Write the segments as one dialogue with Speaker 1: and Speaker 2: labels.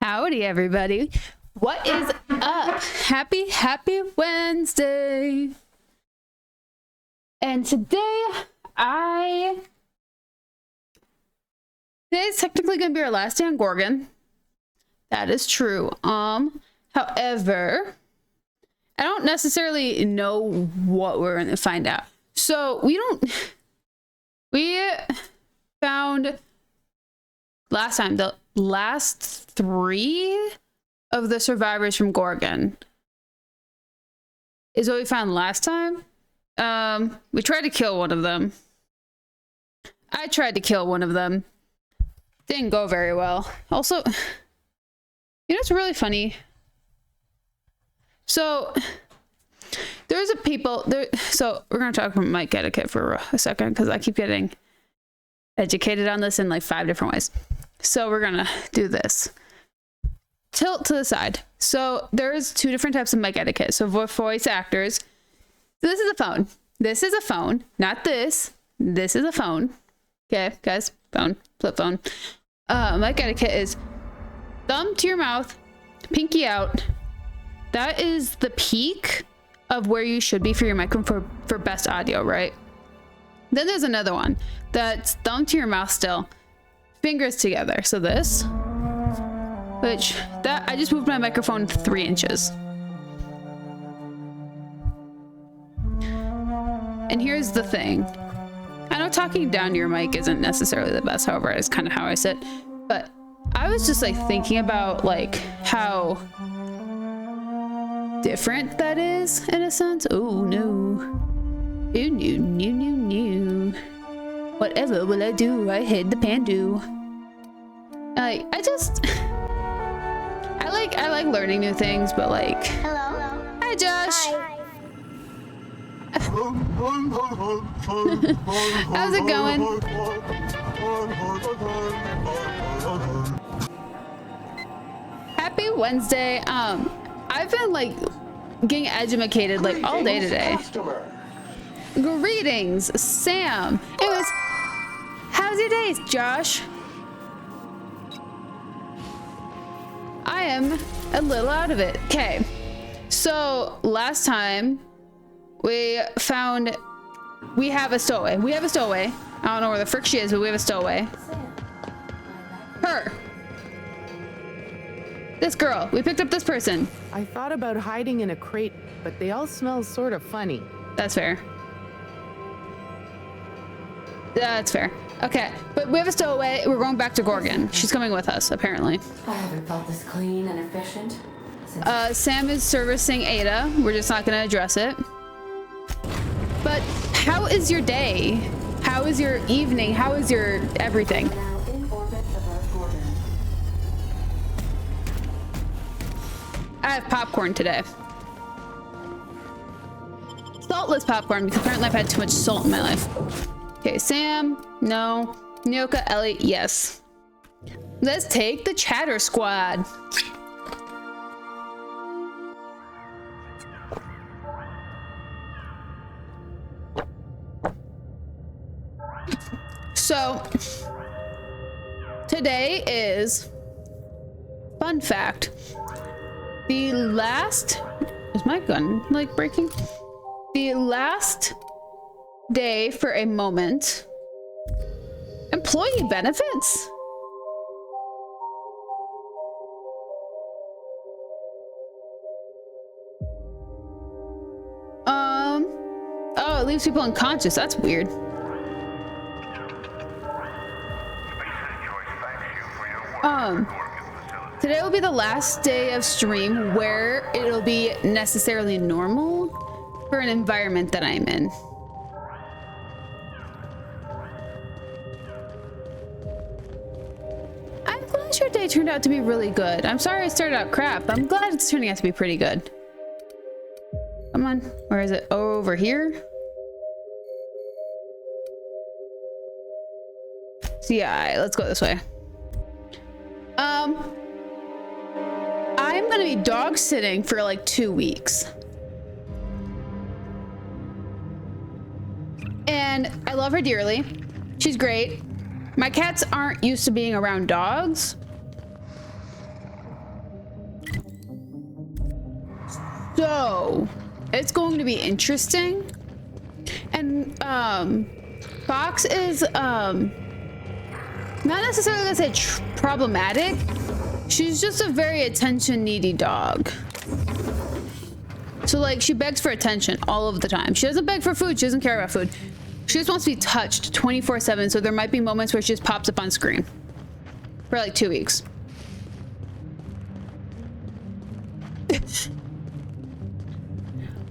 Speaker 1: Howdy, everybody. What is up? Happy Wednesday. And today's technically gonna be our last day on Gorgon. That is true. However, I don't necessarily know what we're gonna find out. So we found last time the last 3 of the survivors from Gorgon is what we found last time. We tried to kill one of them. I tried to kill one of them. Didn't go very well. Also, you know what's really funny? So there's a people there. So we're gonna talk about mic etiquette for a second because I keep getting educated on this in like 5 different ways. So we're gonna do this. Tilt to the side. So there's 2 different types of mic etiquette. So voice actors. So this is a phone. This is a phone, not this. This is a phone. Okay, guys, phone, flip phone. Mic etiquette is thumb to your mouth, pinky out. That is the peak of where you should be for your microphone for best audio, right? Then there's another one that's thumb to your mouth still, fingers together. So this, which that I just moved my microphone 3 inches. And here's the thing. I know talking down to your mic isn't necessarily the best, however, it's kind of how I sit. But I was just like thinking about like how different that is in a sense. Oh no. Oh no. Whatever will I do? I hate the pandu. Like I like learning new things, but like.
Speaker 2: Hello.
Speaker 1: Hi, Josh.
Speaker 2: Hi.
Speaker 1: How's it going? Happy Wednesday. I've been like getting educated like all day today. Greetings, Sam. Anyways, how's your day, Josh? I am a little out of it. Okay, so last time we have a stowaway. We have a stowaway. I don't know where the frick she is, but we have a stowaway. Her. This girl. We picked up this person.
Speaker 3: I thought about hiding in a crate, but they all smell sort of funny.
Speaker 1: That's fair. That's fair. Okay, but we have a stowaway. We're going back to Gorgon. She's coming with us, apparently.
Speaker 4: I haven't felt this clean and efficient since
Speaker 1: Sam is servicing Ada. We're just not going to address it. But how is your day? How is your evening? How is your everything?
Speaker 4: now in orbit above Gorgon.
Speaker 1: I have popcorn today. Saltless popcorn because apparently I've had too much salt in my life. Okay, Sam, no. Nyoka, Ellie, yes. Let's take the chatter squad. So, today is, fun fact, the last, is my gun like breaking? The last day for a moment, employee benefits? Oh, it leaves people unconscious. That's weird. Today will be the last day of stream where it'll be necessarily normal for an environment that I'm in. I'm glad your day turned out to be really good. I'm sorry it started out crap. I'm glad it's turning out to be pretty good. Come on, where is it? Oh, over here? CI, let's go this way. I'm gonna be dog sitting for like 2 weeks. And I love her dearly. She's great. My cats aren't used to being around dogs. So it's going to be interesting. And Fox is not necessarily gonna say problematic. She's just a very attention needy dog. So like she begs for attention all of the time. She doesn't beg for food. She doesn't care about food. She just wants to be touched 24/7. So there might be moments where she just pops up on screen for like 2 weeks.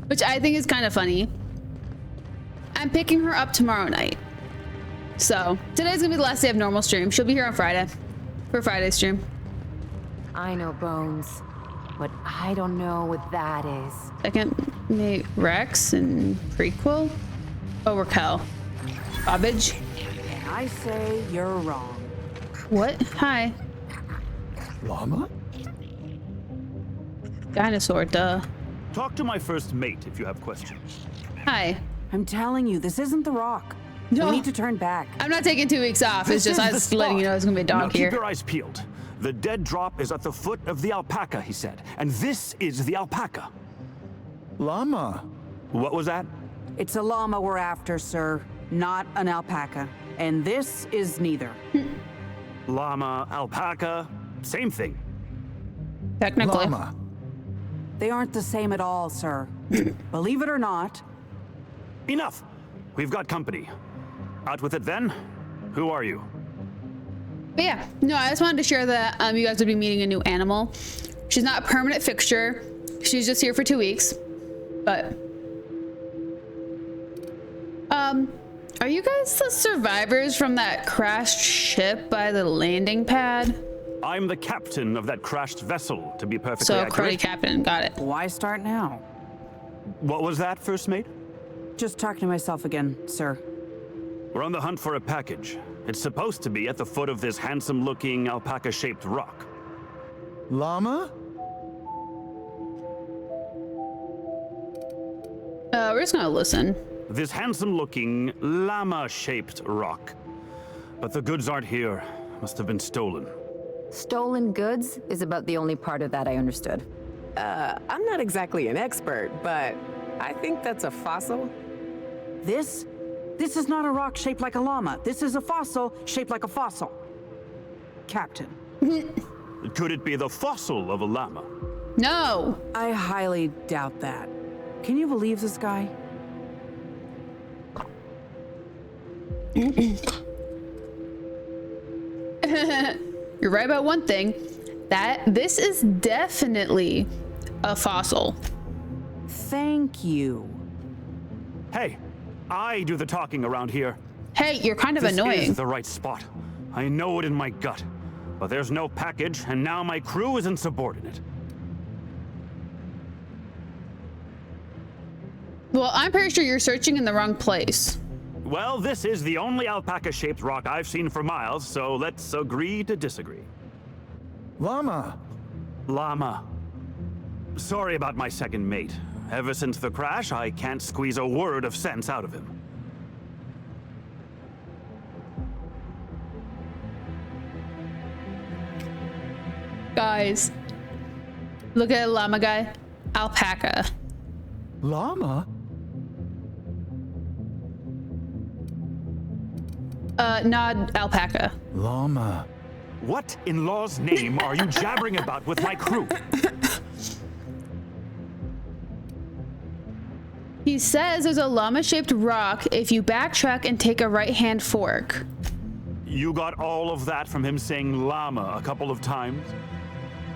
Speaker 1: Which I think is kind of funny. I'm picking her up tomorrow night. So today's gonna be the last day of normal stream. She'll be here on Friday for Friday stream.
Speaker 4: I know Bones, but I don't know what that is.
Speaker 1: Second mate Rex and prequel. Oh, Raquel. Bobbage.
Speaker 2: And I say you're wrong.
Speaker 1: What? Hi.
Speaker 5: Llama?
Speaker 1: Dinosaur, duh.
Speaker 6: Talk to my first mate if you have questions.
Speaker 1: Hi.
Speaker 2: I'm telling you, this isn't the Rock.
Speaker 1: No.
Speaker 2: We need to turn back.
Speaker 1: I'm not taking 2 weeks off. It's just I was letting you know there's gonna be a dog
Speaker 6: Now
Speaker 1: here.
Speaker 6: keep your eyes peeled. The dead drop is at the foot of the alpaca, he said. And this is the alpaca.
Speaker 5: Llama.
Speaker 6: What was that?
Speaker 2: It's a llama we're after, sir, not an alpaca. And this is neither.
Speaker 6: Llama, alpaca, same thing.
Speaker 1: Technically.
Speaker 5: Llama.
Speaker 2: They aren't the same at all, sir. Believe it or not.
Speaker 6: Enough. We've got company. Out with it then. Who are you?
Speaker 1: But yeah, no, I just wanted to share that you guys would be meeting a new animal. She's not a permanent fixture. She's just here for 2 weeks. But are you guys the survivors from that crashed ship by the landing pad?
Speaker 6: I'm the captain of that crashed vessel, to be perfectly
Speaker 1: So,
Speaker 6: accurate.
Speaker 1: Cruddy Captain, got it.
Speaker 2: Why start now?
Speaker 6: What was that, first mate?
Speaker 2: Just talking to myself again, sir.
Speaker 6: We're on the hunt for a package. It's supposed to be at the foot of this handsome-looking alpaca-shaped rock.
Speaker 5: Llama?
Speaker 1: We're just gonna listen.
Speaker 6: This handsome-looking llama-shaped rock. But the goods aren't here. Must have been stolen.
Speaker 4: Stolen goods is about the only part of that I understood.
Speaker 3: I'm not exactly an expert, but I think that's a fossil.
Speaker 2: This is not a rock shaped like a llama. This is a fossil shaped like a fossil. Captain.
Speaker 6: Could it be the fossil of a llama?
Speaker 1: No.
Speaker 2: I highly doubt that. Can you believe this guy?
Speaker 1: You're right about one thing. This is definitely a fossil.
Speaker 2: Thank you.
Speaker 6: Hey, I do the talking around here.
Speaker 1: Hey, you're kind of
Speaker 6: This
Speaker 1: annoying.
Speaker 6: is the right spot. I know it in my gut. But there's no package, and now my crew is insubordinate.
Speaker 1: Well, I'm pretty sure you're searching in the wrong place.
Speaker 6: Well, this is the only alpaca-shaped rock I've seen for miles, so let's agree to disagree.
Speaker 5: Llama.
Speaker 6: Llama. Sorry about my second mate. Ever since the crash, I can't squeeze a word of sense out of him.
Speaker 1: Guys, look at a llama guy. Alpaca.
Speaker 5: Llama?
Speaker 1: Nod alpaca.
Speaker 5: Llama.
Speaker 6: What in law's name are you jabbering about with my crew?
Speaker 1: He says there's a llama-shaped rock if you backtrack and take a right-hand fork.
Speaker 6: You got all of that from him saying llama a couple of times?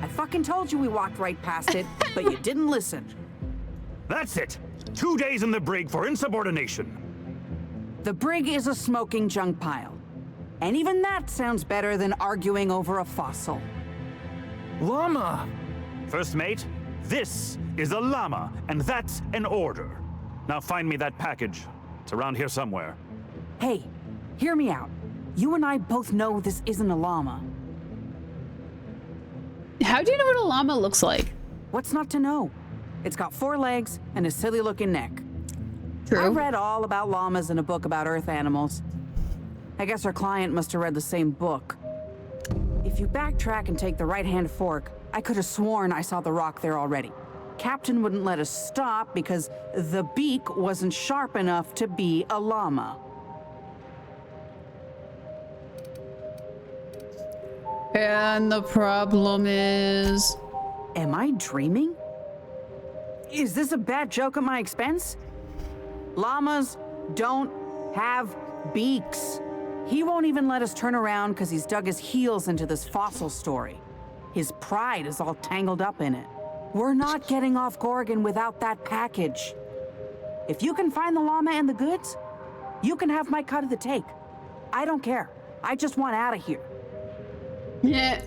Speaker 2: I fucking told you we walked right past it, but you didn't listen.
Speaker 6: That's it. 2 days in the brig for insubordination.
Speaker 2: The brig is a smoking junk pile. And even that sounds better than arguing over a fossil.
Speaker 5: Llama.
Speaker 6: First mate, this is a llama, and that's an order. Now find me that package. It's around here somewhere.
Speaker 2: Hey, hear me out. You and I both know this isn't a llama.
Speaker 1: How do you know what a llama looks like?
Speaker 2: What's not to know? It's got 4 legs and a silly-looking neck. I
Speaker 1: True.
Speaker 2: read all about llamas in a book about earth animals. I guess our client must have read the same book. If you backtrack and take the right-hand fork, I could have sworn I saw the rock there already. Captain wouldn't let us stop because the beak wasn't sharp enough to be a llama.
Speaker 1: And the problem is...
Speaker 2: Am I dreaming? Is this a bad joke at my expense? Llamas don't have beaks. He won't even let us turn around because he's dug his heels into this fossil story. His pride is all tangled up in it. We're not getting off Gorgon without that package. If you can find the llama and the goods, you can have my cut of the take. I don't care. I just want out of here.
Speaker 1: Yeah.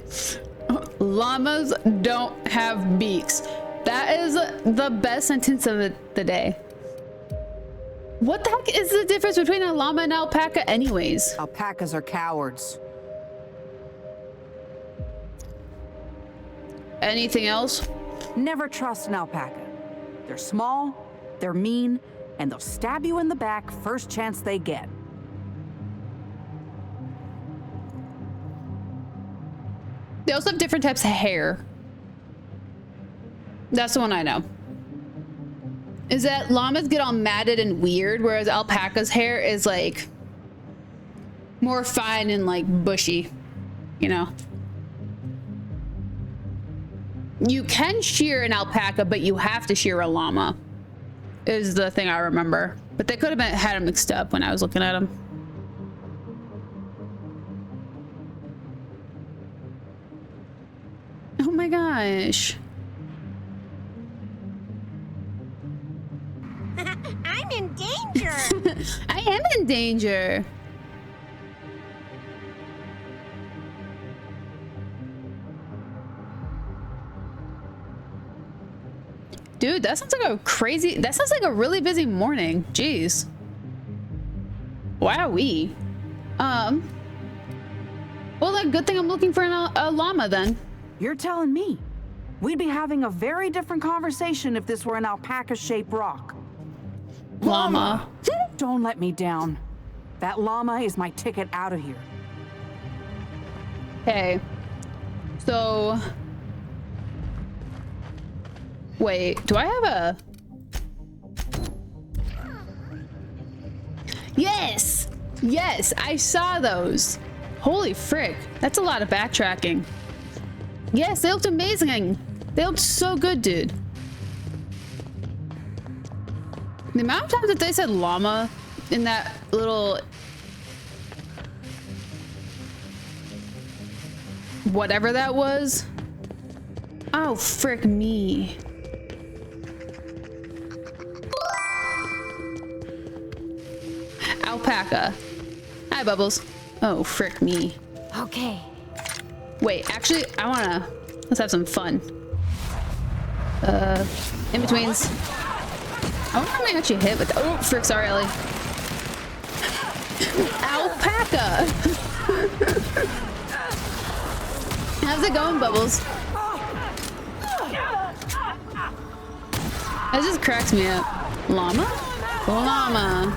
Speaker 1: Llamas don't have beaks. That is the best sentence of the day. What the heck is the difference between a llama and alpaca anyways?
Speaker 2: Alpacas are cowards.
Speaker 1: Anything else?
Speaker 2: Never trust an alpaca. They're small, they're mean, and they'll stab you in the back first chance they get.
Speaker 1: They also have different types of hair. That's the one I know. Is that llamas get all matted and weird, whereas alpaca's hair is like more fine and like bushy, you know? You can shear an alpaca, but you have to shear a llama, is the thing I remember. But they could have had them mixed up when I was looking at them. Oh my gosh.
Speaker 7: I'm in danger.
Speaker 1: I am in danger. Dude, that sounds like a crazy, that sounds like a really busy morning. Jeez. Wowee. Well, then good thing I'm looking for a llama then.
Speaker 2: You're telling me. We'd be having a very different conversation if this were an alpaca-shaped rock.
Speaker 1: Llama.
Speaker 2: Don't let me down. That llama is my ticket out of here.
Speaker 1: Okay. So... Wait, do I have a... Yes! Yes, I saw those. Holy frick. That's a lot of backtracking. Yes, they looked amazing. They looked so good, dude. The amount of times that they said llama in that little... whatever that was. Oh, frick me. Alpaca. Hi, Bubbles. Oh, frick me.
Speaker 4: Okay.
Speaker 1: Wait, actually, I wanna... Let's have some fun. In-betweens. I wonder how I actually hit with... Oh, frick, sorry, Ellie. Alpaca! How's it going, Bubbles? That just cracks me up. Llama? Llama.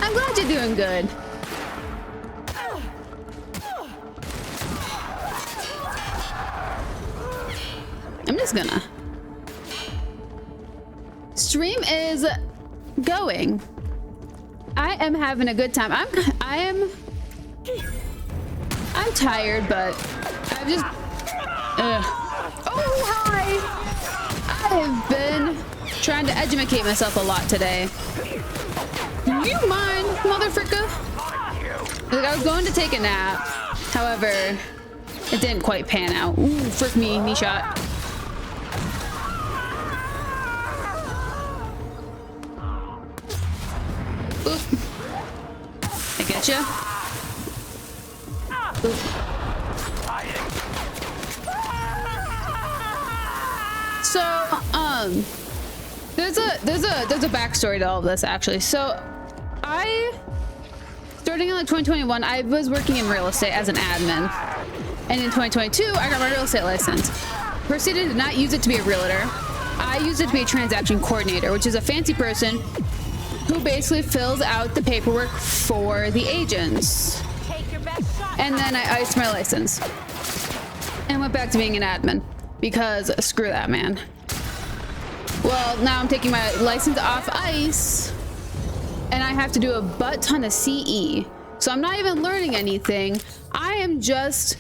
Speaker 1: I'm glad you're doing good. I'm just gonna... Stream is going. I am having a good time. I'm tired, but I've just... Oh, hi! I have been trying to educate myself a lot today. Do you mind, motherfricka? Like, I was going to take a nap. However, it didn't quite pan out. Ooh, frick me, knee shot. Oop. I getcha. Oop. So, there's a backstory to all of this actually. So, starting in like 2021, I was working in real estate as an admin, and in 2022, I got my real estate license. Proceeded to not use it to be a realtor. I used it to be a transaction coordinator, which is a fancy person who basically fills out the paperwork for the agents.
Speaker 7: Take your best shot.
Speaker 1: And then I iced my license. and went back to being an admin because screw that man. Well, now I'm taking my license off ice and I have to do a butt ton of CE. So I'm not even learning anything. I am just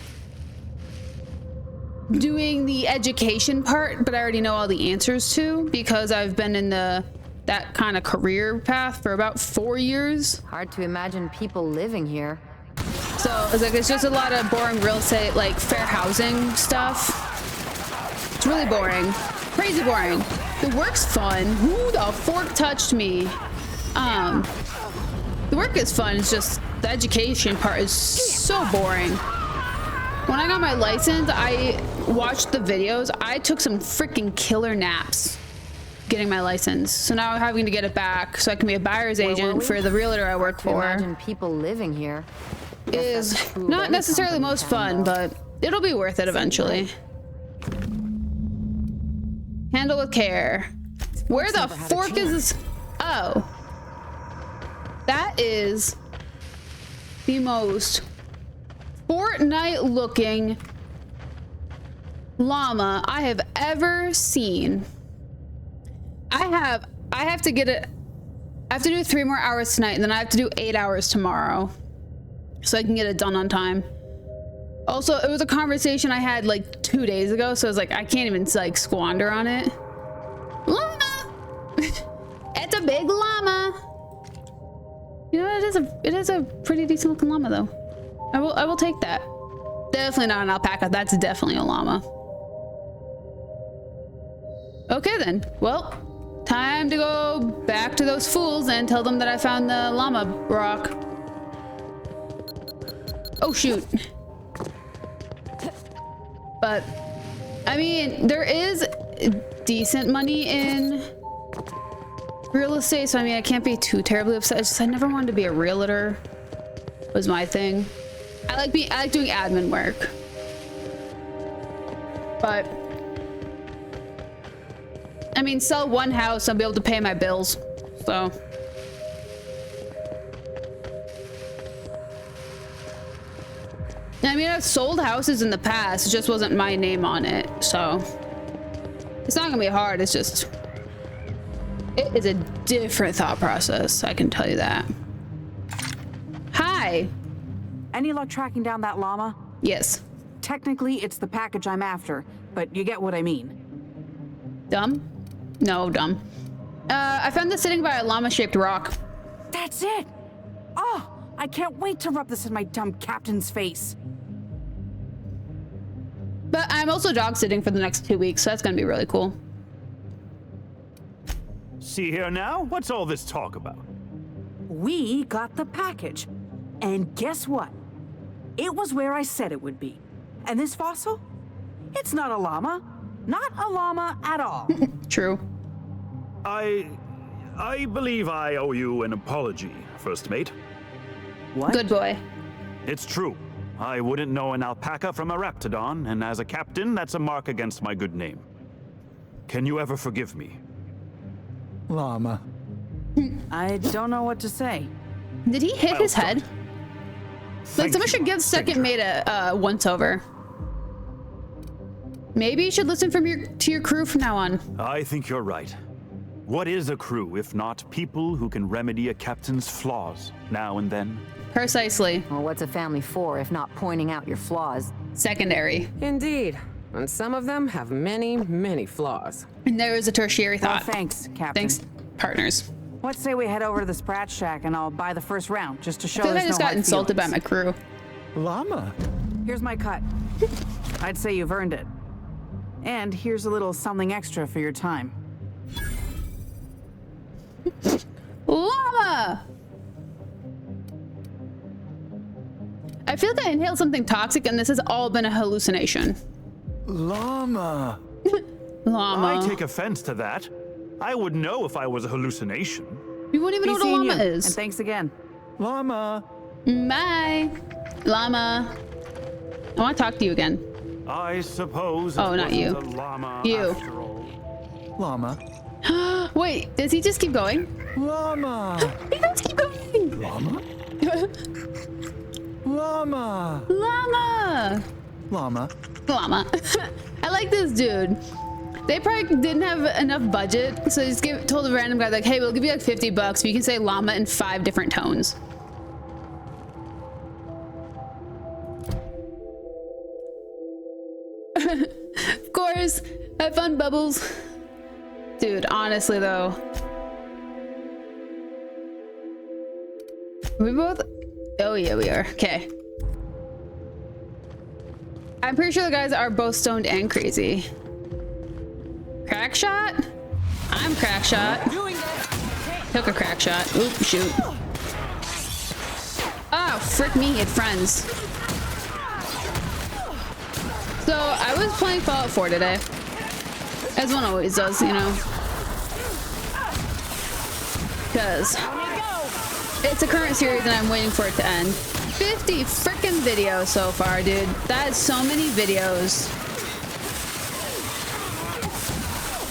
Speaker 1: doing the education part, but I already know all the answers to because I've been in that kind of career path for about 4 years.
Speaker 4: Hard to imagine people living here.
Speaker 1: So it's like it's just a lot of boring real estate, like fair housing stuff. It's really boring, crazy boring. The work's fun. Who the fork touched me? The work is fun. It's just the education part is so boring. When I got my license, I watched the videos. I took some freaking killer naps getting my license. So now I'm having to get it back so I can be a buyer's agent for the realtor I work for.
Speaker 4: Imagine people living here.
Speaker 1: Is not necessarily most fun, but it'll be worth it eventually. Handle with care. Where the fork is this? Oh. That is the most Fortnite looking llama I have ever seen. I have to get it. I have to do 3 more hours tonight and then I have to do 8 hours tomorrow so I can get it done on time. Also, it was a conversation I had like 2 days ago, so I was like, I can't even like squander on it. Llama! It's a big llama. You know, it is a pretty decent looking llama though. I will take that. Definitely not an alpaca. That's definitely a llama. Okay then. Well, time to go back to those fools and tell them that I found the llama rock. Oh shoot. But I mean, there is decent money in real estate, so I mean, I can't be too terribly upset. It's just I never wanted to be a realtor. Was my thing. I like doing admin work, but I mean, sell one house, I'll be able to pay my bills. So I mean, I've sold houses in the past. It just wasn't my name on it, so it's not gonna be hard. It's just it is a different thought process. I can tell you that. Hi.
Speaker 2: Any luck tracking down that llama?
Speaker 1: Yes.
Speaker 2: Technically, it's the package I'm after, but you get what I mean.
Speaker 1: Dumb? No, dumb. I found this sitting by a llama-shaped rock.
Speaker 2: That's it! Oh, I can't wait to rub this in my dumb captain's face.
Speaker 1: But I'm also dog sitting for the next 2 weeks, so that's gonna be really cool.
Speaker 6: See here now? What's all this talk about?
Speaker 2: We got the package. And guess what? It was where I said it would be. And this fossil? It's not a llama. Not a llama at all.
Speaker 1: True.
Speaker 6: I believe I owe you an apology, First Mate.
Speaker 2: What?
Speaker 1: Good boy.
Speaker 6: It's true. I wouldn't know an alpaca from a raptidon, and as a captain, that's a mark against my good name. Can you ever forgive me?
Speaker 5: Llama.
Speaker 2: I don't know what to say.
Speaker 1: Did he hit his head? Like,
Speaker 6: Thank
Speaker 1: someone
Speaker 6: you,
Speaker 1: should give Second
Speaker 6: stranger.
Speaker 1: Mate a once-over. Maybe you should listen to your crew from now on.
Speaker 6: I think you're right. What is a crew if not people who can remedy a captain's flaws now and then?
Speaker 1: Precisely.
Speaker 4: Well, what's a family for if not pointing out your flaws?
Speaker 1: Secondary.
Speaker 3: Indeed. And some of them have many, many flaws.
Speaker 1: And there is a tertiary
Speaker 2: Well,
Speaker 1: thought.
Speaker 2: thanks, Captain.
Speaker 1: Thanks, partners.
Speaker 2: What say we head over to the Sprat Shack and I'll buy the first round just to show
Speaker 1: I feel like
Speaker 2: there's
Speaker 1: I just
Speaker 2: no
Speaker 1: got
Speaker 2: hard
Speaker 1: insulted by my
Speaker 2: feelings.
Speaker 1: crew.
Speaker 5: Llama.
Speaker 2: Here's my cut. I'd say you've earned it. And here's a little something extra for your time.
Speaker 1: Llama! I feel like I inhaled something toxic and this has all been a hallucination.
Speaker 5: Llama.
Speaker 1: Llama.
Speaker 6: I take offense to that. I would know if I was a hallucination.
Speaker 1: You wouldn't even
Speaker 2: Be
Speaker 1: know what a
Speaker 2: seeing
Speaker 1: llama
Speaker 2: you,
Speaker 1: is.
Speaker 2: and thanks again.
Speaker 5: Llama.
Speaker 1: Bye. Llama. I want to talk to you again.
Speaker 6: I suppose.
Speaker 1: Oh,
Speaker 6: it
Speaker 1: not
Speaker 6: wasn't
Speaker 1: you.
Speaker 6: A llama
Speaker 1: You.
Speaker 6: After all.
Speaker 5: Llama.
Speaker 1: Wait, does he just keep going?
Speaker 5: Llama.
Speaker 1: He does keep going.
Speaker 5: Llama. Llama.
Speaker 1: Llama.
Speaker 5: Llama.
Speaker 1: Llama. I like this dude. They probably didn't have enough budget, so they just told a random guy like, hey, we'll give you like $50, but you can say llama in 5 different tones. Of course. Have fun, Bubbles. Dude, honestly though. We both... Oh yeah, we are. Okay. I'm pretty sure the guys are both stoned and crazy. Crack shot? I'm crack shot. Took a crack shot. Oop, shoot. Oh, frick me, he had friends. So, I was playing Fallout 4 today. As one always does, you know. Because it's a current series and I'm waiting for it to end. 50 freaking videos so far, dude. That is so many videos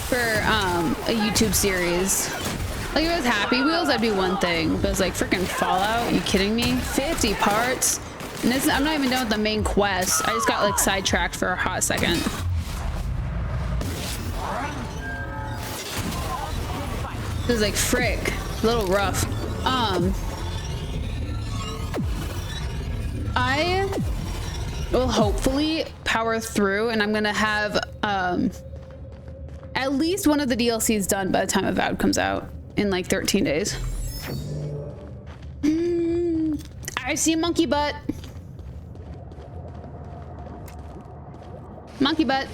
Speaker 1: for a YouTube series. Like if it was Happy Wheels, that'd be one thing. But it's like freaking Fallout, are you kidding me? 50 parts. And this, I'm not even done with the main quest. I just got like sidetracked for a hot second. It was like frick, a little rough. I will hopefully power through, and I'm gonna have at least one of the DLCs done by the time Avowed comes out in like 13 days. I see a monkey butt. Monkey butt.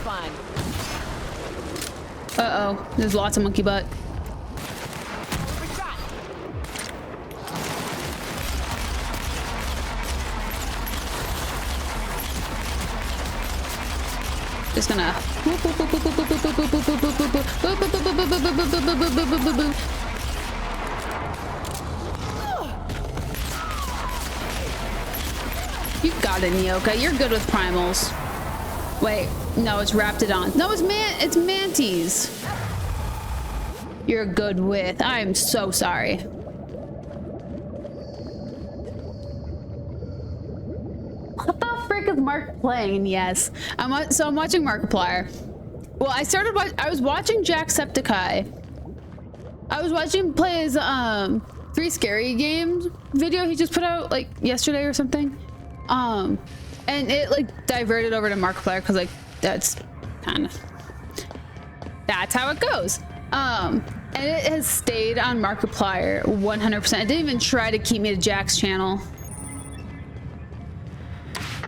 Speaker 4: Fine.
Speaker 1: Uh-oh, there's lots of monkey butt. Just gonna you got it, Nyoka. You're good with primals. Wait, no, it's Raptidon. No, it's Mantis. You're good with. I'm so sorry. What the frick is Mark playing? Yes, I'm watching Markiplier. Well, I was watching Jacksepticeye. I was watching him play his 3 Scary Games video he just put out like yesterday or something. And it like diverted over to Markiplier because like that's how it goes. And it has stayed on Markiplier 100%. It didn't even try to keep me to Jack's channel.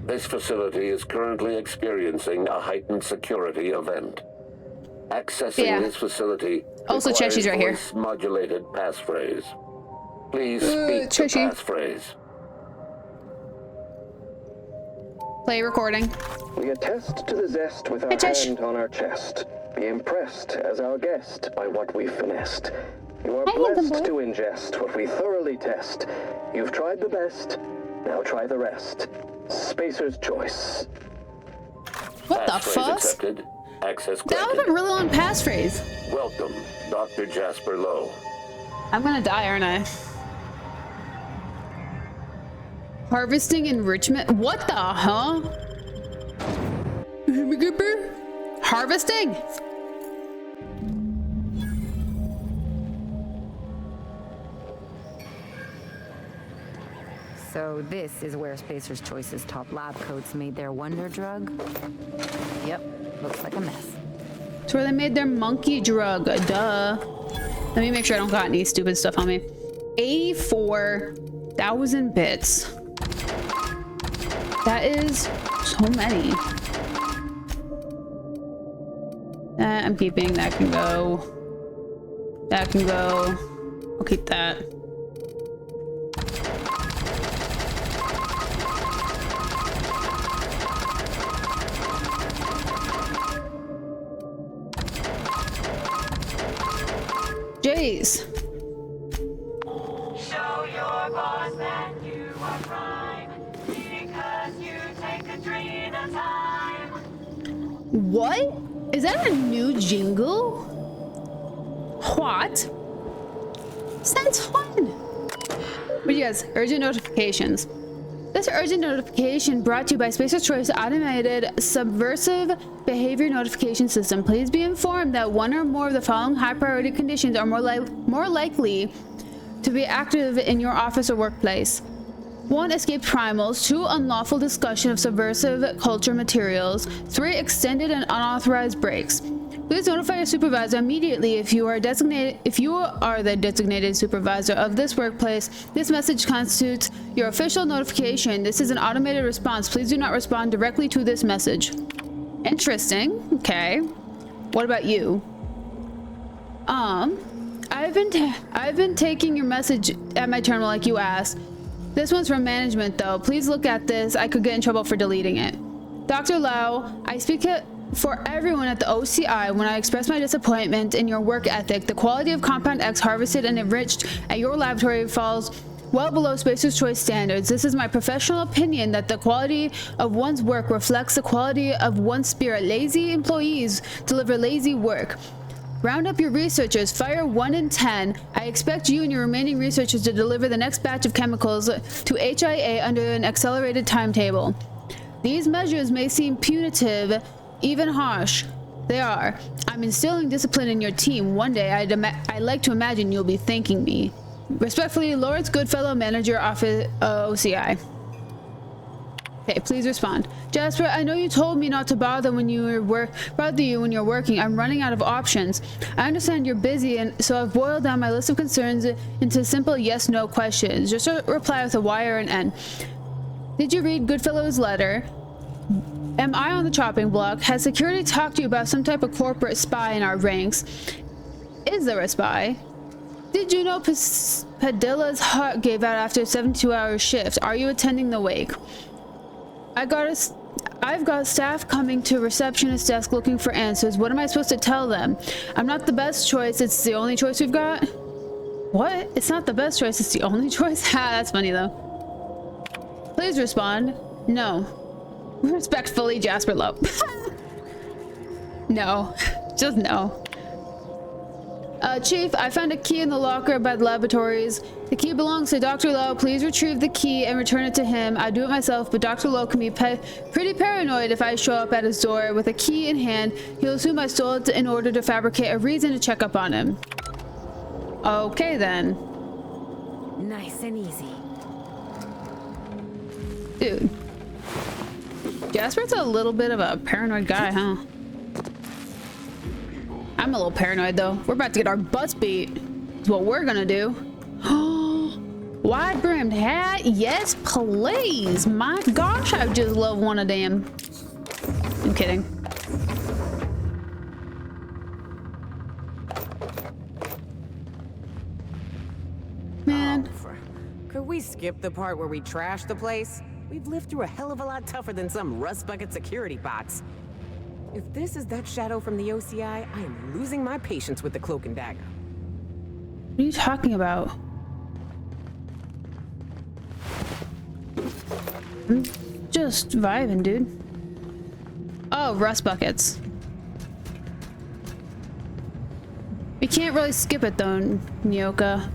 Speaker 8: This facility is currently experiencing a heightened security event. Accessing this facility
Speaker 1: also Cheshy's right here.
Speaker 8: Modulated passphrase. Please speak the passphrase.
Speaker 1: Play recording.
Speaker 9: We attest to the zest with our hand on our chest. Be impressed as our guest by what we've finessed. You are blessed to ingest what we thoroughly test. You've tried the best, now try the rest. Spacer's choice.
Speaker 1: What the fuck?
Speaker 8: Accepted. Access granted.
Speaker 1: That was a really long passphrase.
Speaker 8: Welcome, Dr. Jasper Lowe.
Speaker 1: I'm gonna die, aren't I? Harvesting enrichment? What the huh? Harvesting?
Speaker 4: So this is where Spacer's Choice's top lab coats made their wonder drug? Yep, looks like a mess.
Speaker 1: It's where they made their monkey drug, duh. Let me make sure I don't got any stupid stuff on me. 84,000 bits. That is so many. That I'm keeping, that can go. That can go. I'll keep that. Jeez.
Speaker 10: Show your boss that you are prime, because you take a dream at a time.
Speaker 1: What? Is that a new jingle? What? Since when? What do you guys? Urgent notifications. The This urgent notification brought to you by Spacer's Choice Automated Subversive Behavior Notification System. Please be informed that one or more of the following high priority conditions are more likely to be active in your office or workplace. 1. Escaped primals. 2. Unlawful discussion of subversive culture materials. 3. Extended and unauthorized breaks. Please notify your supervisor immediately if you are the designated supervisor of this workplace. This message constitutes your official notification. This is an automated response. Please do not respond directly to this message. Interesting. Okay. What about you? I've been taking your message at my terminal like you asked. This one's from management though. Please look at this. I could get in trouble for deleting it. Dr. Lau, I speak for everyone at the OCI when I express my disappointment in your work ethic. The quality of Compound X harvested and enriched at your laboratory falls well below Spacer's Choice standards. This is my professional opinion that the quality of one's work reflects the quality of one's spirit. Lazy employees deliver lazy work. Round up your researchers, fire 1 in 10. I expect you and your remaining researchers to deliver the next batch of chemicals to HIA under an accelerated timetable. These measures may seem punitive, even harsh. They are. I'm instilling discipline in your team. One day, I like to imagine you'll be thanking me. Respectfully, Lawrence Goodfellow, Manager, Office OCI. Okay, please respond. Jasper, I know you told me not to bother you when you're working. I'm running out of options. I understand you're busy, and so I've boiled down my list of concerns into simple yes/no questions. Just reply with a Y or an N. Did you read Goodfellow's letter? Am I on the chopping block? Has security talked to you about some type of corporate spy in our ranks? Is there a spy? Did you know Padilla's heart gave out after a 72-hour shift? Are you attending the wake? I've got staff coming to receptionist desk looking for answers. What am I supposed to tell them? I'm not the best choice. It's the only choice we've got? What? It's not the best choice. It's the only choice? Ha, that's funny though. Please respond. No. Respectfully, Jasper Lowe. No. Just no. Chief, I found a key in the locker by the laboratories. The key belongs to Dr. Lowe. Please retrieve the key and return it to him. I do it myself, but Dr. Lowe can be pretty paranoid if I show up at his door with a key in hand. He'll assume I stole it in order to fabricate a reason to check up on him. Okay, then.
Speaker 4: Nice and easy.
Speaker 1: Dude. Jasper's a little bit of a paranoid guy, huh? I'm a little paranoid though. We're about to get our butts beat. That's what we're gonna do. Wide brimmed hat? Yes, please. My gosh, I just love one of them. I'm kidding. Man.
Speaker 3: Could we skip the part where we trash the place? We've lived through a hell of a lot tougher than some rust bucket security bots. If this is that shadow from the OCI, I am losing my patience with the cloak and dagger.
Speaker 1: What are you talking about? I'm just vibing, dude. Oh, rust buckets. We can't really skip it though, Nyoka.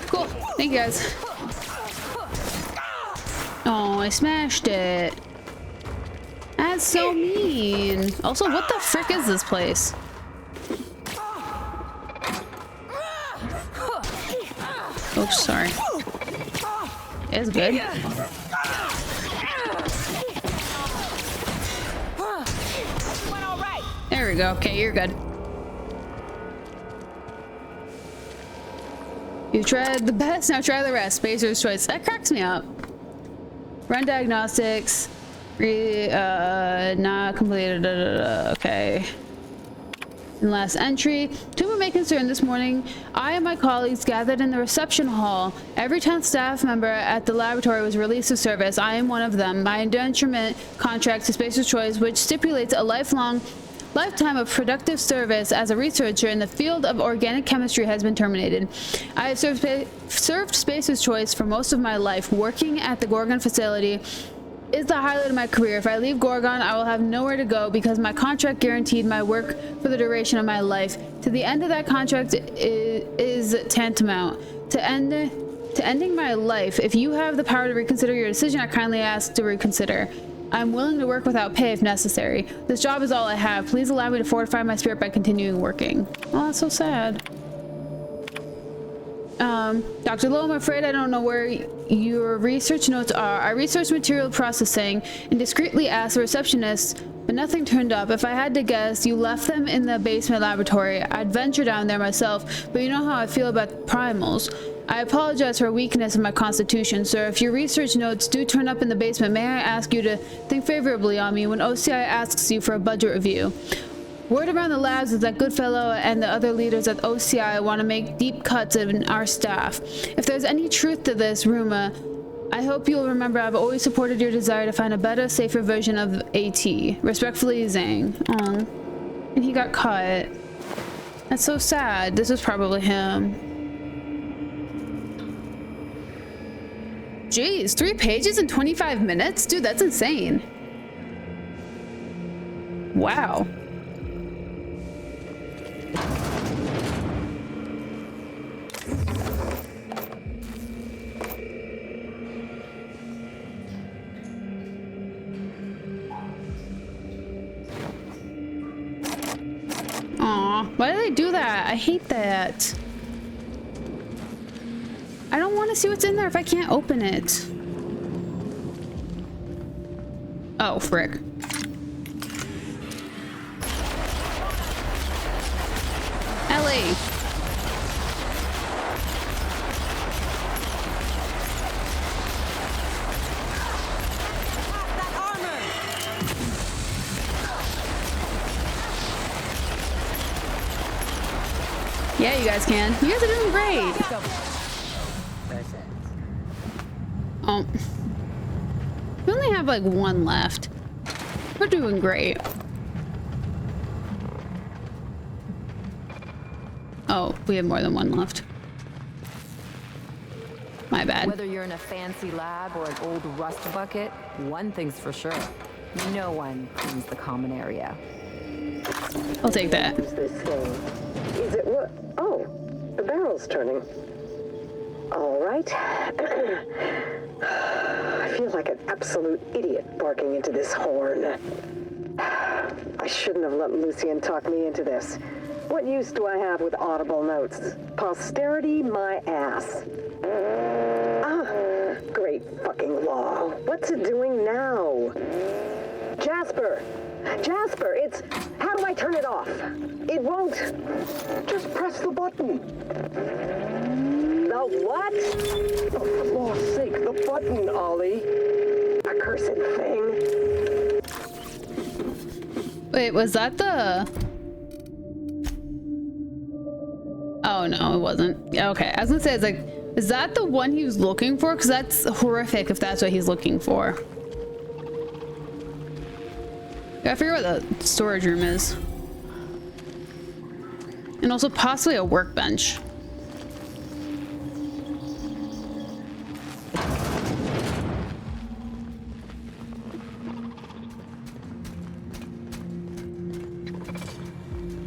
Speaker 1: Cool. Thank you guys. Oh, I smashed it. That's so mean. Also, what the frick is this place? Oops, sorry. It's good. There we go. Okay, you're good. You tried the best, now try the rest. Spacer's Choice. That cracks me up. Run diagnostics. Not completed. Okay. And last entry. To whom it may concern, this morning, I and my colleagues gathered in the reception hall. Every 10th staff member at the laboratory was released to service. I am one of them. My indenturement contract to Spacer's Choice, which stipulates a lifelong lifetime of productive service as a researcher in the field of organic chemistry has been terminated. I have served Spacer's Choice for most of my life. Working at the Gorgon facility is the highlight of my career. If I leave Gorgon, I will have nowhere to go because my contract guaranteed my work for the duration of my life. To the end of that contract is tantamount to ending my life. If you have the power to reconsider your decision, I kindly ask to reconsider. I'm willing to work without pay if necessary. This job is all I have. Please allow me to fortify my spirit by continuing working. Oh, that's so sad. Dr. Lowe, I'm afraid I don't know where your research notes are. I researched material processing and discreetly asked the receptionist, but nothing turned up. If I had to guess, you left them in the basement laboratory. I'd venture down there myself, but you know how I feel about primals. I apologize for a weakness in my constitution, sir. If your research notes do turn up in the basement, may I ask you to think favorably on me when OCI asks you for a budget review? Word around the labs is that Goodfellow and the other leaders at OCI want to make deep cuts in our staff. If there's any truth to this rumor, I hope you'll remember I've always supported your desire to find a better, safer version of AT. Respectfully, Zhang. And he got cut. That's so sad. This was probably him. Jeez, 3 pages in 25 minutes? Dude, that's insane. Wow. Aw, why do they do that? I hate that. I don't want to see what's in there if I can't open it. Oh, frick. Ellie. Yeah, you guys can. You guys are doing great. Oh. We only have like 1 left. We're doing great. Oh, we have more than 1 left. My bad.
Speaker 4: Whether you're in a fancy lab or an old rust bucket, one thing's for sure. No one cleans the common area.
Speaker 1: I'll take that.
Speaker 11: Is this thing? Is it what? Oh, the barrel's turning. All right. I feel like an absolute idiot barking into this horn. I shouldn't have let Lucian talk me into this. What use do I have with audible notes? Posterity, my ass. Ah, great fucking law. What's it doing now? Jasper! Jasper, it's... How do I turn it off? It won't. Just press the button. The what? Oh, for Lord's sake, the button, Ollie. Accursed thing.
Speaker 1: Wait, was that the... Oh, no, it wasn't. Yeah, okay, I was gonna say, it's like, is that the one he was looking for? Because that's horrific if that's what he's looking for. Gotta figure out what the storage room is. And also possibly a workbench.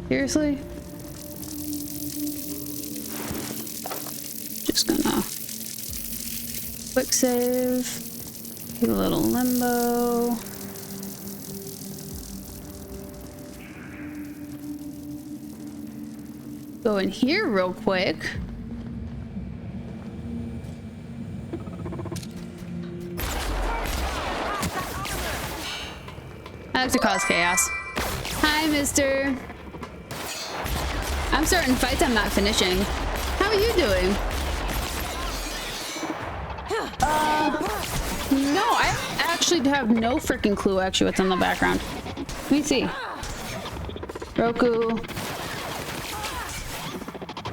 Speaker 1: Seriously? Just gonna quick save, do a little limbo. Go in here real quick. I like to cause chaos. Hi, mister. I'm starting fights I'm not finishing. How are you doing? No, I actually have no freaking clue actually what's in the background. Let me see. Roku.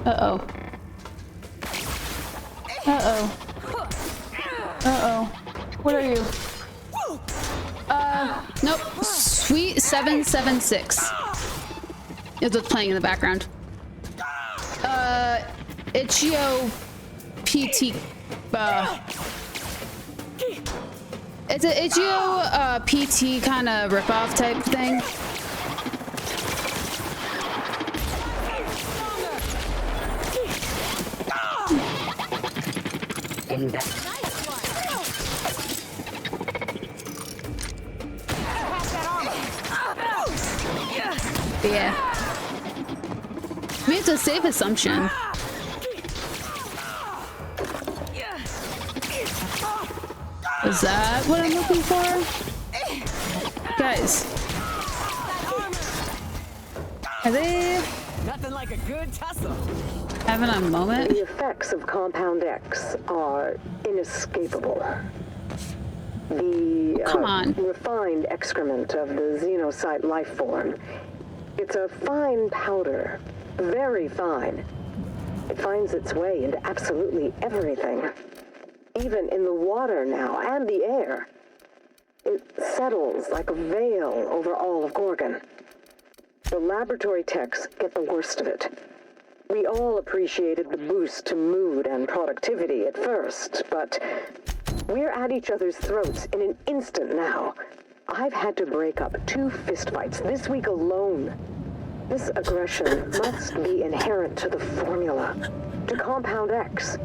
Speaker 1: Uh-oh. Uh-oh. Uh-oh. What are you? Nope. Sweet 776. is what's playing in the background. Itch.io PT. It's an Itch.io PT kind of ripoff type thing. Yeah. I mean, it's a safe assumption. Is that what I'm looking for? Guys. Are they
Speaker 3: Nothing like a good tussle.
Speaker 1: having a moment?
Speaker 11: The effects of Compound X are inescapable. The
Speaker 1: Come on.
Speaker 11: refined excrement of the xenocyte life form. It's a fine powder, very fine. It finds its way into absolutely everything. Even in the water now, and the air. It settles like a veil over all of Gorgon. The laboratory techs get the worst of it. We all appreciated the boost to mood and productivity at first, but we're at each other's throats in an instant now. I've had to break up 2 fistfights this week alone. This aggression must be inherent to the formula, to Compound X.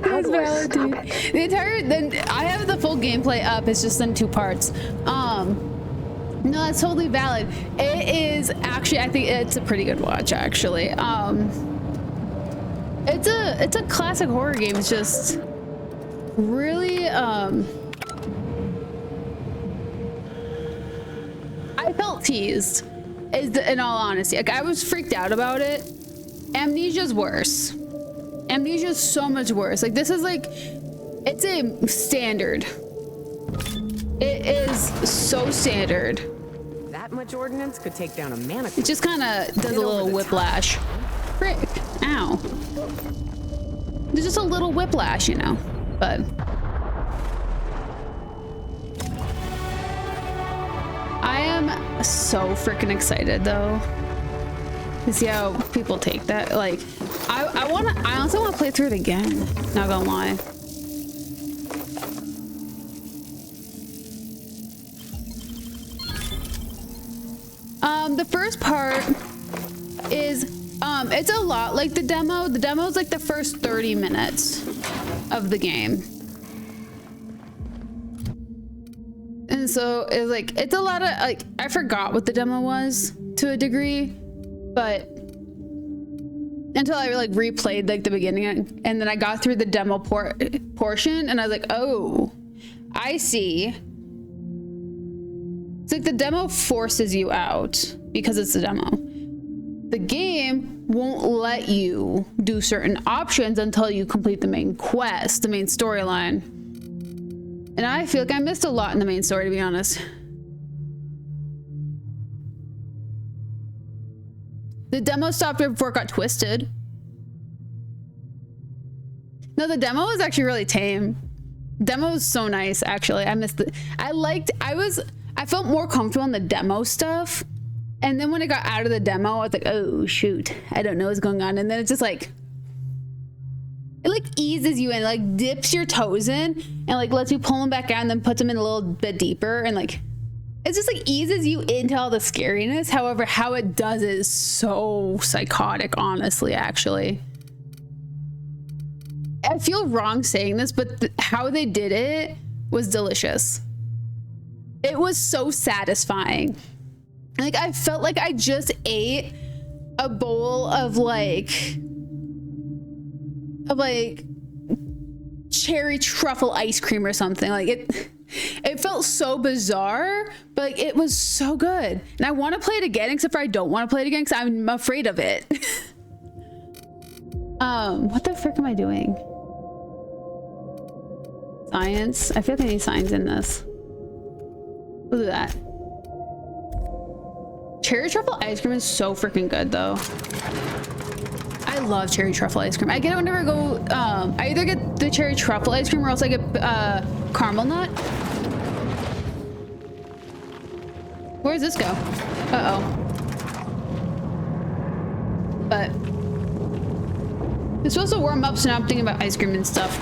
Speaker 11: How do I stop it?
Speaker 1: I have the full gameplay up. It's just in 2 parts. No, that's totally valid. It is actually, I think it's a pretty good watch actually. It's a classic horror game. It's just really I felt teased, in all honesty. Like, I was freaked out about it. Amnesia's worse. Amnesia's so much worse. Like, this is like, it's a standard. It is so standard.
Speaker 3: That much ordnance could take down a mannequin.
Speaker 1: It just kind of does a little whiplash. Frick. Ow. There's just a little whiplash, you know, but. I am so freaking excited though to see how people take that. Like, I also want to play through it again. Not gonna lie. The first part is, it's a lot like the demo. The demo is like the first 30 minutes of the game. And so it's like, it's a lot of, like, I forgot what the demo was to a degree, but until I like replayed like the beginning, and then I got through the demo portion and I was like, oh, I see. It's like the demo forces you out because it's a demo. The game won't let you do certain options until you complete the main quest, the main storyline. And I feel like I missed a lot in the main story, to be honest. The demo stopped right before it got twisted. No, the demo was actually really tame. Demo was so nice, actually. I missed it. I felt more comfortable in the demo stuff. And then when it got out of the demo, I was like, oh shoot, I don't know what's going on. And then it's just like, it like eases you in, like dips your toes in and like lets you pull them back out and then puts them in a little bit deeper. And like, it just like eases you into all the scariness. However, how it does it is so psychotic, honestly, actually. I feel wrong saying this, but how they did it was delicious. It was so satisfying. Like, I felt like I just ate a bowl of like cherry truffle ice cream or something. Like, it felt so bizarre, but like, it was so good. And I want to play it again, except for I don't want to play it again because I'm afraid of it. What the frick am I doing? Science. I feel like I need science in this. We'll do that. Cherry truffle ice cream is so freaking good though. I love cherry truffle ice cream. I get it whenever I go, I either get the cherry truffle ice cream or else I get caramel nut. Where does this go? Uh-oh. But it's supposed to warm up, so now I'm thinking about ice cream and stuff.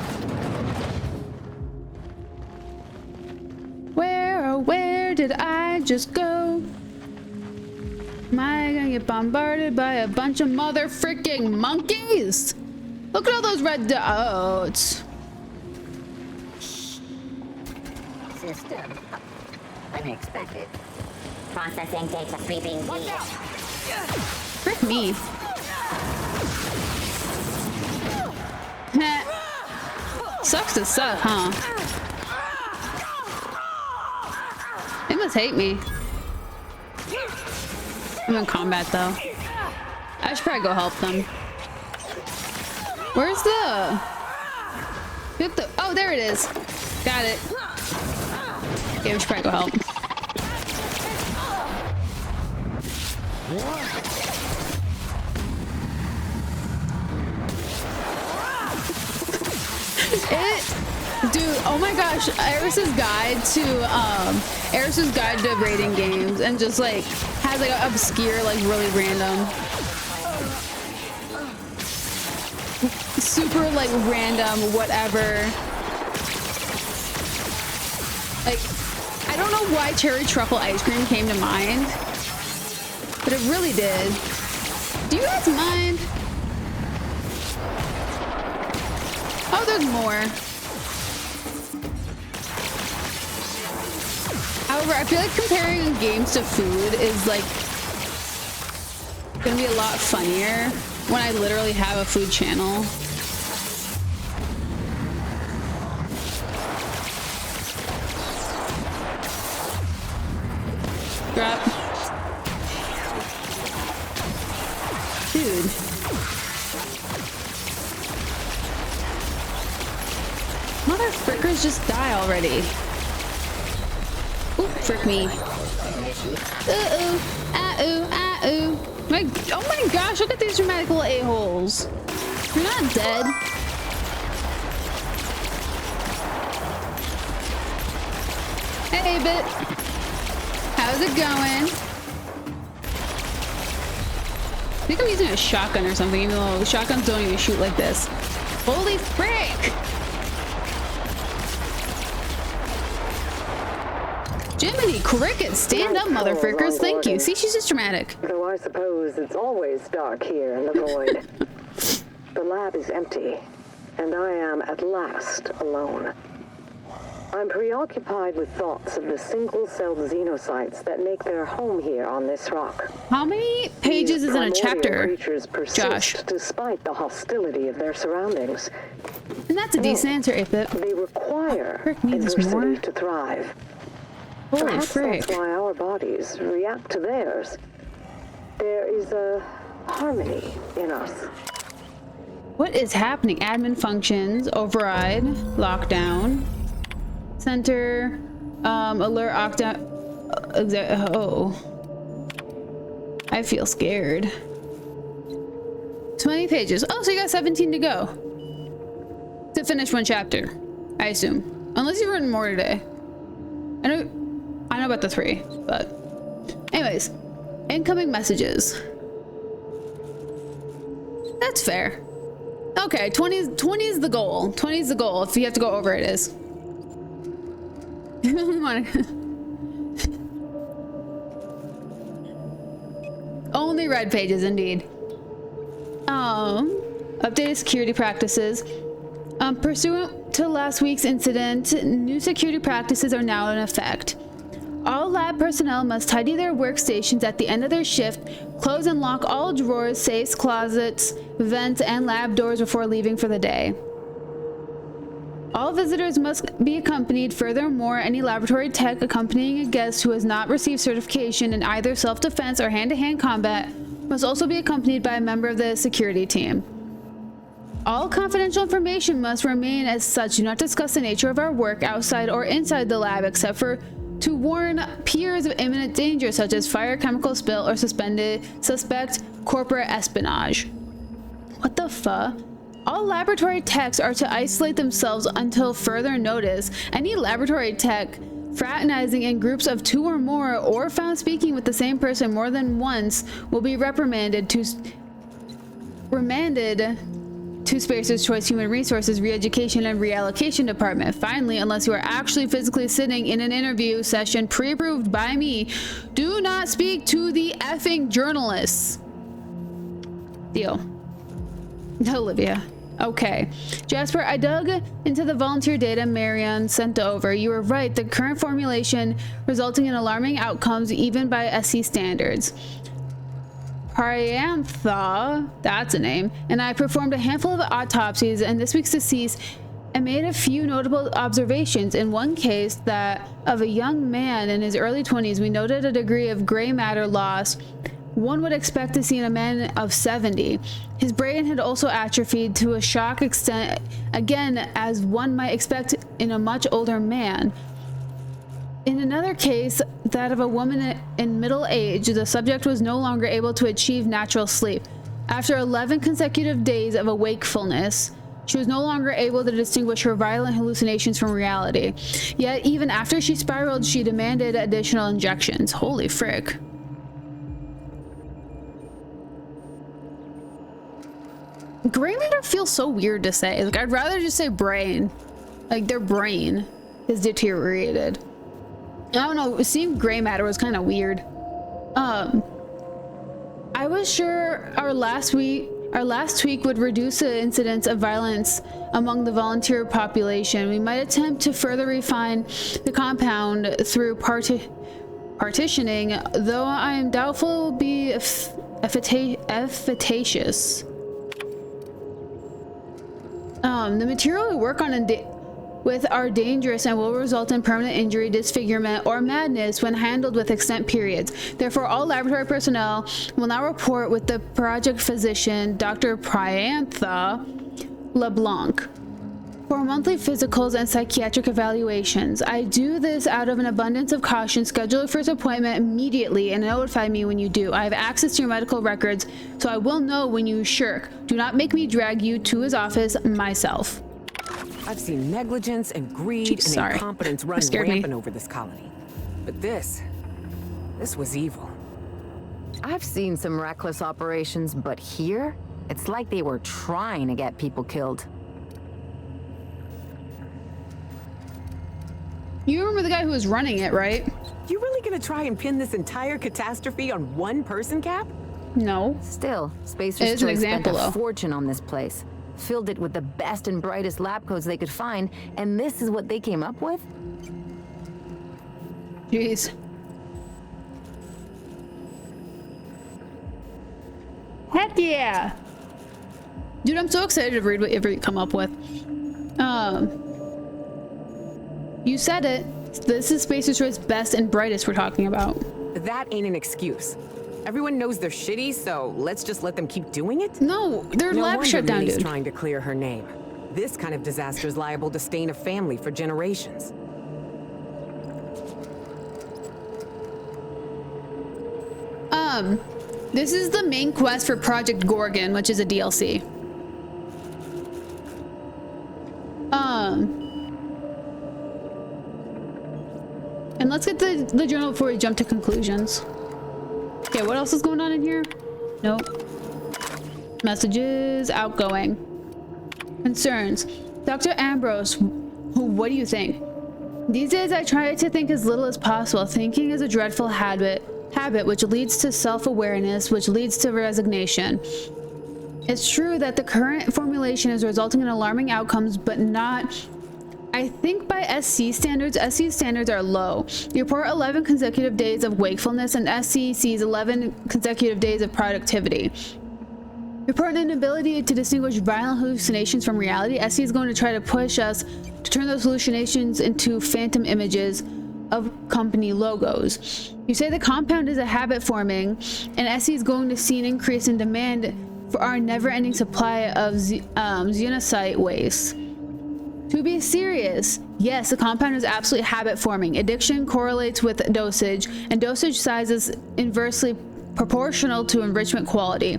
Speaker 1: Where did I just go? Am I gonna get bombarded by a bunch of mother freaking monkeys? Look at all those red dots.
Speaker 12: System unexpected. Processing data sweeping. Watch out!
Speaker 1: Frick me. Sucks to suck, huh? They must hate me. I'm in combat though. I should probably go help them. Where's the... Oh, there it is. Got it. Okay, we should probably go help. Dude, oh my gosh, Eriss's guide to rating games, and just like has like obscure, like really random, super like random whatever. Like, I don't know why cherry truffle ice cream came to mind, but it really did. Do you guys mind? Oh, there's more. However, I feel like comparing games to food is like gonna be a lot funnier when I literally have a food channel. Drop. Dude. Mother frickers, just die already. Ooh, frick me. Uh-oh. Ah-ooh. Ah-ooh. Oh my gosh, look at these dramatic little a-holes. You're not dead. Hey, Bit. How's it going? I think I'm using a shotgun or something, even though shotguns don't even shoot like this. Holy frick! Jiminy Cricket, stand up, motherfuckers. Thank you. See, she's just dramatic.
Speaker 11: Though I suppose it's always dark here in the void. The lab is empty, and I am at last alone. I'm preoccupied with thoughts of the single-celled xenocytes that make their home here on this rock.
Speaker 1: How many pages is in a chapter,
Speaker 11: creatures persist
Speaker 1: Josh?
Speaker 11: Despite the hostility of their surroundings.
Speaker 1: And that's a decent answer, Ipit.
Speaker 11: They require adversity to thrive.
Speaker 1: Holy
Speaker 11: Perhaps
Speaker 1: frick.
Speaker 11: that's why our bodies react to theirs. There is a harmony in us.
Speaker 1: What is happening? Admin functions, override, lockdown, center, alert, octa. Oh. I feel scared. 20 pages. Oh, so you got 17 to go. To finish one chapter, I assume. Unless you've written more today. I know about the 3, but anyways, incoming messages. That's fair. Okay, 20 is the goal. 20 is the goal. If you have to go over, it is. Only red pages, indeed. Updated security practices. Pursuant to last week's incident, new security practices are now in effect. All lab personnel must tidy their workstations at the end of their shift, close and lock all drawers, safes, closets, vents, and lab doors before leaving for the day. All visitors must be accompanied. Furthermore, any laboratory tech accompanying a guest who has not received certification in either self-defense or hand-to-hand combat must also be accompanied by a member of the security team. All confidential information must remain as such. Do not discuss the nature of our work outside or inside the lab except for to warn peers of imminent danger such as fire, chemical spill, or suspect corporate espionage. What the fuck? All laboratory techs are to isolate themselves until further notice. Any laboratory tech fraternizing in groups of 2 or more or found speaking with the same person more than once will be reprimanded remanded to Spacer's Choice Human Resources Re-Education and Reallocation Department. Finally, unless you are actually physically sitting in an interview session pre-approved by me, do not speak to the effing journalists. Deal. Olivia. Okay. Jasper, I dug into the volunteer data Marion sent over. You were right. The current formulation resulting in alarming outcomes even by SC standards. Pajamas, that's a name, and I performed a handful of autopsies in this week's deceased and made a few notable observations. In one case, that of a young man in his early 20s, we noted a degree of gray matter loss one would expect to see in a man of 70. His brain had also atrophied to a shock extent, again, as one might expect in a much older man. In another case, that of a woman in middle age, the subject was no longer able to achieve natural sleep. After 11 consecutive days of wakefulness, she was no longer able to distinguish her violent hallucinations from reality. Yet, even after she spiraled, she demanded additional injections. Holy frick. Gray matter feels so weird to say. Like, I'd rather just say brain. Like, their brain is deteriorated. I don't know, seeing gray matter was kind of weird. I was sure our last tweak would reduce the incidence of violence among the volunteer population. We might attempt to further refine the compound through partitioning, though I am doubtful it will be efficacious. The material we work on with are dangerous and will result in permanent injury, disfigurement, or madness when handled with extended periods. Therefore, all laboratory personnel will now report with the project physician, Dr. Priantha LeBlanc, for monthly physicals and psychiatric evaluations. I do this out of an abundance of caution. Schedule your first appointment immediately and notify me when you do. I have access to your medical records, so I will know when you shirk. Do not make me drag you to his office myself.
Speaker 3: I've seen negligence and greed and incompetence run rampant over this colony. But this was evil.
Speaker 4: I've seen some reckless operations, but here, it's like they were trying to get people killed.
Speaker 1: You remember the guy who was running it, right?
Speaker 3: You really gonna try and pin this entire catastrophe on one person, Cap?
Speaker 1: No.
Speaker 4: Still, Spacer's Choice spent a fortune on this place. Filled it with the best and brightest lab coats they could find, and this is what they came up with?
Speaker 1: Jeez. Heck yeah! Dude, I'm so excited to read whatever you come up with. You said it. This is Spacer's Choice best and brightest we're talking about.
Speaker 3: That ain't an excuse. Everyone knows they're shitty, so let's just let them keep doing it?
Speaker 1: No, their lab shut down, dude.
Speaker 3: Trying to clear her name. This kind of disaster is liable to stain a family for generations.
Speaker 1: This is the main quest for Project Gorgon, which is a DLC. And let's get the journal before we jump to conclusions. Okay, what else is going on in here? Nope. Messages, outgoing. Concerns. Dr. Ambrose, what do you think? These days I try to think as little as possible. Thinking is a dreadful habit which leads to self-awareness, which leads to resignation. It's true that the current formulation is resulting in alarming outcomes, but not... I think by SC standards are low. You report 11 consecutive days of wakefulness and SC sees 11 consecutive days of productivity. Report an inability to distinguish violent hallucinations from reality. SC is going to try to push us to turn those hallucinations into phantom images of company logos. You say the compound is a habit forming, and SC is going to see an increase in demand for our never-ending supply of xenosite waste. To be serious, yes, the compound is absolutely habit forming. Addiction correlates with dosage, and dosage size is inversely proportional to enrichment quality.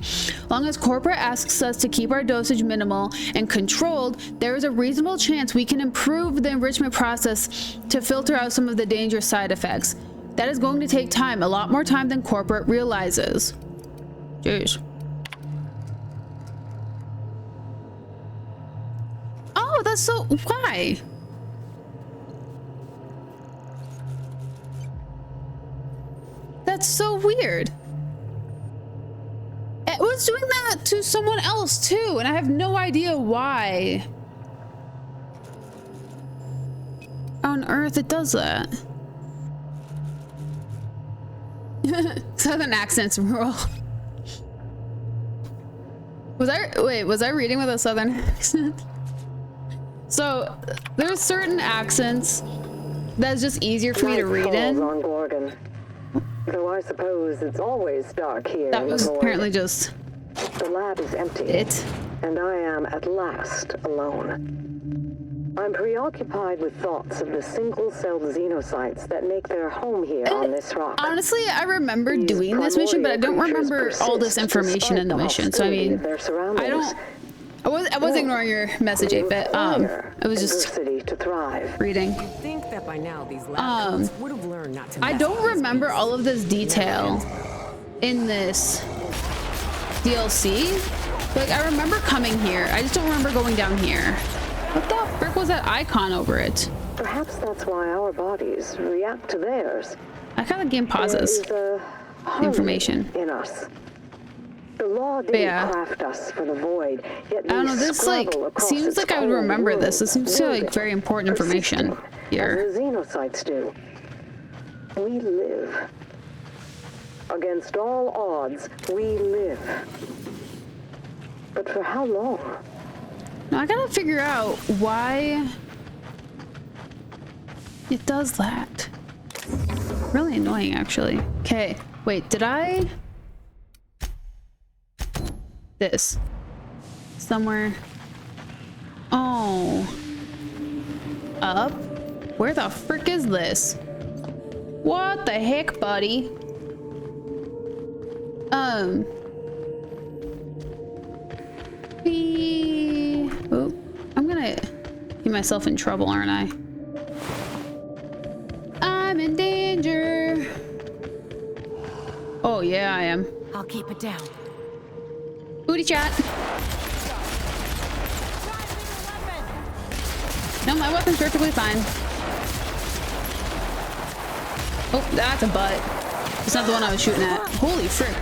Speaker 1: Long as corporate asks us to keep our dosage minimal and controlled, there is a reasonable chance we can improve the enrichment process to filter out some of the dangerous side effects. That is going to take time, a lot more time than corporate realizes. Jeez. that's so... Why? That's so weird. It was doing that to someone else too, and I have no idea why on earth it does that. Southern accents rule. Was I reading with a southern accent? So there's certain accents that's just easier for me to read in.
Speaker 11: On Gorgon. Though I suppose it's always dark here.
Speaker 1: That was apparently just
Speaker 11: the lab is empty. And I am at last alone. I'm preoccupied with thoughts of the single-celled xenocytes that make their home here on this rock.
Speaker 1: Honestly, I remember doing this mission, but I don't remember all this information in the mission. So I mean, I was ignoring your message, 8-bit. I was just reading.
Speaker 3: Think that by now these lab coats would have learned not to.
Speaker 1: I don't remember all of this detail in this DLC. Like, I remember coming here. I just don't remember going down here. What the frick was that icon over it?
Speaker 11: Perhaps that's why our bodies react to theirs.
Speaker 1: I kind of game pauses. Information
Speaker 11: in us. The law didn't craft us for the void. Yet
Speaker 1: I don't know. This like seems like I would remember this. This seems to like very important information here.
Speaker 11: As the xenocytes do. We live. Against all odds, we live. But for how long?
Speaker 1: Now I gotta figure out why it does that. Really annoying, actually. Okay, wait, did I? This. Somewhere. Oh. Up? Where the frick is this? What the heck, buddy? Oh, I'm gonna get myself in trouble, aren't I? I'm in danger. Oh yeah, I am.
Speaker 3: I'll keep it down.
Speaker 1: Booty chat. No, my weapon's perfectly fine. Oh, that's a butt. It's not the one I was shooting at. Holy frick.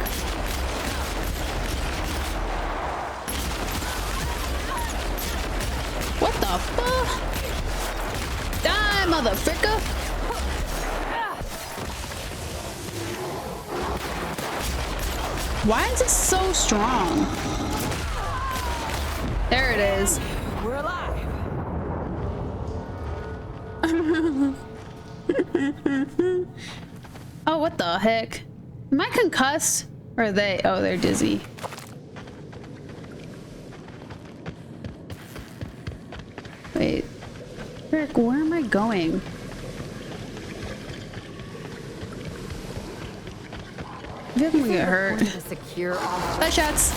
Speaker 1: What the fuck? Die, motherfricker! Why is it so strong? There it is.
Speaker 3: We're alive.
Speaker 1: Oh, what the heck? Am I concussed? Or are they? Oh, they're dizzy. Wait. Frick, where am I going? I feel like I'm gonna get hurt. Butt shots.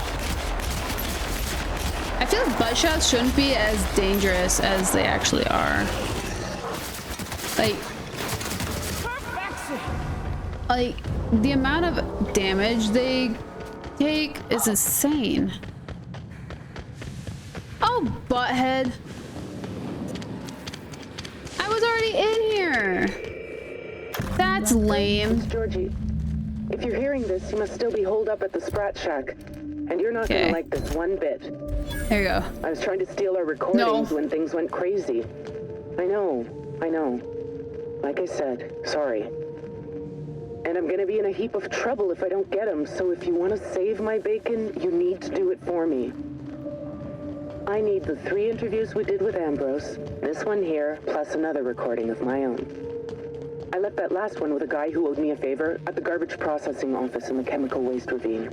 Speaker 1: I feel like butt shots shouldn't be as dangerous as they actually are. Like the amount of damage they take is insane. Oh, butthead. I was already in here. That's lame.
Speaker 11: Georgie, if you're hearing this, you must still be holed up at the Sprat Shack. And you're not gonna like this one bit.
Speaker 1: There you go.
Speaker 11: I was trying to steal our recordings when things went crazy. I know. Like I said, sorry. And I'm gonna be in a heap of trouble if I don't get them, so if you want to save my bacon, you need to do it for me. I need the 3 interviews we did with Ambrose, this one here, plus another recording of my own. I left that last one with a guy who owed me a favor at the garbage processing office in the chemical waste ravine.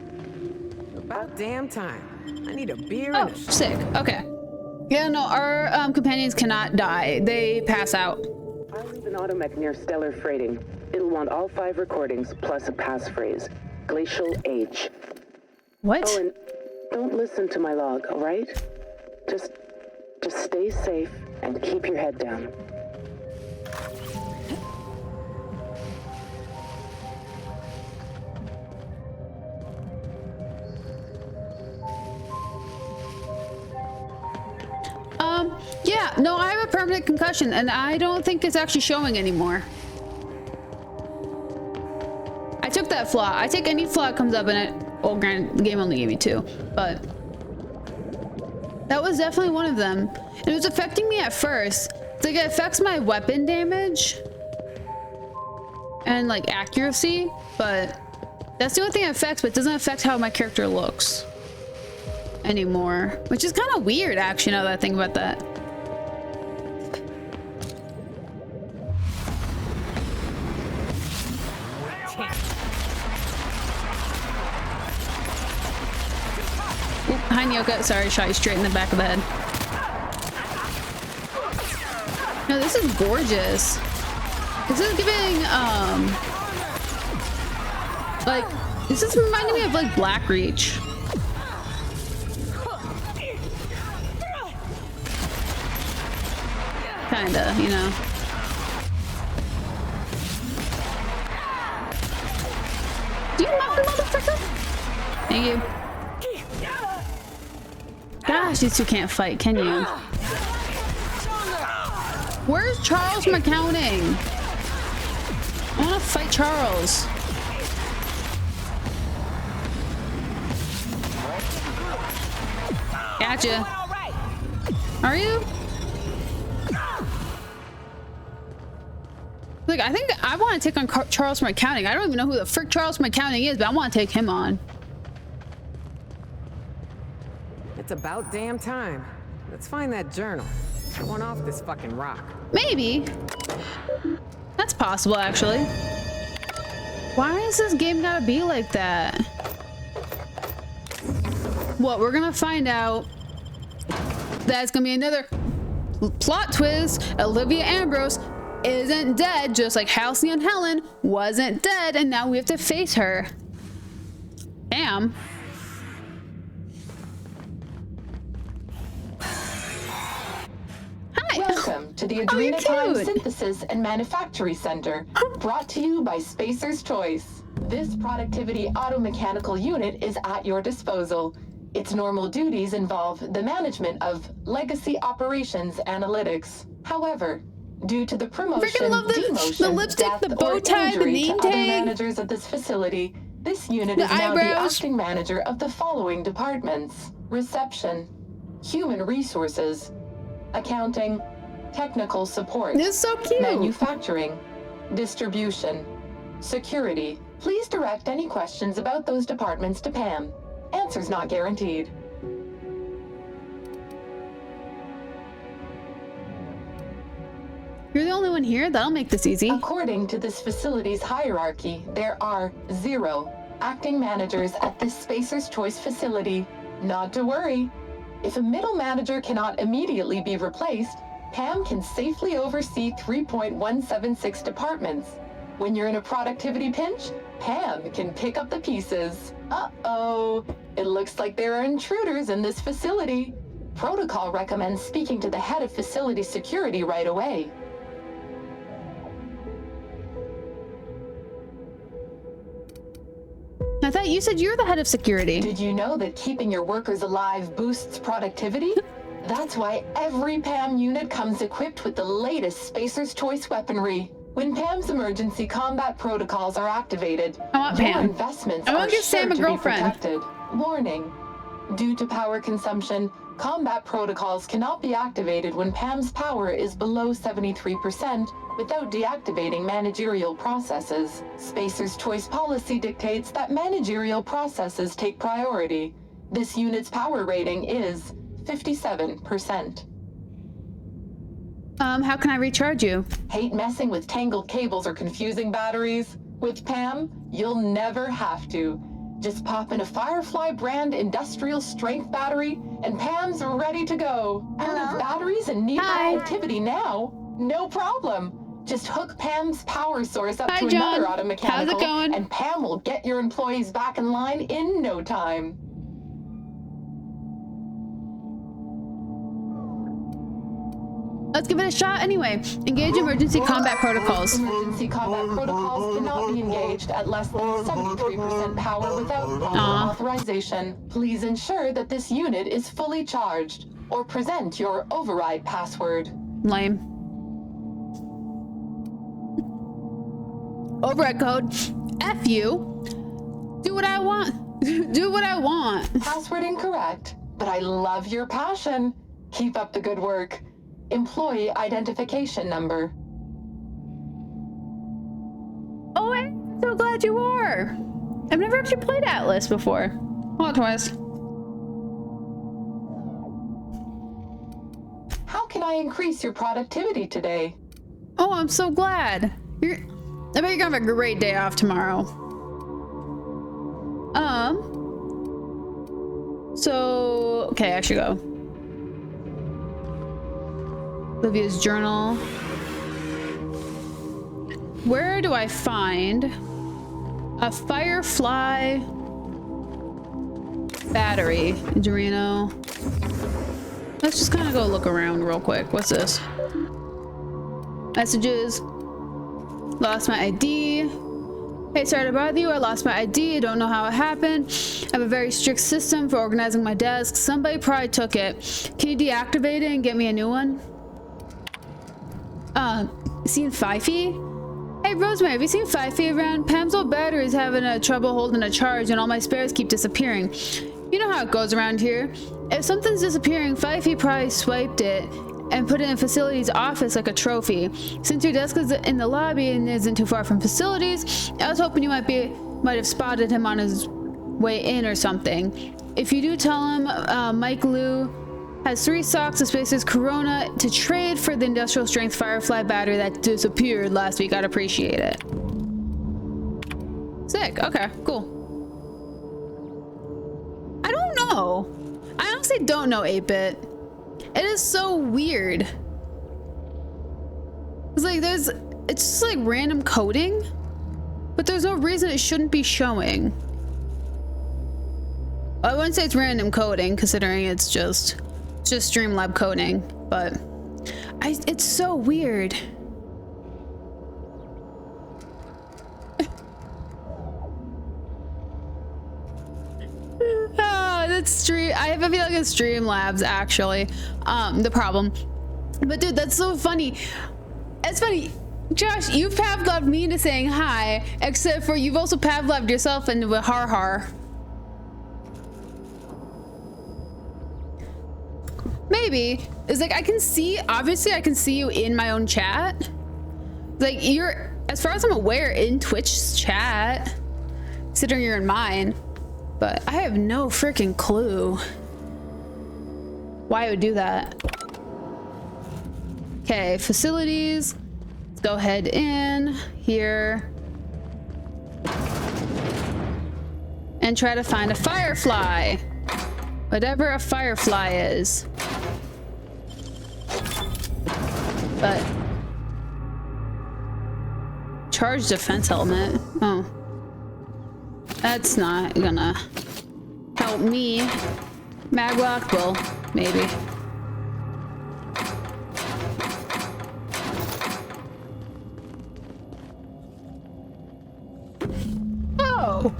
Speaker 3: About damn time. I need a beer
Speaker 1: Oh,
Speaker 3: and a
Speaker 1: sick. Okay. Yeah, no, our companions cannot die. They pass out.
Speaker 11: I'll leave an automech near Stellar Freighting. It'll want all 5 recordings, plus a passphrase. Glacial Age.
Speaker 1: What?
Speaker 11: Oh, and don't listen to my log, all right? Just stay safe and keep your head down.
Speaker 1: Yeah, no, I have a permanent concussion, and I don't think it's actually showing anymore. I took that flaw. I take any flaw that comes up in it. Oh, granted, the game only gave me 2, but that was definitely one of them. It was affecting me at first. It's like it affects my weapon damage and like accuracy, but that's the only thing it affects, but it doesn't affect how my character looks anymore, which is kind of weird actually now that I think about that. Hi Nyoka, sorry, shot you straight in the back of the head. No, this is gorgeous. This is giving, like, this is reminding me of like Blackreach. Kinda, you know. Do you knock the motherfucker? Thank you. Gosh, these two can't fight, can you? Where's Charles McCounting? I want to fight Charles. Gotcha. Are you? Like, I think I want to take on Charles McCounting. I don't even know who the frick Charles McCounting is, but I want to take him on.
Speaker 3: It's about damn time. Let's find that journal. One off this fucking rock.
Speaker 1: Maybe. That's possible, actually. Why is this game gotta be like that? What, we're gonna find out that's gonna be another plot twist. Olivia Ambrose isn't dead, just like Halcyon Helen wasn't dead, and now we have to face her. Damn.
Speaker 13: Welcome to the Adrenochrome Synthesis and Manufacturing Center, brought to you by Spacer's Choice. This productivity automechanical unit is at your disposal. Its normal duties involve the management of legacy operations analytics. However, due to the promotion, demotion,
Speaker 1: the lipstick,
Speaker 13: death,
Speaker 1: the bow
Speaker 13: or
Speaker 1: tie, the
Speaker 13: injury
Speaker 1: name
Speaker 13: to other
Speaker 1: tag,
Speaker 13: managers of this facility, this unit is now the acting manager of the following departments: reception, human resources, accounting, technical support,
Speaker 1: this is so cute,
Speaker 13: manufacturing, distribution, security. Please direct any questions about those departments to Pam. Answers not guaranteed.
Speaker 1: You're the only one here? That'll make this easy.
Speaker 13: According to this facility's hierarchy, there are 0 acting managers at this Spacer's Choice facility. Not to worry. If a middle manager cannot immediately be replaced, Pam can safely oversee 3.176 departments. When you're in a productivity pinch, Pam can pick up the pieces. Uh-oh, it looks like there are intruders in this facility. Protocol recommends speaking to the head of facility security right away.
Speaker 1: I thought you said you're the head of security.
Speaker 13: Did you know that keeping your workers alive boosts productivity? That's why every PAM unit comes equipped with the latest Spacer's Choice weaponry. When PAM's emergency combat protocols are activated, your investments are sure to be protected. Warning: due to power consumption, combat protocols cannot be activated when PAM's power is below 73% without deactivating managerial processes. Spacer's Choice policy dictates that managerial processes take priority. This unit's power rating is 57%.
Speaker 1: How can I recharge you?
Speaker 13: Hate messing with tangled cables or confusing batteries? With PAM, you'll never have to. Just pop in a Firefly brand industrial strength battery, and PAM's ready to go. Out of batteries and need activity now? No problem. Just hook Pam's power source up to another automechanical,
Speaker 1: how's it going?
Speaker 13: and Pam will get your employees back in line in no time.
Speaker 1: Let's give it a shot anyway. Engage emergency combat protocols.
Speaker 13: Emergency combat protocols cannot be engaged at less than 73% power without authorization. Please ensure that this unit is fully charged. or present your override password.
Speaker 1: Lame. Override code. F you. Do what I want. Do what I want.
Speaker 13: Password incorrect, but I love your passion. Keep up the good work. Employee identification number.
Speaker 1: Oh, I'm so glad you are. I've never actually played Atlas before. Well, twice.
Speaker 13: How can I increase your productivity today?
Speaker 1: Oh, I'm so glad. I bet you're gonna have a great day off tomorrow. So, okay, I should go. Olivia's journal. Where do I find a Firefly battery? Dorino. Let's just kind of go look around real quick. What's this? Messages. Lost my ID. Hey, sorry to bother you. I lost my ID. I don't know how it happened. I have a very strict system for organizing my desk. Somebody probably took it. Can you deactivate it and get me a new one? Seen Fifey? Hey, Rosemary, have you seen Fifey around? Pam's old battery's having trouble holding a charge and all my spares keep disappearing. You know how it goes around here. If something's disappearing, Fifey probably swiped it and put it in facilities office like a trophy. Since your desk is in the lobby and isn't too far from facilities, I was hoping you might have spotted him on his way in or something. If you do, tell him Mike Liu has 3 stocks of Spacer's Corona to trade for the industrial strength Firefly battery that disappeared last week. I'd appreciate it. Sick. Okay, cool. I don't know. I honestly don't know 8-bit. It is so weird. It's like it's just like random coding, but there's no reason it shouldn't be showing. I wouldn't say it's random coding, considering it's just Streamlab coding, but it's so weird. I have a feeling it's Streamlabs actually, the problem. But dude, that's so funny. It's funny, Josh, you've Pavloved me into saying hi, except for you've also Pavloved yourself into a har har. Maybe. It's like obviously I can see you in my own chat. Like you're, as far as I'm aware, in Twitch's chat, considering you're in mine. But I have no freaking clue why I would do that. Okay, facilities. Let's go head in here and try to find a Firefly. Whatever a Firefly is. But charge defense helmet. Oh. That's not gonna help me. Maglock will, maybe. Oh!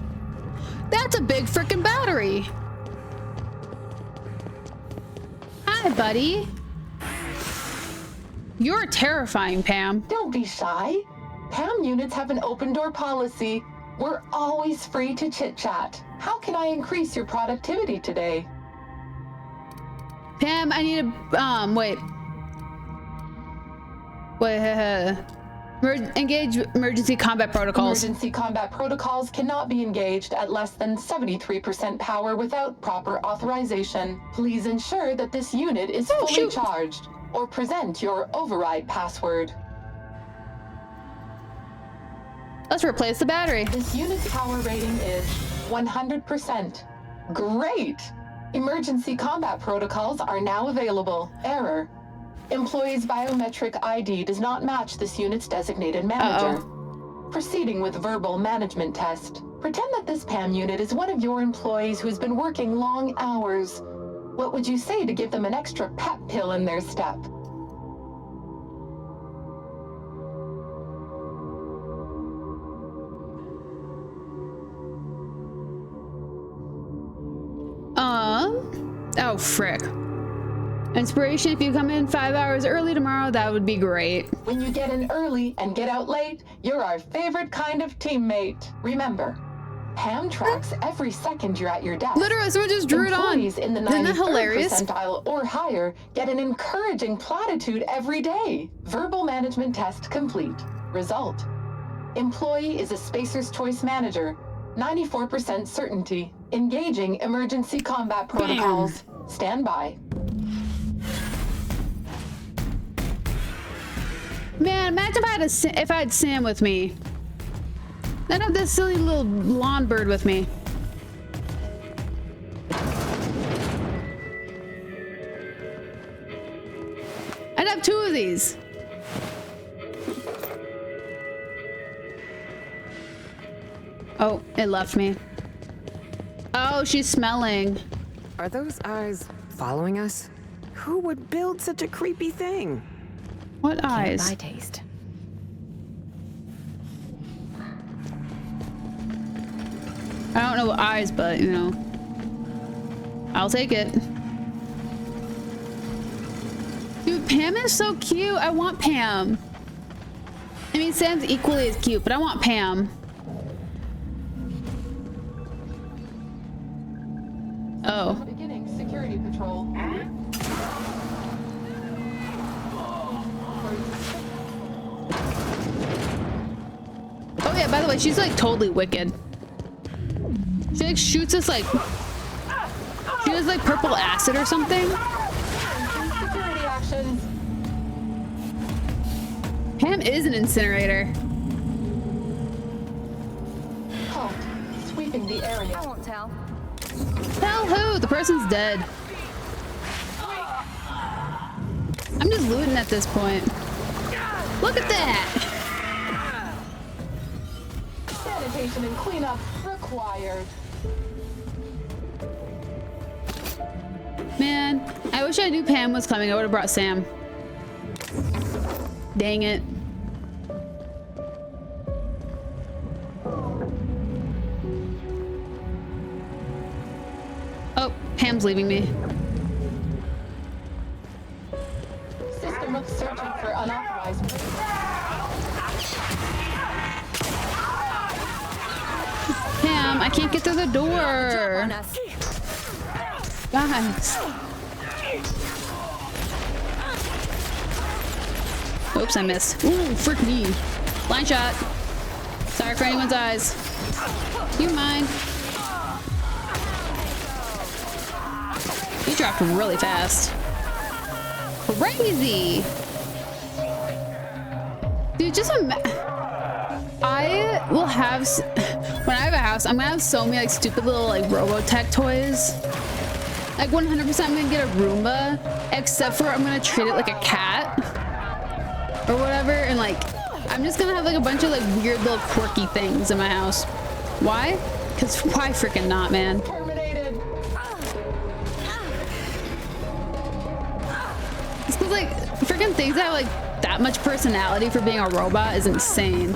Speaker 1: That's a big frickin' battery! Hi, buddy. You're terrifying, Pam.
Speaker 13: Don't be shy. Pam units have an open door policy. We're always free to chit-chat. How can I increase your productivity today?
Speaker 1: Pam, I need engage emergency combat protocols.
Speaker 13: Emergency combat protocols cannot be engaged at less than 73% power without proper authorization. Please ensure that this unit is fully charged, or present your override password.
Speaker 1: Let's replace the battery.
Speaker 13: This unit's power rating is 100%. Great! Emergency combat protocols are now available. Error. Employee's biometric ID does not match this unit's designated manager. Proceeding with verbal management test. Pretend that this PAM unit is one of your employees who's been working long hours. What would you say to give them an extra pep pill in their step?
Speaker 1: Oh, frick. Inspiration, if you come in 5 hours early tomorrow, that would be great.
Speaker 13: When you get in early and get out late, you're our favorite kind of teammate. Remember, Pam tracks every second you're at your desk.
Speaker 1: Literally, someone just drew it on.
Speaker 13: Employees in the 93rd percentile or higher get an encouraging platitude every day. Verbal management test complete. Result. Employee is a Spacer's Choice manager. 94% certainty. Engaging emergency combat protocols. Stand by.
Speaker 1: Man, imagine if I had Sam with me. I'd have this silly little lawn bird with me. I'd have 2 of these. Oh, it left me. Oh, she's smelling.
Speaker 3: Are those eyes following us? Who would build such a creepy thing?
Speaker 1: What eyes?
Speaker 4: Can't buy taste.
Speaker 1: I don't know what eyes, but you know, I'll take it. Dude, Pam is so cute. I want Pam. I mean, Sam's equally as cute, but I want Pam. Oh.
Speaker 13: Beginning security patrol.
Speaker 1: Oh yeah, by the way, she's like totally wicked. She like shoots us like, she has like purple acid or something.
Speaker 13: Security actions.
Speaker 1: Pam is an incinerator.
Speaker 13: Halt. Sweeping the area.
Speaker 4: I won't tell.
Speaker 1: Tell who? The person's dead. I'm just looting at this point. Look at that!
Speaker 13: Sanitation and cleanup required.
Speaker 1: Man, I wish I knew Pam was coming. I would have brought Sam. Dang it. Oh, Pam's leaving me.
Speaker 13: System looks searching for unauthorized.
Speaker 1: Pam, I can't get through the door. Guys. Oops, I missed. Ooh, frick me. Blind shot. Sorry for anyone's eyes. You mind? He dropped really fast. Crazy. Dude, just I will have, when I have a house, I'm gonna have so many like stupid little like Robotech toys. Like 100% I'm gonna get a Roomba, except for I'm gonna treat it like a cat or whatever. And like, I'm just gonna have like a bunch of like weird little quirky things in my house. Why? Because why freaking not, man? It's cause like freaking things that have like that much personality for being a robot is insane.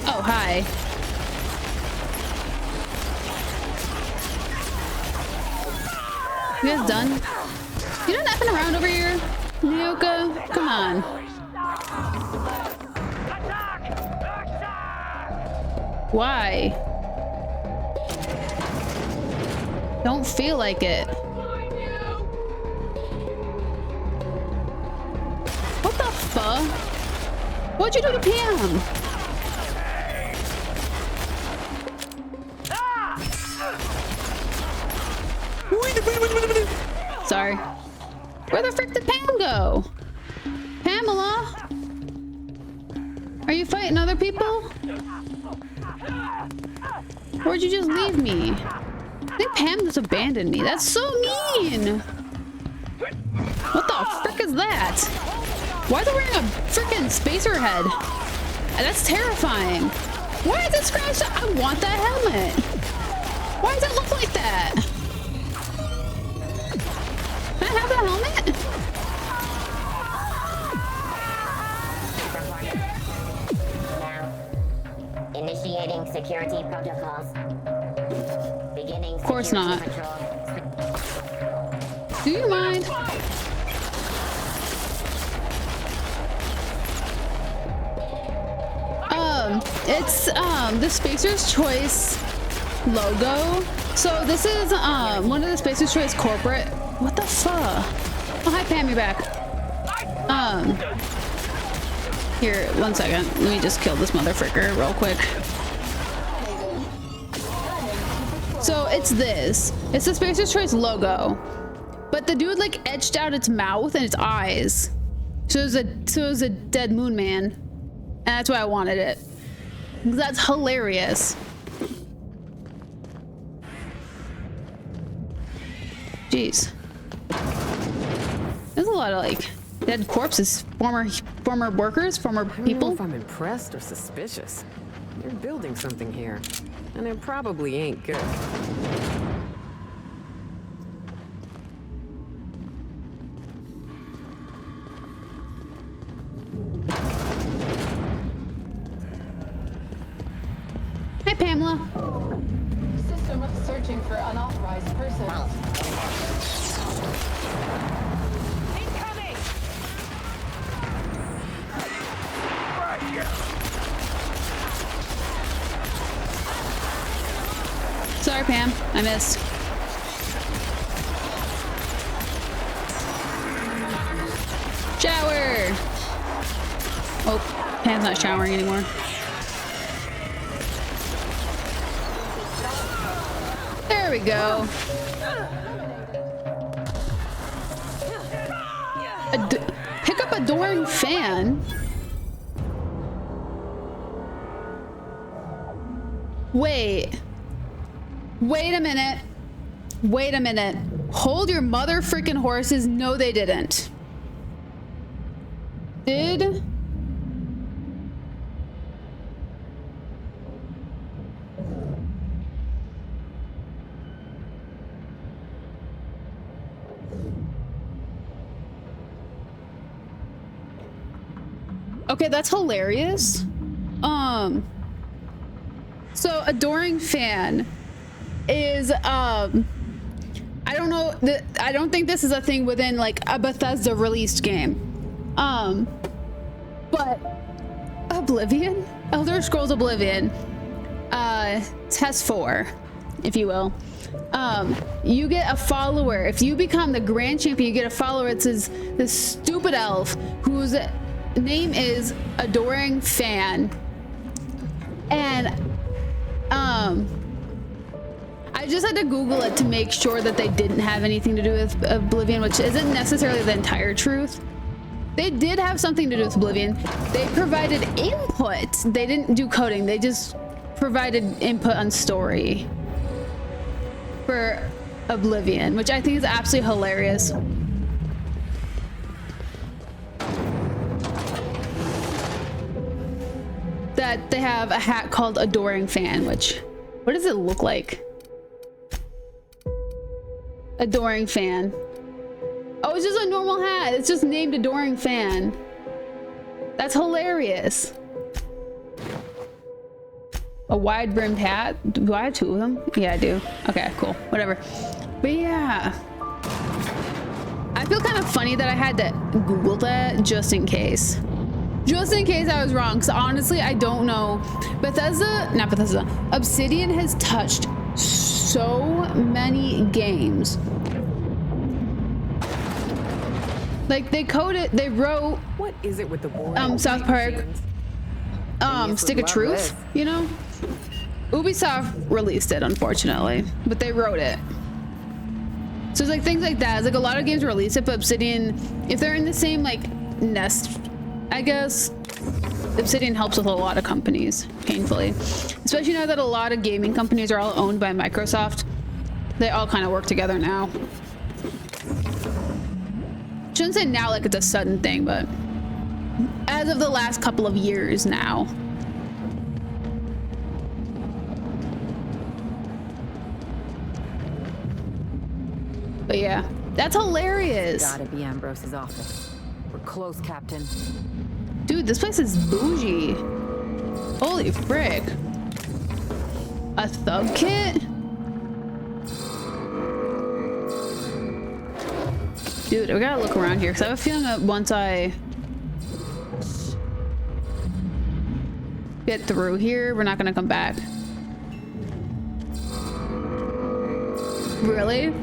Speaker 1: Oh, hi. You guys done? You done effing around over here, Nyoka? Come on. Why? Don't feel like it. What the fuck? What'd you do to Pam? Sorry. Where the frick did Pam go? Pamela? Are you fighting other people? Where'd you just leave me? I think Pam just abandoned me. That's so mean. What the frick is that? Why are they wearing a freaking spacer head? That's terrifying. Why is it scratched up? I want that helmet. Why does it look like that? Can I have that helmet?
Speaker 12: Now, initiating security protocols. Beginning
Speaker 1: of course not.
Speaker 12: Control.
Speaker 1: Do you mind? It's the Spacer's Choice logo. So this is one of the Spacer's Choice corporate. What the fuck? Oh, hi Pam, you're back. Here, 1 second. Let me just kill this motherfucker real quick. So it's this. It's the Spacer's Choice logo, but the dude like etched out its mouth and its eyes. So it was a dead moon man, and that's why I wanted it. That's hilarious. Jeez. There's a lot of like dead corpses, former workers, former people.
Speaker 3: I don't know if I'm impressed or suspicious. You're building something here, and it probably ain't good.
Speaker 1: Hi, Pamela.
Speaker 13: System searching for unauthorized persons.
Speaker 10: Incoming! Right here.
Speaker 1: Sorry, Pam. I missed. Shower! Oh, Pam's not showering anymore. There we go. Pick up Adoring Fan. Wait a minute. Wait a minute. Hold your mother freaking horses. No, they didn't. Did? Okay, that's hilarious. So Adoring Fan is I don't know, I don't think this is a thing within like a Bethesda released game. But Oblivion, Elder Scrolls Oblivion, Test 4, if you will. You get a follower. If you become the grand champion, you get a follower. It's this stupid elf whose name is Adoring Fan. And I just had to Google it to make sure that they didn't have anything to do with Oblivion, which isn't necessarily the entire truth. They did have something to do with Oblivion. They provided input. They didn't do coding. They just provided input on story for Oblivion, which I think is absolutely hilarious. That they have a hat called Adoring Fan, which, what does it look like? Adoring Fan. Oh, it's just a normal hat. It's just named Adoring Fan. That's hilarious. A wide brimmed hat? Do I have two of them? Yeah, I do. Okay, cool. Whatever. But yeah. I feel kind of funny that I had to Google that just in case. Just in case I was wrong, because honestly, I don't know. Obsidian has touched so many games. Like, they coded, they wrote...
Speaker 3: What is it with the boring
Speaker 1: South Park, Stick of Truth, you know? Ubisoft released it, unfortunately, but they wrote it. So it's like things like that. It's like a lot of games release it, but Obsidian, if they're in the same, like, nest, I guess, Obsidian helps with a lot of companies, painfully. Especially now that a lot of gaming companies are all owned by Microsoft. They all kind of work together now. Shouldn't say now like it's a sudden thing, but as of the last couple of years now. But yeah, that's hilarious.
Speaker 4: Gotta be Ambrose's office. We're close, Captain.
Speaker 1: Dude, this place is bougie. Holy frick. A thug kit? Dude, we gotta look around here because I have a feeling that once I get through here, we're not gonna come back. Really?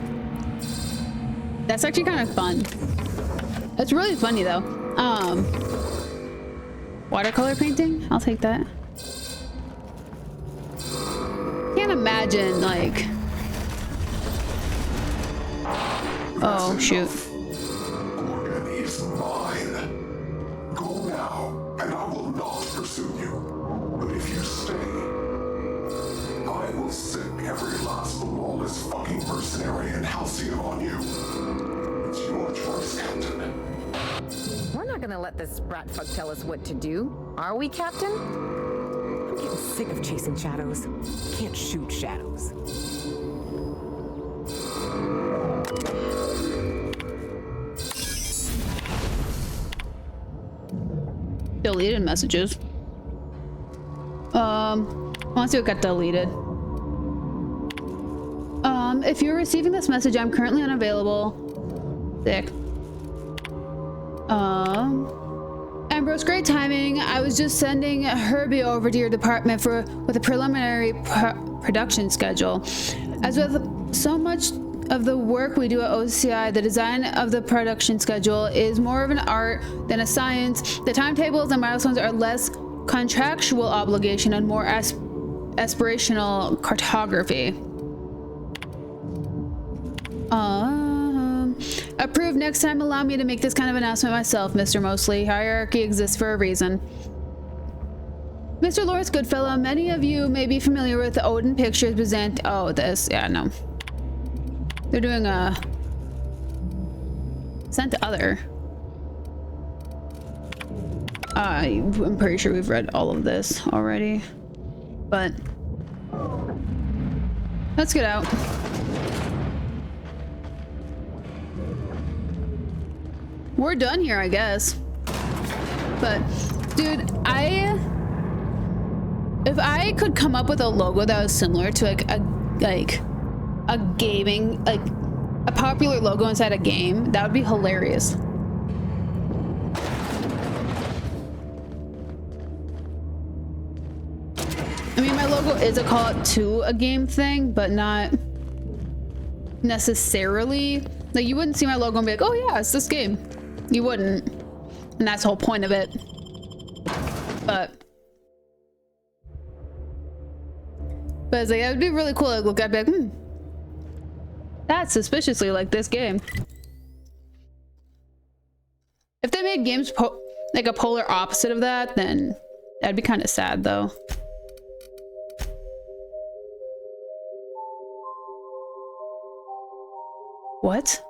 Speaker 1: That's actually kind of fun. It's really funny though. Watercolor painting? I'll take that. Can't imagine like. Oh shoot.
Speaker 14: Gorgon is mine. Go now, and I will not pursue you. But if you stay, I will sick every last lawless fucking mercenary and halcyon on you. It's your choice, Captain.
Speaker 4: We're not gonna let this rat fuck tell us what to do, are we, Captain?
Speaker 3: I'm getting sick of chasing shadows. Can't shoot shadows.
Speaker 1: Deleted messages. Once it got deleted. If you're receiving this message, I'm currently unavailable. Sick. Ambrose, great timing. I was just sending Herbie over to your department with a preliminary production schedule. As with so much of the work we do at OCI, the design of the production schedule is more of an art than a science. The timetables and milestones are less contractual obligation and more aspirational cartography. Approved. Next time, allow me to make this kind of announcement myself, Mr. Mosley. Hierarchy exists for a reason. Mr. Lawrence Goodfellow, many of you may be familiar with the Odin Pictures present. Oh, this. Yeah, no. They're doing a sent to other. I'm pretty sure we've read all of this already, but let's get out. We're done here, I guess. But dude, if I could come up with a logo that was similar to a gaming, like a popular logo inside a game, that would be hilarious. I mean, my logo is a call out to a game thing, but not necessarily. Like, you wouldn't see my logo and be like, oh yeah, it's this game. You wouldn't. And that's the whole point of it. But it's like, it would be really cool to look at and be like, that's suspiciously like this game. If they made games like a polar opposite of that, then that'd be kind of sad though. What?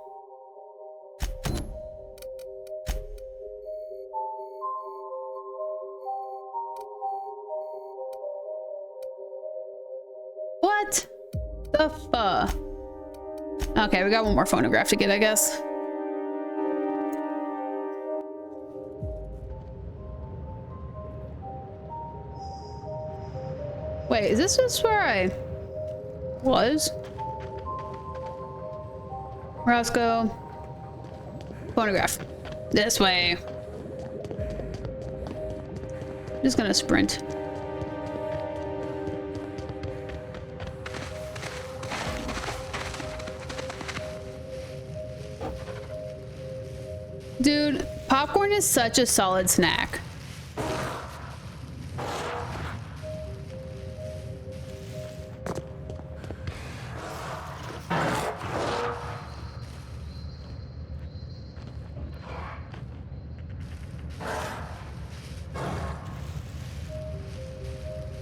Speaker 1: What the fuck? Okay, we got one more phonograph to get, I guess. Wait, is this just where I was? Roscoe. Phonograph. This way. I'm just gonna sprint. Dude, popcorn is such a solid snack.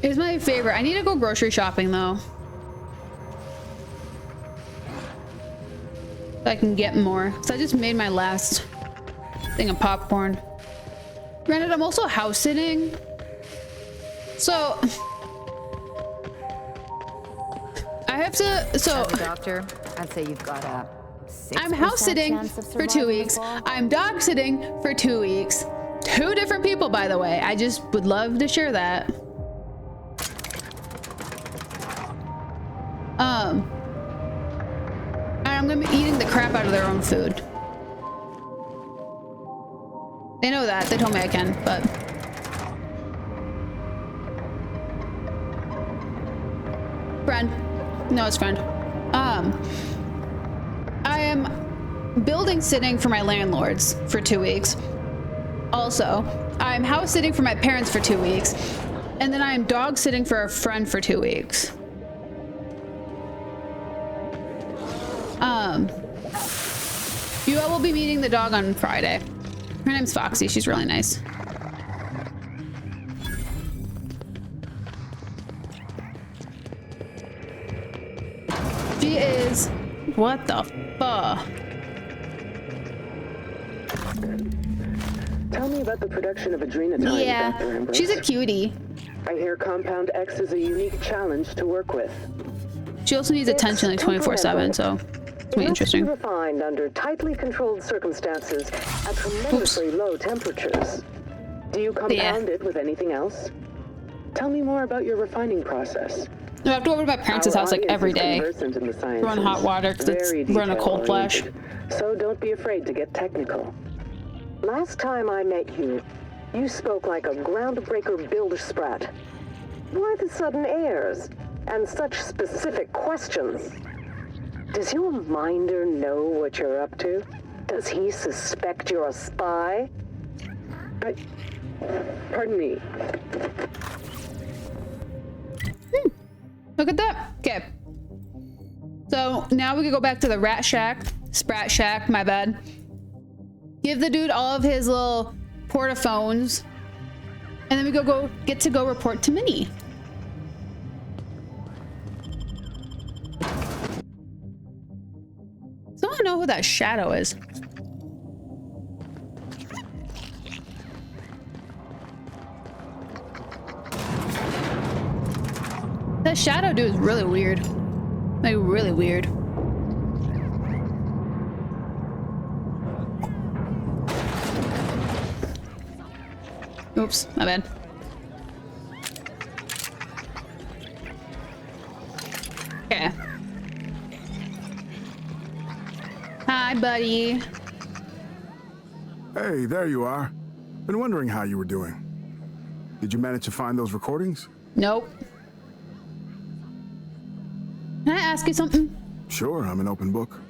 Speaker 1: It's my favorite. I need to go grocery shopping though. So I can get more. So I just made my last thing of popcorn. Granted, I'm also house sitting. So I have to, so
Speaker 4: as a doctor, I'd say you've got a 6%
Speaker 1: I'm house sitting for 2 weeks. I'm dog sitting for 2 weeks. 2 different people, by the way. I just would love to share that. And I'm gonna be eating the crap out of their own food. They know that. They told me I can, but... Friend. No, it's friend. I am building sitting for my landlords for 2 weeks. Also, I'm house sitting for my parents for 2 weeks. And then I am dog sitting for a friend for 2 weeks. You all will be meeting the dog on Friday. Her name's Foxy. She's really nice. She is... What the fuck?
Speaker 11: Tell me about the production of adrenochrome,
Speaker 1: Yeah,
Speaker 11: Dr. Ambrose.
Speaker 1: she's a cutie.
Speaker 11: I hear Compound X is a unique challenge to work with.
Speaker 1: She also needs attention like 24/7, so it's really interesting.
Speaker 11: It must be refined under tightly controlled circumstances at tremendously low temperatures. Do you compound it with anything else? Tell me more about your refining process.
Speaker 1: I have to go over to my parents' house like every day. Run hot water because it's run a cold flash.
Speaker 11: So don't be afraid to get technical. Last time I met you, you spoke like a groundbreaker builder sprat. Why the sudden airs and such specific questions? Does your minder know what you're up to? Does he suspect you're a spy? Pardon me.
Speaker 1: Look at that. Okay. So now we can go back to the rat shack, sprat shack, my bad. Give the dude all of his little portaphones. And then we get to go report to Minnie. Someone know who that shadow is. That shadow dude is really weird. Like, really weird. Oops, my bad. Okay. Hi, buddy.
Speaker 15: Hey, there you are. Been wondering how you were doing. Did you manage to find those recordings?
Speaker 1: Nope. Can I ask you something?
Speaker 15: Sure, I'm an open book.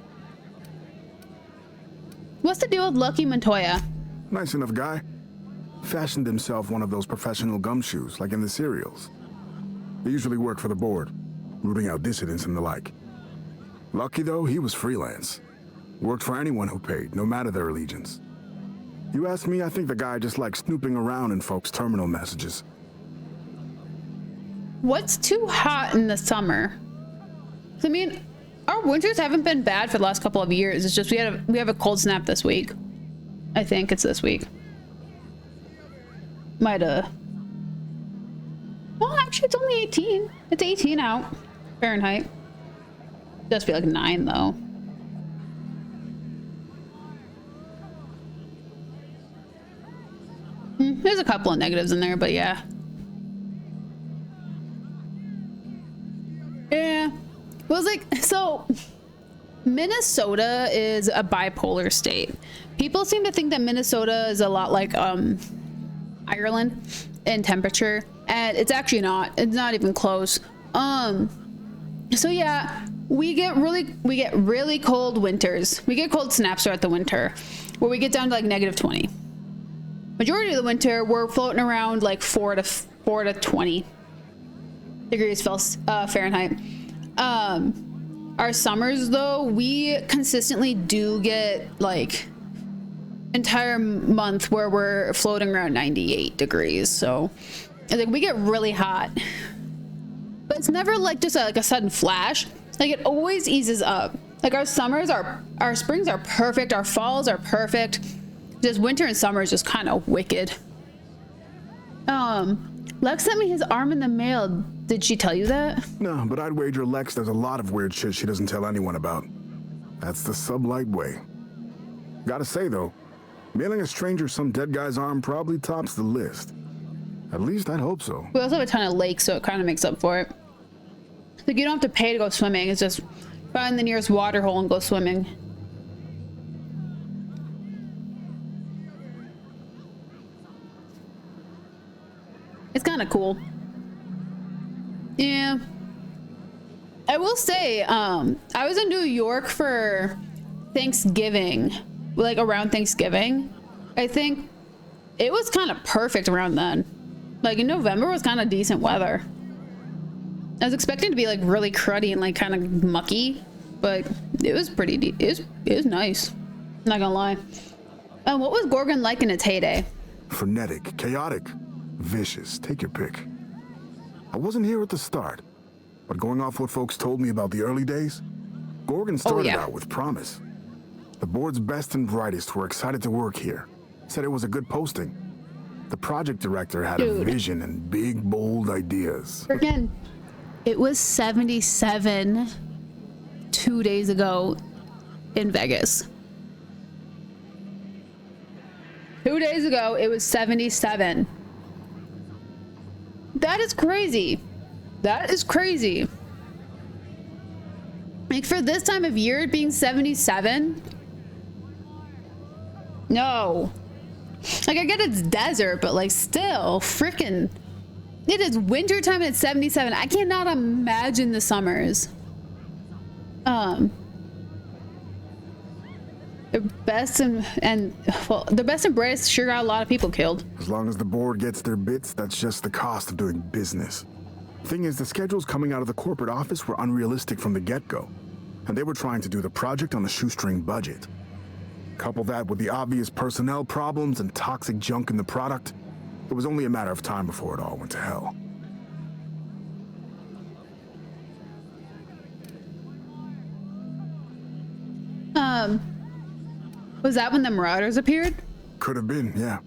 Speaker 1: What's the deal with Lucky Montoya?
Speaker 15: Nice enough guy. Fashioned himself one of those professional gumshoes, like in the serials. They usually work for the board, rooting out dissidents and the like. Lucky, though, he was freelance. Worked for anyone who paid, no matter their allegiance. You ask me, I think the guy just likes snooping around in folks' terminal messages.
Speaker 1: What's too hot in the summer? I mean, our winters haven't been bad for the last couple of years. It's just we have a cold snap this week. I think it's this week. Well, actually, it's only 18. It's 18 out. Fahrenheit. Just be like 9 though. There's a couple of negatives in there, but yeah. Yeah. Well, it's like, so Minnesota is a bipolar state. People seem to think that Minnesota is a lot like Ireland in temperature, and it's actually not. It's not even close. So yeah, we get really cold winters. We get cold snaps throughout the winter where we get down to like -20. Majority of the winter we're floating around like 4 to 20 degrees Fahrenheit. Our summers though, we consistently do get like entire month where we're floating around 98 degrees. So like we get really hot, but it's never like just like a sudden flash. Like it always eases up. Like our springs are perfect. Our falls are perfect. Just winter and summer is just kind of wicked. Lex sent me his arm in the mail. Did she tell you that?
Speaker 15: No, but I'd wager Lex does a lot of weird shit she doesn't tell anyone about. That's the sublight way. Gotta say though, mailing a stranger some dead guy's arm probably tops the list. At least I'd hope so.
Speaker 1: We also have a ton of lakes, so it kind of makes up for it. Like you don't have to pay to go swimming. It's just find the nearest water hole and go swimming. kind of cool. Yeah. I will say, I was in New York for Thanksgiving, like around Thanksgiving. I think it was kind of perfect around then. Like in November was kind of decent weather. I was expecting to be like really cruddy and like kind of mucky, but it was pretty, it was nice. Not gonna lie. What was Gorgon like in its heyday?
Speaker 15: Frenetic, chaotic, vicious, take your pick. I wasn't here at the start, but going off what folks told me about the early days, Gorgon started out with promise. The board's best and brightest were excited to work here, said it was a good posting. The project director had a vision and big, bold ideas.
Speaker 1: Freaking, it was 77 2 days ago in Vegas. 2 days ago, it was 77. That is crazy. That is crazy. Like for this time of year, it being 77? No. Like I get it's desert, but like still, freaking, it is winter time and it's 77. I cannot imagine the summers. The best the best and brightest sure got a lot of people killed.
Speaker 15: As long as the board gets their bits, that's just the cost of doing business. Thing is, the schedules coming out of the corporate office were unrealistic from the get-go, and they were trying to do the project on a shoestring budget. Couple that with the obvious personnel problems and toxic junk in the product, it was only a matter of time before it all went to hell.
Speaker 1: Was that when the Marauders appeared?
Speaker 15: Could have been, yeah.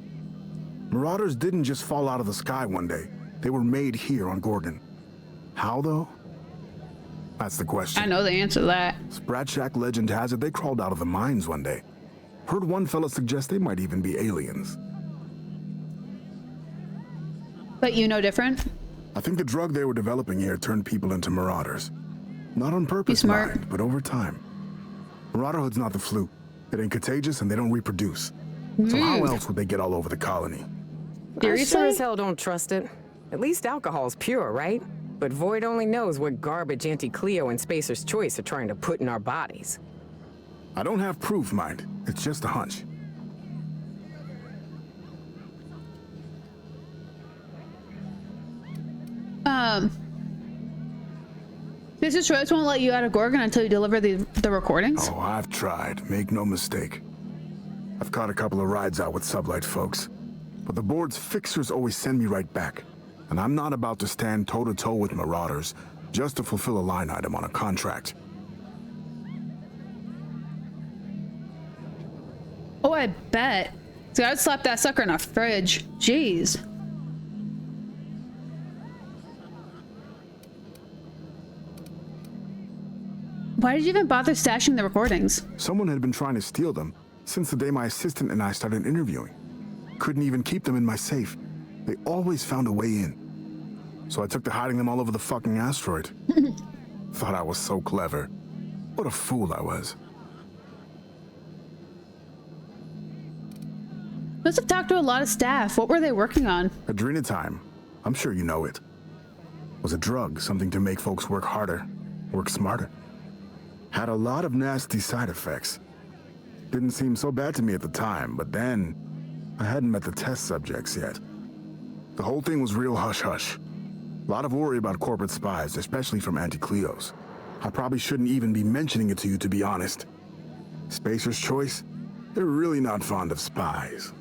Speaker 15: Marauders didn't just fall out of the sky one day. They were made here on Gorgon. How, though? That's the question.
Speaker 1: I know the answer to that.
Speaker 15: Sprat Shack legend has it they crawled out of the mines one day. Heard one fella suggest they might even be aliens.
Speaker 1: But you know different?
Speaker 15: I think the drug they were developing here turned people into Marauders. Not on purpose, mind, but over time. Marauderhood's not the flu. It ain't contagious and they don't reproduce. So how else would they get all over the colony?
Speaker 3: I sure as hell don't trust it. At least alcohol's pure, right? But Void only knows what garbage Auntie Cleo and Spacer's Choice are trying to put in our bodies.
Speaker 15: I don't have proof, mind. It's just a hunch.
Speaker 1: Mrs. Choice won't let you out of Gorgon until you deliver the recordings?
Speaker 15: Oh, I've tried. Make no mistake. I've caught a couple of rides out with sublight folks. But the board's fixers always send me right back. And I'm not about to stand toe-to-toe with Marauders just to fulfill a line item on a contract.
Speaker 1: Oh, I bet. So I'd slap that sucker in a fridge. Jeez. Why did you even bother stashing the recordings?
Speaker 15: Someone had been trying to steal them since the day my assistant and I started interviewing. Couldn't even keep them in my safe. They always found a way in. So I took to hiding them all over the fucking asteroid. Thought I was so clever. What a fool I was.
Speaker 1: Must have talked to a lot of staff. What were they working on?
Speaker 15: Adrenatime. I'm sure you know it. Was a drug, something to make folks work harder, work smarter. Had a lot of nasty side effects. Didn't seem so bad to me at the time, but then I hadn't met the test subjects yet. The whole thing was real hush-hush. A lot of worry about corporate spies, especially from Auntie Cleo's. I probably shouldn't even be mentioning it to you, to be honest. Spacer's Choice? They're really not fond of spies.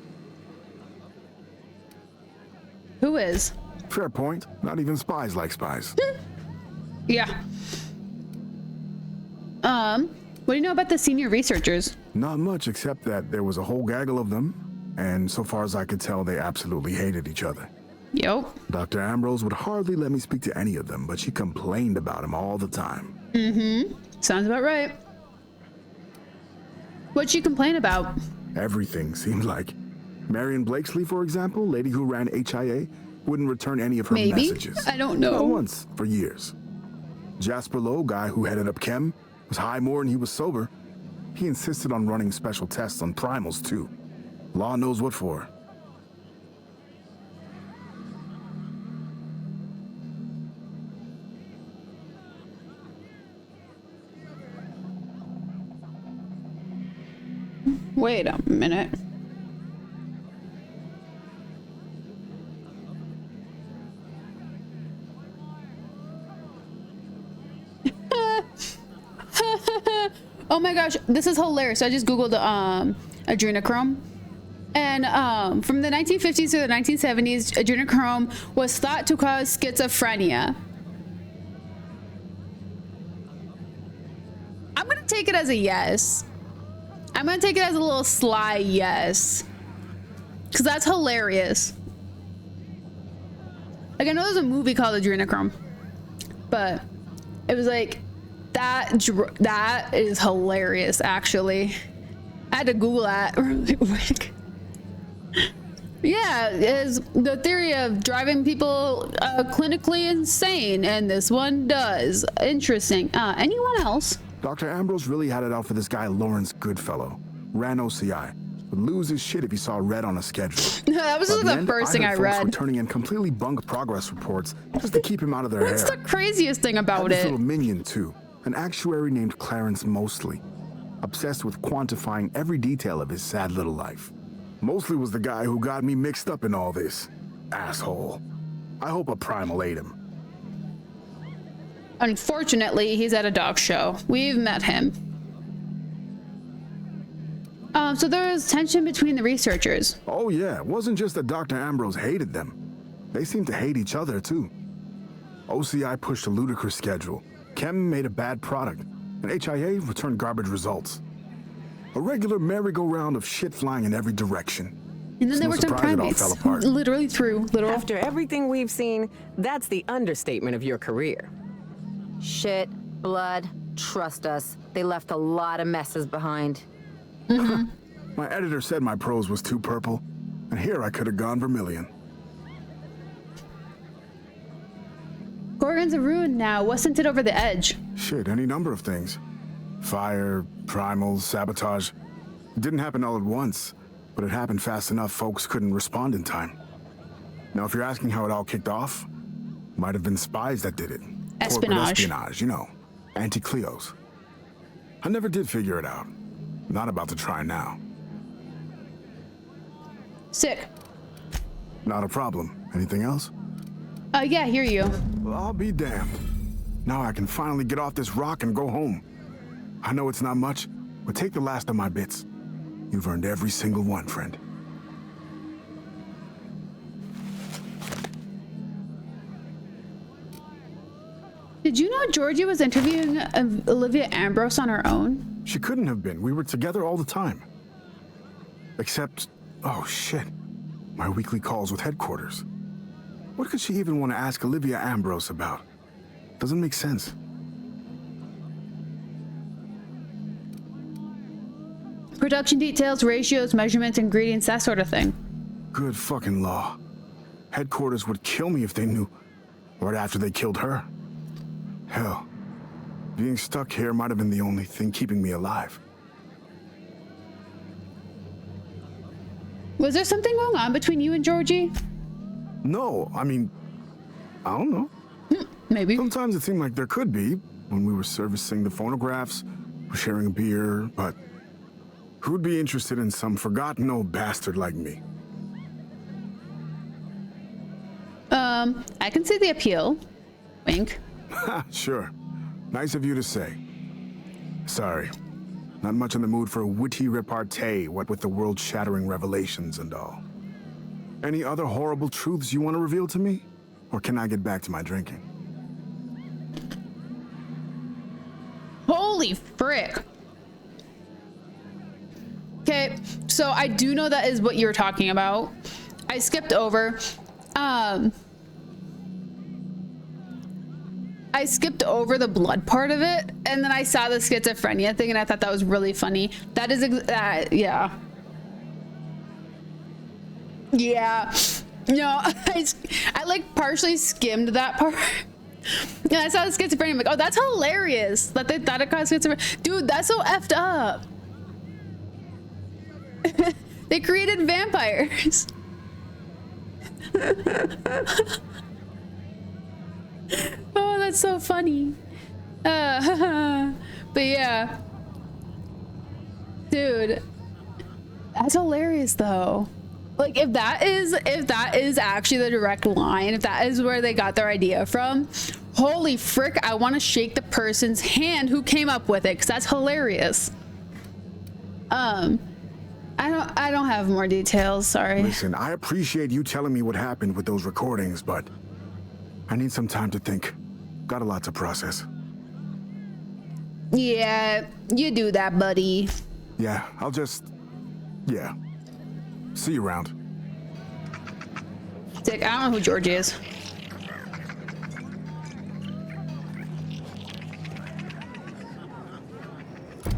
Speaker 1: Who is?
Speaker 15: Fair point. Not even spies like spies.
Speaker 1: Yeah. What do you know about the senior researchers?
Speaker 15: Not much, except that there was a whole gaggle of them, and so far as I could tell, they absolutely hated each other.
Speaker 1: Yep.
Speaker 15: Dr. Ambrose would hardly let me speak to any of them, but she complained about him all the time.
Speaker 1: Mm-hmm. Sounds about right. What'd she complain about?
Speaker 15: Everything, seemed like. Marion Blakesley, for example, lady who ran HIA, wouldn't return any of her messages.
Speaker 1: I don't know.
Speaker 15: Not once, for years. Jasper Lowe, guy who headed up Chem, was high more than he was sober. He insisted on running special tests on primals, too. Law knows what for.
Speaker 1: Wait a minute. Oh my gosh, this is hilarious. I just googled adrenochrome. And from the 1950s to the 1970s, adrenochrome was thought to cause schizophrenia. I'm gonna take it as a yes. I'm gonna take it as a little sly yes. Because that's hilarious. Like, I know there's a movie called Adrenochrome, but it was like, that is hilarious, actually. I had to Google that really quick. Yeah, is the theory of driving people clinically insane, and this one does. Interesting. Anyone else?
Speaker 15: Dr. Ambrose really had it out for this guy Lawrence Goodfellow. Ran OCI. Would lose his shit if he saw red on a schedule.
Speaker 1: That was just the first thing I read.
Speaker 15: Were turning in completely bunk progress reports just to keep him out of their hair.
Speaker 1: That's the craziest thing about
Speaker 15: this
Speaker 1: it.
Speaker 15: Little minion too, an actuary named Clarence Mosley, obsessed with quantifying every detail of his sad little life. Mosley was the guy who got me mixed up in all this. Asshole. I hope a primal ate him.
Speaker 1: Unfortunately, he's at a dog show. We've met him. So there was tension between the researchers.
Speaker 15: Oh yeah, it wasn't just that Dr. Ambrose hated them. They seemed to hate each other too. OCI pushed a ludicrous schedule. Chem made a bad product, and HIA returned garbage results. A regular merry-go-round of shit flying in every direction.
Speaker 1: And then there were some primates. Literally through literal.
Speaker 3: After everything we've seen, that's the understatement of your career.
Speaker 4: Shit, blood, trust us. They left a lot of messes behind.
Speaker 15: My editor said my prose was too purple, and here I could have gone vermilion.
Speaker 1: Gorgon's a ruin now. What sent it over the edge?
Speaker 15: Shit, any number of things. Fire, primals, sabotage. It didn't happen all at once, but it happened fast enough folks couldn't respond in time. Now, if you're asking how it all kicked off, might have been spies that did it.
Speaker 1: Espionage.
Speaker 15: Corporate espionage, you know, anti-Cleos. I never did figure it out. Not about to try now.
Speaker 1: Sick.
Speaker 15: Not a problem. Anything else?
Speaker 1: Yeah, hear you.
Speaker 15: Well, I'll be damned. Now I can finally get off this rock and go home. I know it's not much, but take the last of my bits. You've earned every single one, friend.
Speaker 1: Did you know Georgie was interviewing Olivia Ambrose on her own?
Speaker 15: She couldn't have been. We were together all the time. Except, oh shit, my weekly calls with headquarters. What could she even want to ask Olivia Ambrose about? Doesn't make sense.
Speaker 1: Production details, ratios, measurements, ingredients, that sort of thing.
Speaker 15: Good fucking law. Headquarters would kill me if they knew right after they killed her. Hell, being stuck here might have been the only thing keeping me alive.
Speaker 1: Was there something going on between you and Georgie?
Speaker 15: No, I mean, I don't know.
Speaker 1: Maybe.
Speaker 15: Sometimes it seemed like there could be, when we were servicing the phonographs, or sharing a beer, but who'd be interested in some forgotten old bastard like me?
Speaker 1: I can see the appeal. Wink.
Speaker 15: Sure. Nice of you to say. Sorry. Not much in the mood for a witty repartee, what with the world-shattering revelations and all. Any other horrible truths you want to reveal to me? Or can I get back to my drinking?
Speaker 1: Holy frick. Okay, so I do know that is what you're talking about. I skipped over. I skipped over the blood part of it, and then I saw the schizophrenia thing, and I thought that was really funny. That is, yeah. Yeah. No, I like partially skimmed that part. And I saw the schizophrenia, I'm like, oh, that's hilarious that they thought it caused schizophrenia. Dude, that's so effed up. They created vampires. Oh, that's so funny. But yeah. Dude, That's hilarious though. Like if that is actually the direct line, if that is where they got their idea from, holy frick, I want to shake the person's hand who came up with it, because that's hilarious. I don't have more details, sorry.
Speaker 15: Listen, I appreciate you telling me what happened with those recordings, but I need some time to think. Got a lot to process.
Speaker 1: Yeah, you do that, buddy.
Speaker 15: Yeah, yeah. See you around.
Speaker 1: Dick, I don't know who Georgie is.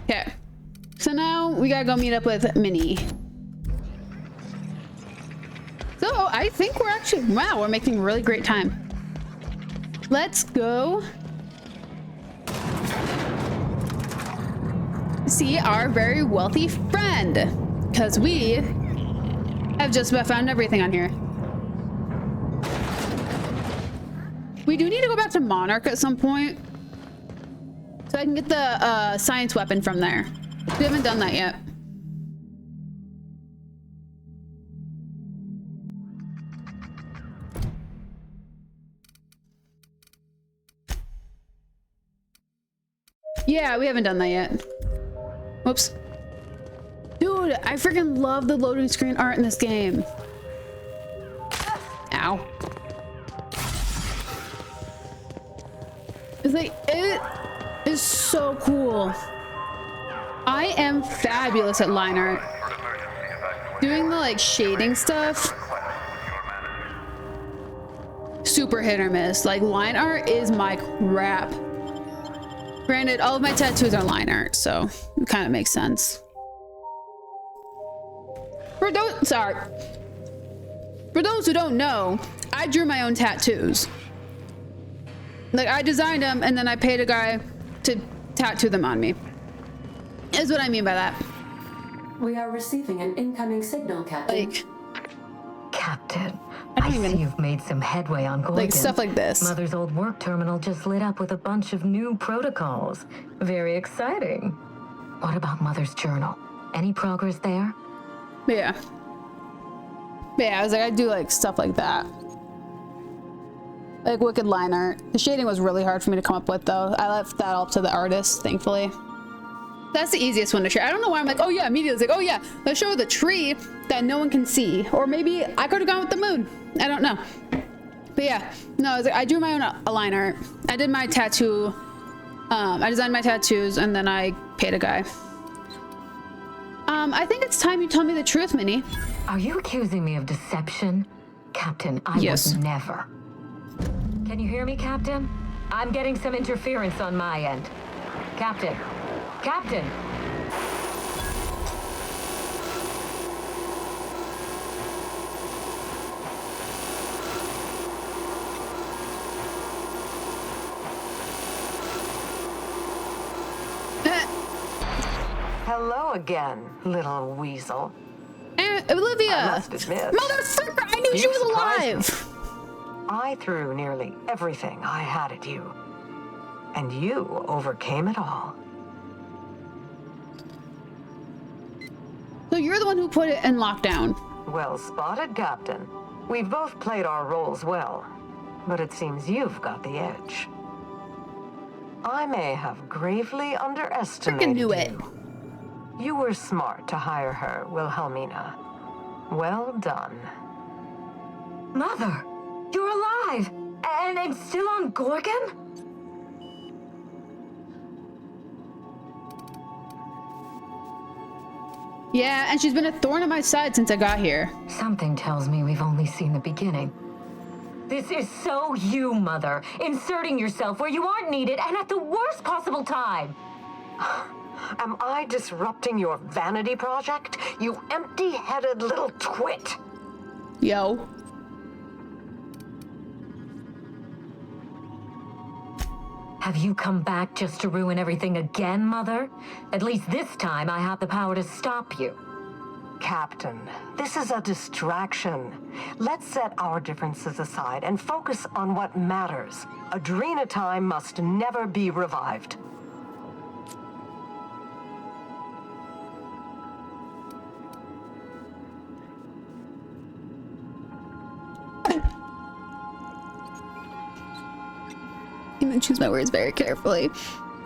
Speaker 1: Okay. So now we gotta go meet up with Minnie. So I think we're actually, wow, we're making really great time. Let's go see our very wealthy friend, because we have just about found everything on here. We do need to go back to Monarch at some point, so I can get the science weapon from there. We haven't done that yet. Yeah, we haven't done that yet. Whoops. Dude, I freaking love the loading screen art in this game. Ow. It's like, it is so cool. I am fabulous at line art. Doing the like shading stuff, super hit or miss. Like line art is my crap. Granted, all of my tattoos are line art, so it kind of makes sense. For those who don't know, I drew my own tattoos. Like I designed them and then I paid a guy to tattoo them on me. Is what I mean by that.
Speaker 16: We are receiving an incoming signal, Captain.
Speaker 1: Like,
Speaker 4: Captain, I see you've made some headway on Gorgon.
Speaker 1: Like stuff like this.
Speaker 4: Mother's old work terminal just lit up with a bunch of new protocols. Very exciting. What about Mother's journal? Any progress there?
Speaker 1: Yeah. Yeah, I was like, I do like stuff like that. Like wicked line art. The shading was really hard for me to come up with though. I left that all to the artist, thankfully. That's the easiest one to share. I don't know why I'm like, oh yeah, immediately. It's like, oh yeah, let's show the tree that no one can see. Or maybe I could have gone with the moon. I don't know. But yeah, no, I was like, I drew my own line art. I did my tattoo. I designed my tattoos and then I paid a guy. I think it's time you tell me the truth, Minnie.
Speaker 4: Are you accusing me of deception? Captain, I would never. Can you hear me, Captain? I'm getting some interference on my end. Captain. Captain!
Speaker 17: Hello again, little weasel.
Speaker 1: Olivia!
Speaker 17: I must admit,
Speaker 1: motherfucker, I knew she was alive!
Speaker 17: I threw nearly everything I had at you, and you overcame it all.
Speaker 1: So you're the one who put it in lockdown.
Speaker 17: Well spotted, Captain. We've both played our roles well, but it seems you've got the edge. I may have gravely underestimated you. You were smart to hire her, Wilhelmina. Well done.
Speaker 4: Mother, you're alive and still on Gorgon?
Speaker 1: Yeah, and she's been a thorn in my side since I got here.
Speaker 4: Something tells me we've only seen the beginning.
Speaker 18: This is so you, Mother. Inserting yourself where you aren't needed and at the worst possible time.
Speaker 17: Am I disrupting your vanity project, you empty-headed little twit?
Speaker 1: Yo.
Speaker 18: Have you come back just to ruin everything again, Mother? At least this time I have the power to stop you.
Speaker 17: Captain, this is a distraction. Let's set our differences aside and focus on what matters. Adrena time must never be revived.
Speaker 1: choose my words very carefully.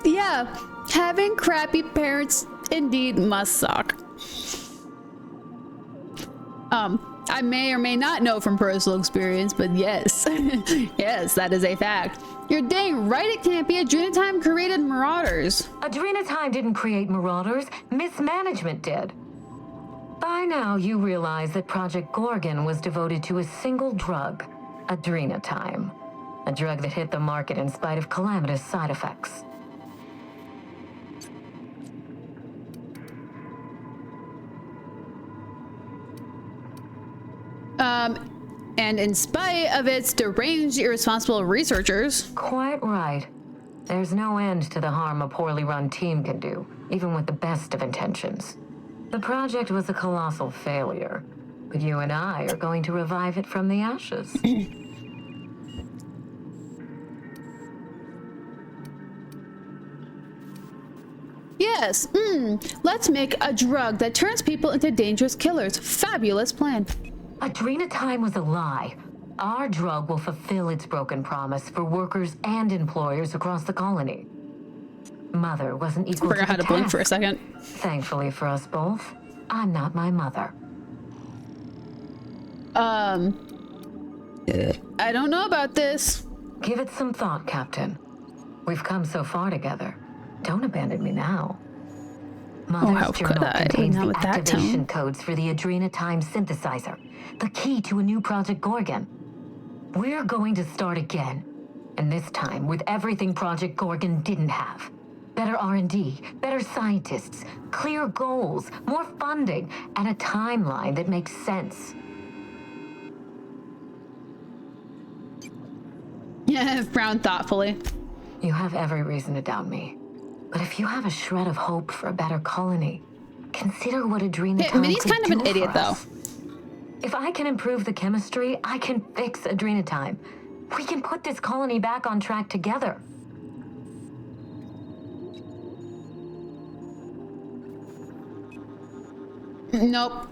Speaker 1: Yeah, having crappy parents indeed must suck. I may or may not know from personal experience, but yes, yes, that is a fact. You're dang right it can't be. Adrenatime created marauders.
Speaker 18: Adrenatime didn't create marauders, mismanagement did. By now, you realize that Project Gorgon was devoted to a single drug, Adrenatime. A drug that hit the market in spite of calamitous side effects.
Speaker 1: And in spite of its deranged, irresponsible researchers.
Speaker 18: Quite right. There's no end to the harm a poorly run team can do, even with the best of intentions. The project was a colossal failure, but you and I are going to revive it from the ashes.
Speaker 1: Yes, let's make a drug that turns people into dangerous killers. Fabulous plan.
Speaker 18: Adrenatime was a lie. Our drug will fulfill its broken promise for workers and employers across the colony. Mother wasn't equal to the task.
Speaker 1: I forgot how to blink for a second.
Speaker 18: Thankfully for us both, I'm not my mother.
Speaker 1: I don't know about this.
Speaker 18: Give it some thought, Captain. We've come so far together. Don't abandon me now. Mother's journal contains the activation codes for the Adrenatime synthesizer, the key to a new Project Gorgon. We're going to start again, and this time with everything Project Gorgon didn't have. Better R&D, better scientists, clear goals, more funding, and a timeline that makes sense.
Speaker 1: Yeah, frowned thoughtfully.
Speaker 18: You have every reason to doubt me. But if you have a shred of hope for a better colony, consider what Adrenatime could do.
Speaker 1: Minnie's kind of an idiot, though.
Speaker 18: If I can improve the chemistry, I can fix Adrenatime. We can put this colony back on track together.
Speaker 1: Nope.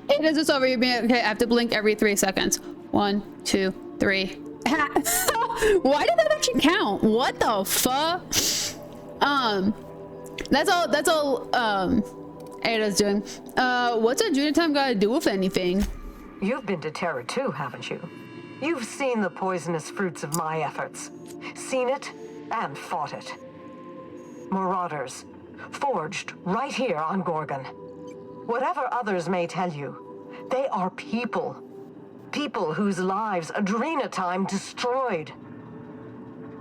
Speaker 1: It is just over. Okay, I have to blink every 3 seconds. 1, 2, 3. Why did that actually count? What the fuck? That's all Ada's doing. What's Adrenatime got to do with anything?
Speaker 17: You've been to Terra too, haven't you? You've seen the poisonous fruits of my efforts. Seen it and fought it. Marauders, forged right here on Gorgon. Whatever others may tell you, they are people. People whose lives Adrenatime destroyed.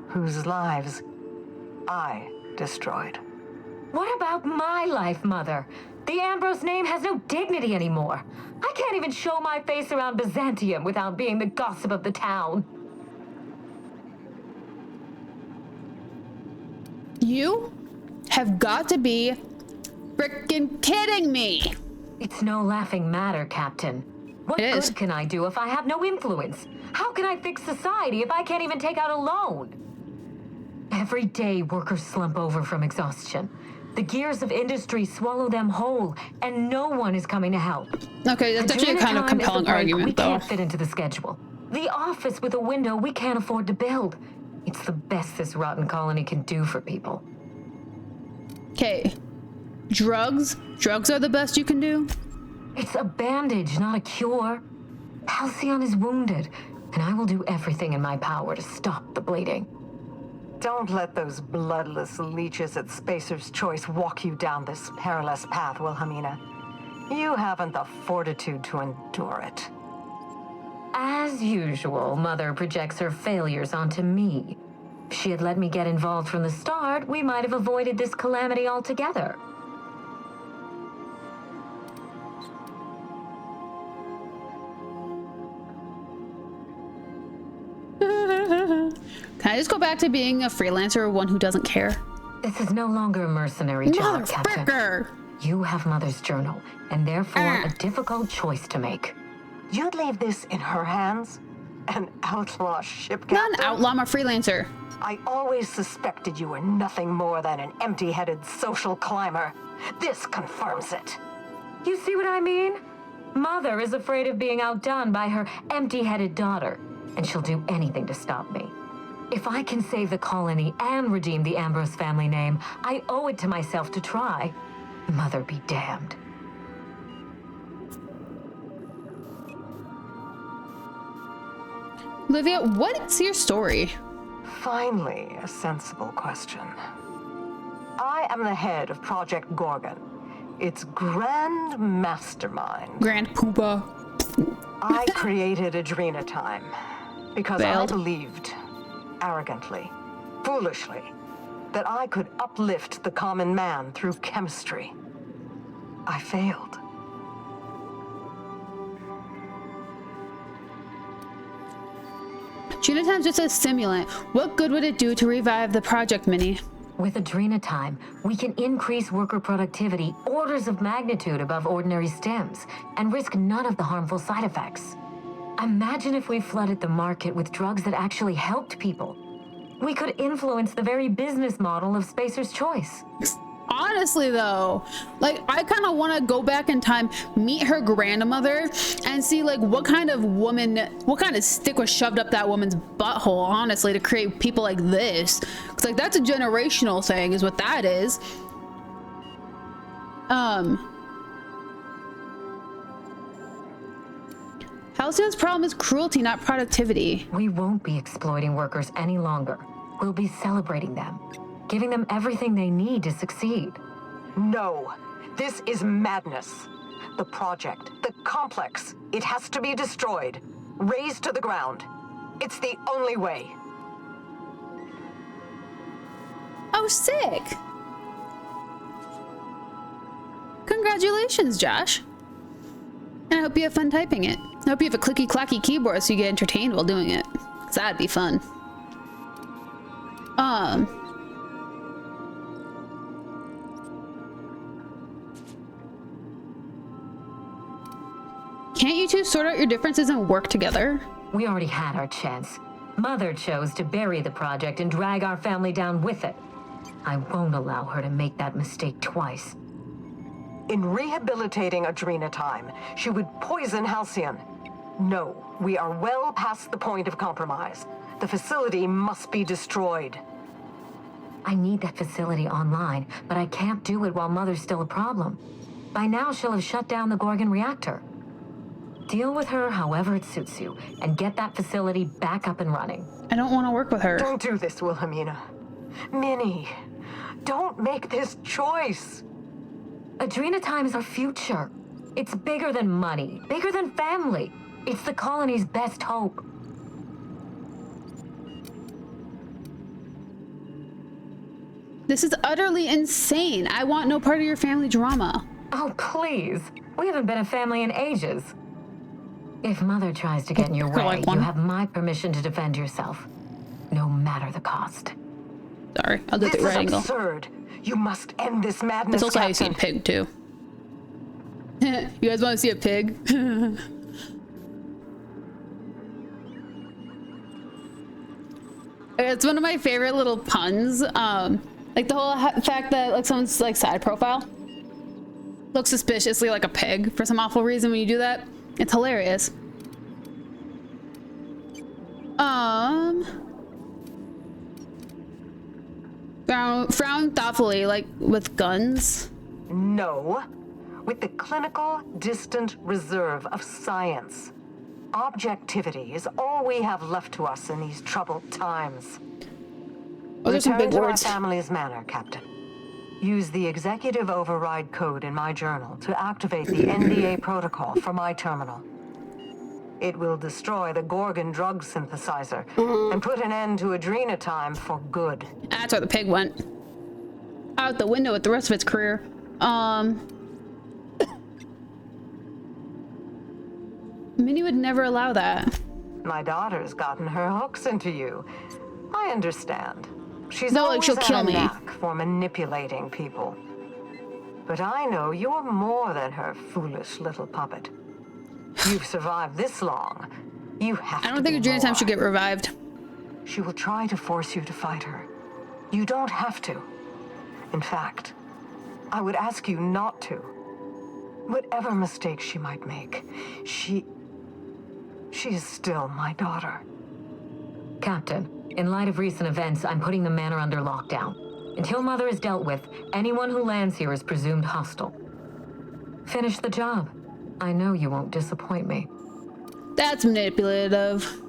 Speaker 17: Whose lives I destroyed.
Speaker 18: What about my life, Mother? The Ambrose name has no dignity anymore. I can't even show my face around Byzantium without being the gossip of the town.
Speaker 1: You have got to be frickin' kidding me.
Speaker 18: It's no laughing matter, Captain. What good can I do if I have no influence? How can I fix society if I can't even take out a loan? Every day, workers slump over from exhaustion. The gears of industry swallow them whole, and no one is coming to help.
Speaker 1: Okay, that's actually a kind of compelling argument, though.
Speaker 18: We can't fit into the schedule. The office with a window we can't afford to build. It's the best this rotten colony can do for people.
Speaker 1: Okay. Drugs? Drugs are the best you can do?
Speaker 18: It's a bandage, not a cure. Halcyon is wounded, and I will do everything in my power to stop the bleeding.
Speaker 17: Don't let those bloodless leeches at Spacer's Choice walk you down this perilous path, Wilhelmina. You haven't the fortitude to endure it.
Speaker 18: As usual, Mother projects her failures onto me. If she had let me get involved from the start, we might have avoided this calamity altogether.
Speaker 1: Can I just go back to being a freelancer, one who doesn't care?
Speaker 18: This is no longer a mercenary job, Captain. You have Mother's journal, and therefore a difficult choice to make.
Speaker 17: You'd leave this in her hands? An outlaw ship captain?
Speaker 1: Not an outlaw, I'm a freelancer.
Speaker 17: I always suspected you were nothing more than an empty-headed social climber. This confirms it.
Speaker 18: You see what I mean? Mother is afraid of being outdone by her empty-headed daughter, and she'll do anything to stop me. If I can save the colony and redeem the Ambrose family name, I owe it to myself to try. Mother be damned.
Speaker 1: Olivia, what's your story?
Speaker 17: Finally, a sensible question. I am the head of Project Gorgon, its grand mastermind.
Speaker 1: Grand Poopa.
Speaker 17: I created Adrena Time because
Speaker 1: Failed.
Speaker 17: I believed, arrogantly, foolishly, that I could uplift the common man through chemistry. I failed.
Speaker 1: Adrenatime's just a stimulant. What good would it do to revive the project, Minnie?
Speaker 18: With Adrena Time, we can increase worker productivity orders of magnitude above ordinary stems and risk none of the harmful side effects. Imagine if we flooded the market with drugs that actually helped people. We could influence the very business model of Spacer's Choice.
Speaker 1: Honestly though, like I kind of want to go back in time, meet her grandmother and see like what kind of stick was shoved up that woman's butthole, honestly, to create people like this. Cause like that's a generational thing is what that is. Halcyon's problem is cruelty, not productivity.
Speaker 18: We won't be exploiting workers any longer. We'll be celebrating them, giving them everything they need to succeed.
Speaker 17: No, this is madness. The project, the complex, it has to be destroyed, razed to the ground. It's the only way.
Speaker 1: Oh, sick. Congratulations, Josh. And I hope you have fun typing it. I hope you have a clicky-clacky keyboard so you get entertained while doing it. 'Cause that'd be fun. Can't you two sort out your differences and work together?
Speaker 18: We already had our chance. Mother chose to bury the project and drag our family down with it. I won't allow her to make that mistake twice.
Speaker 17: In rehabilitating Adrena Time, she would poison Halcyon. No, we are well past the point of compromise. The facility must be destroyed.
Speaker 18: I need that facility online, but I can't do it while Mother's still a problem. By now, she'll have shut down the Gorgon reactor. Deal with her however it suits you, and get that facility back up and running.
Speaker 1: I don't want to work with her.
Speaker 17: Don't do this, Wilhelmina. Minnie, don't make this choice.
Speaker 18: Adrena Time is our future. It's bigger than money, bigger than family. It's the colony's best hope.
Speaker 1: This is utterly insane. I want no part of your family drama.
Speaker 18: Oh, please. We haven't been a family in ages. If Mother tries to get in your way, you have my permission to defend yourself, no matter the cost.
Speaker 1: Sorry, I'll do it at the right angle.
Speaker 17: This is absurd. You must end this madness,
Speaker 1: That's also
Speaker 17: Captain.
Speaker 1: how you see a pig, too. You guys want to see a pig? It's one of my favorite little puns. Like the whole fact that like someone's like side profile looks suspiciously like a pig for some awful reason when you do that. It's hilarious. Frown thoughtfully, like with guns.
Speaker 17: No, with the clinical distant reserve of science. Objectivity is all we have left to us in these troubled times.
Speaker 1: Oh, there's some big
Speaker 17: Return to
Speaker 1: words.
Speaker 17: our family's manor, Captain. Use the executive override code in my journal to activate the NDA protocol for my terminal. It will destroy the Gorgon drug synthesizer and put an end to Adrena Time for good.
Speaker 1: That's where the pig went. Out the window with the rest of its career. Minnie would never allow that.
Speaker 17: My daughter's gotten her hooks into you. I understand. She's
Speaker 1: No, like
Speaker 17: always
Speaker 1: she'll kill
Speaker 17: had a
Speaker 1: me.
Speaker 17: knack for manipulating people. But I know you're more than her foolish little puppet. You've survived this long. You have to
Speaker 1: I don't think
Speaker 17: be
Speaker 1: Adrena Time
Speaker 17: more.
Speaker 1: should get revived.
Speaker 17: She will try to force you to fight her. You don't have to. In fact, I would ask you not to. Whatever mistakes she might make, she is still my daughter.
Speaker 18: Captain, In light of recent events, I'm putting the manor under lockdown. Until Mother is dealt with, anyone who lands here is presumed hostile. Finish the job. I know you won't disappoint me.
Speaker 1: That's manipulative.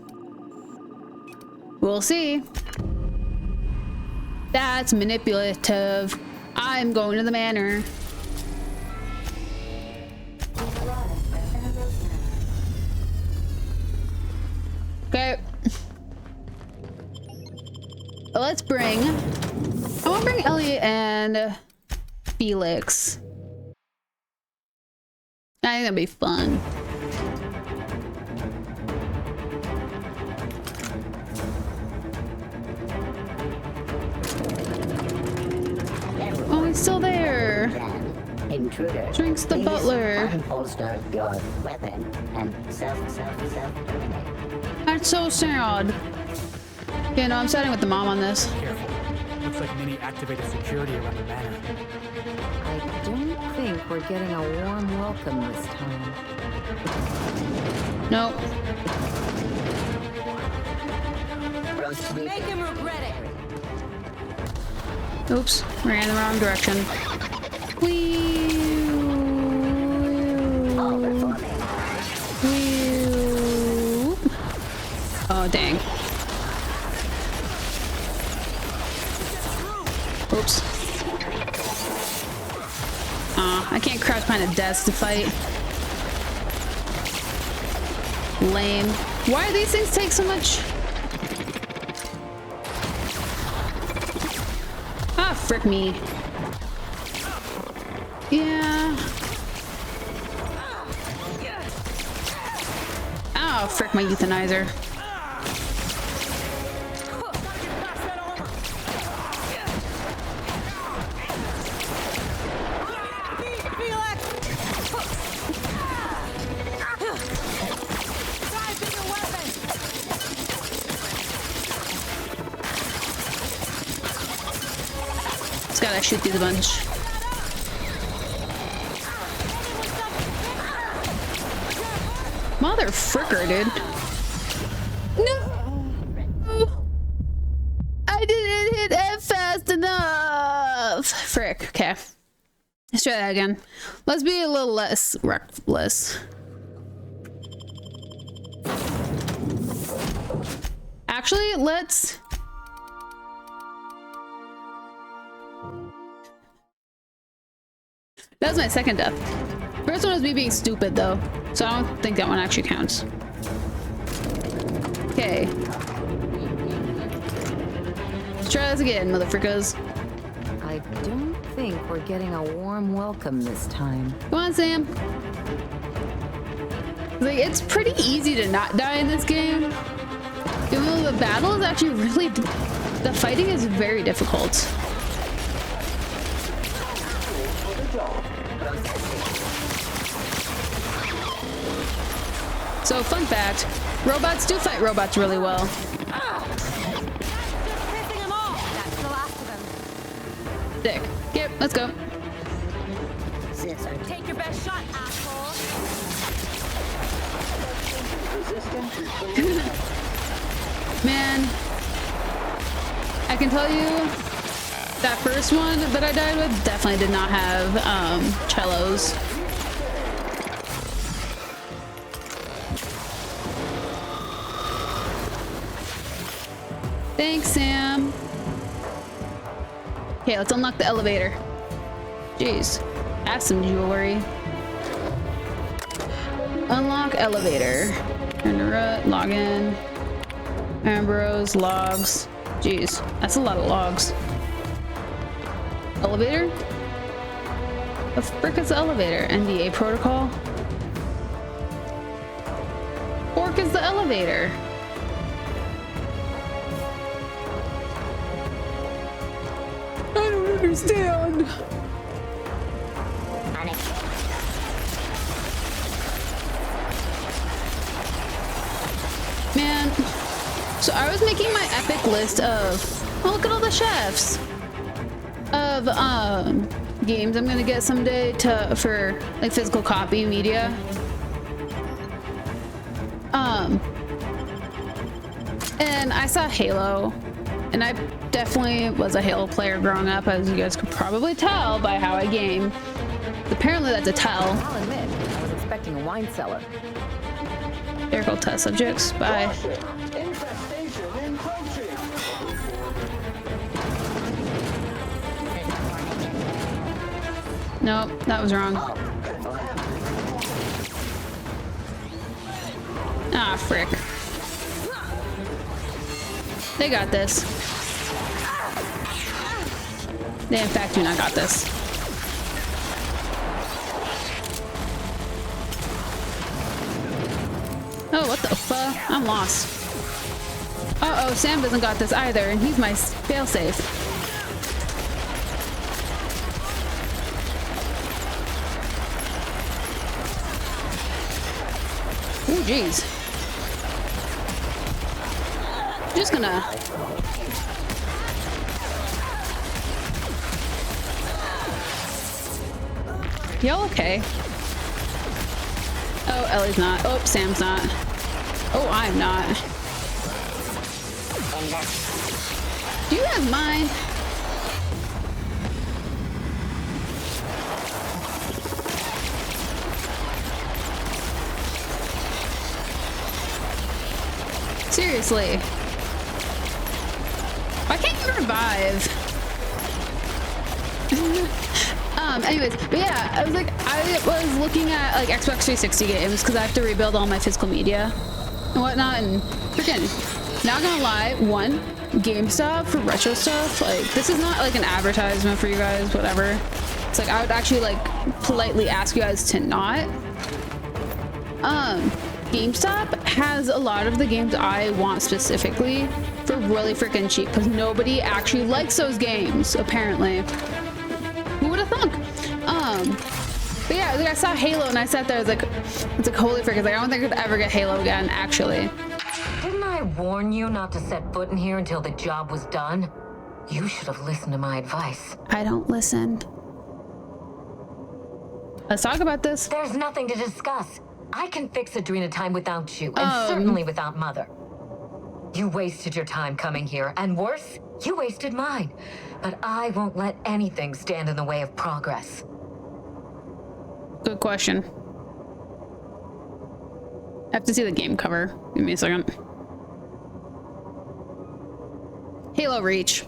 Speaker 1: We'll see. That's manipulative. I'm going to the manor. Okay. Let's bring... I want to bring Elliot and Felix. I think that'd be fun. Oh, he's still there.
Speaker 12: Intruder.
Speaker 1: Drinks the butler.
Speaker 12: Unholster your weapon and self-terminate.
Speaker 1: That's so sad. Yeah, no, I'm siding with the mom on this.
Speaker 19: Careful. Looks like Minnie activated security around the manor.
Speaker 20: I don't think we're getting a warm welcome this time.
Speaker 1: Nope.
Speaker 20: Make him regret it.
Speaker 1: Oops, ran in the wrong direction. Whee! Oh, dang. Oops. I can't crouch behind a desk to fight. Lame. Why do these things take so much? Ah, frick me. Yeah. Oh, frick my euthanizer. Just gotta shoot these a bunch. Mother fricker, dude. No! I didn't hit F fast enough! Frick, okay. Let's try that again. Let's be a little less reckless. Actually, let's... That was my second death. First one was me being stupid, though. So I don't think that one actually counts. Okay. Let's try this again, motherfuckers.
Speaker 20: I don't think we're getting a warm welcome this time.
Speaker 1: Come on, Sam. Like, it's pretty easy to not die in this game. Even though the battle is actually really... The fighting is very difficult. So, fun fact, robots do fight robots really well. Sick. Yep, let's go.
Speaker 10: Take your best shot, asshole.
Speaker 1: Man, I can tell you that first one that I died with definitely did not have cellos. Thanks, Sam. Okay, let's unlock the elevator. Jeez, have some jewelry. Unlock elevator. Turn to root, log in. Ambrose, logs. Jeez, that's a lot of logs. Elevator? The frick is the elevator? NDA protocol? Fork is the elevator. I don't understand. Man, so I was making my epic list of, oh, look at all the chefs of games I'm gonna get someday for like physical copy media. And I saw Halo, and I definitely was a Halo player growing up, as you guys could probably tell by how I game. Apparently that's a tell.
Speaker 20: I'll admit, I was expecting a wine cellar.
Speaker 1: Vehicle test subjects. Bye. Nope, that was wrong. Ah, frick. They got this. They in fact do not got this. Oh, what the fuck? I'm lost. Uh-oh, Sam doesn't got this either, and he's my failsafe. Oh, jeez. Just gonna... Y'all okay? Oh, Ellie's not. Oh, Sam's not. Oh, I'm not. Do you have mine? Seriously. Why can't you revive? Anyways, but yeah, I was looking at like Xbox 360 games because I have to rebuild all my physical media and whatnot, and freaking, not gonna lie, one, GameStop for retro stuff, like, this is not like an advertisement for you guys, whatever. It's like, I would actually like politely ask you guys to not. GameStop has a lot of the games I want specifically for really freaking cheap because nobody actually likes those games, apparently. Who would have thunk? But yeah, like I saw Halo and I sat there, I was like, it's like, holy frick, like, I don't think I could ever get Halo again, actually.
Speaker 18: Didn't I warn you not to set foot in here until the job was done? You should have listened to my advice.
Speaker 1: I don't listen. Let's talk about this.
Speaker 18: There's nothing to discuss. I can fix Adrena time without you, and certainly without Mother. You wasted your time coming here, and worse, you wasted mine. But I won't let anything stand in the way of progress.
Speaker 1: Good question. I have to see the game cover. Give me a second. Halo Reach.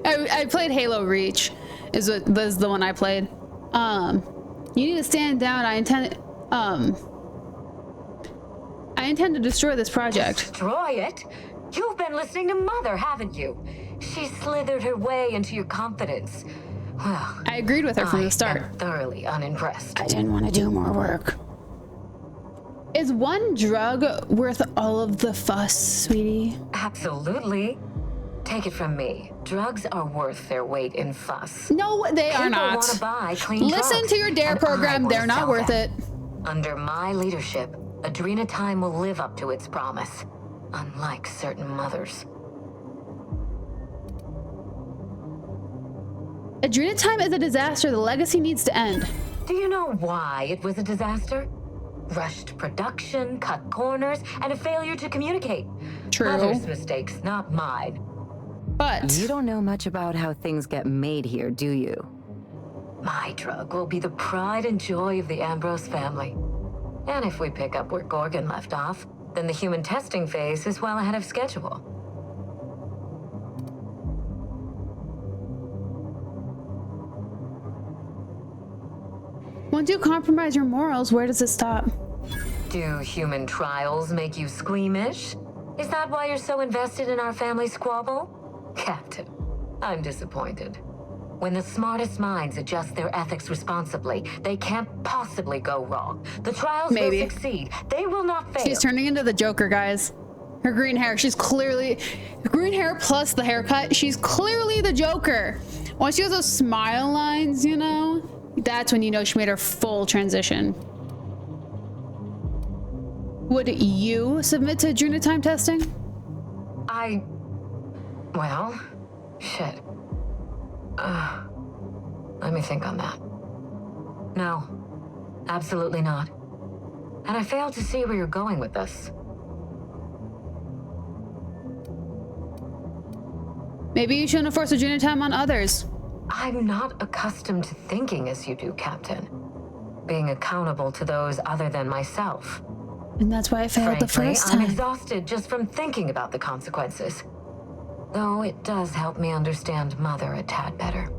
Speaker 1: I played Halo Reach. Is the one I played. You need to stand down. I intend to destroy this project.
Speaker 18: Destroy it? You've been listening to Mother, haven't you? She slithered her way into your confidence. Well,
Speaker 1: I agreed with her from the start.
Speaker 18: I'm thoroughly unimpressed.
Speaker 1: I didn't want to do more work. Is one drug worth all of the fuss, sweetie?
Speaker 18: Absolutely. Take it from me. Drugs are worth their weight in fuss.
Speaker 1: No, they are not.
Speaker 18: People want to buy clean
Speaker 1: Listen
Speaker 18: drugs,
Speaker 1: to your DARE program. They're not worth it.
Speaker 18: Under my leadership, Adrena Time will live up to its promise, unlike certain mothers.
Speaker 1: Adrena Time is a disaster. The legacy needs to end.
Speaker 18: Do you know why it was a disaster? Rushed production, cut corners, and a failure to communicate.
Speaker 1: True.
Speaker 18: Mother's mistakes, not mine.
Speaker 1: But
Speaker 20: you don't know much about how things get made here, do you?
Speaker 18: My drug will be the pride and joy of the Ambrose family. And if we pick up where Gorgon left off, then the human testing phase is well ahead of schedule.
Speaker 1: Once you compromise your morals, where does it stop?
Speaker 18: Do human trials make you squeamish? Is that why you're so invested in our family squabble? Captain, I'm disappointed. When the smartest minds adjust their ethics responsibly, they can't possibly go wrong. The trials will succeed. They will not fail.
Speaker 1: She's turning into the Joker, guys. Her green hair, she's clearly... Green hair plus the haircut, she's clearly the Joker. Once she has those smile lines, you know, that's when you know she made her full transition. Would you submit to Adrena Time testing?
Speaker 18: Well, shit. Let me think on that. No, absolutely not. And I failed to see where you're going with this.
Speaker 1: Maybe you shouldn't have forced Adrena time on others.
Speaker 18: I'm not accustomed to thinking as you do, Captain. Being accountable to those other than myself.
Speaker 1: And that's why I failed the first time.
Speaker 18: I'm exhausted just from thinking about the consequences. Though it does help me understand Mother a tad better.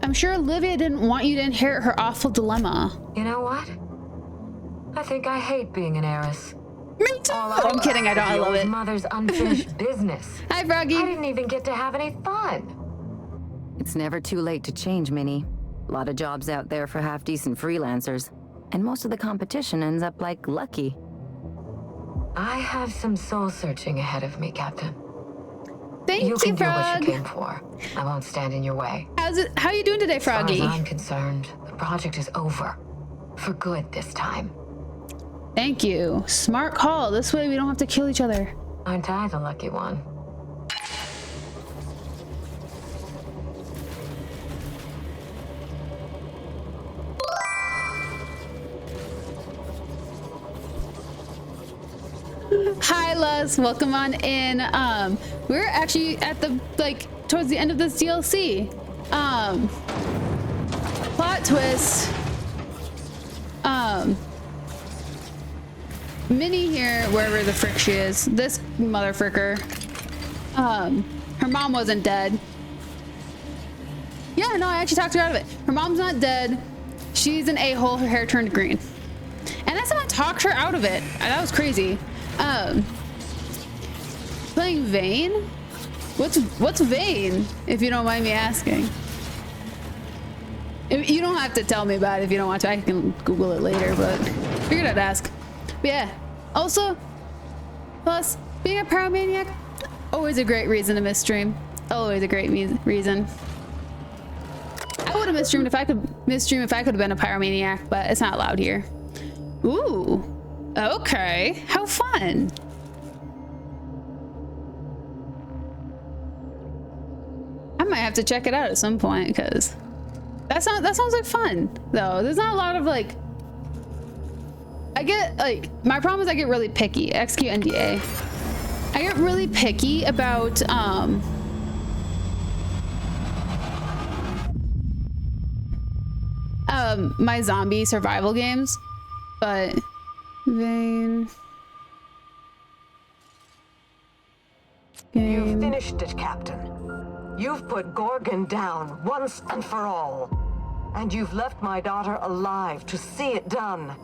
Speaker 1: I'm sure Olivia didn't want you to inherit her awful dilemma.
Speaker 18: You know what? I think I hate being an heiress.
Speaker 1: Me too! I'm kidding, I don't. I love it.
Speaker 18: Mother's unfinished business.
Speaker 1: Hi, Froggy.
Speaker 18: I didn't even get to have any fun.
Speaker 20: It's never too late to change, Minnie. A lot of jobs out there for half-decent freelancers. And most of the competition ends up like Lucky.
Speaker 18: I have some soul-searching ahead of me, Captain.
Speaker 1: Thank you,
Speaker 18: can
Speaker 1: Frog.
Speaker 18: do what you came for. I won't stand in your way.
Speaker 1: How you doing today, Froggy?
Speaker 18: As far as I'm concerned, the project is over. For good this time.
Speaker 1: Thank you. Smart call. This way we don't have to kill each other.
Speaker 18: Aren't I the lucky one?
Speaker 1: Hi, Luz. Welcome on in. We're actually at the towards the end of this DLC. Plot twist. Minnie here, wherever the frick she is, this mother fricker. Her mom wasn't dead. Yeah, no, I actually talked her out of it. Her mom's not dead. She's an a-hole. Her hair turned green. And that's how I talked her out of it. That was crazy. Playing Vane? What's Vane, if you don't mind me asking? You don't have to tell me about it if you don't want to. I can Google it later, but figured I'd ask. But yeah. Also, plus, being a pyromaniac, always a great reason to miss stream. Always a great reason. I would have missed stream if I could have been a pyromaniac, but it's not allowed here. Ooh. Okay. How fun. I might have to check it out at some point because that sounds like fun though. There's not a lot of my problem is I get really picky. Execute NDA. I get really picky about my zombie survival games, but Vane.
Speaker 17: You've finished it, Captain. You've put Gorgon down once and for all. And you've left my daughter alive to see it done.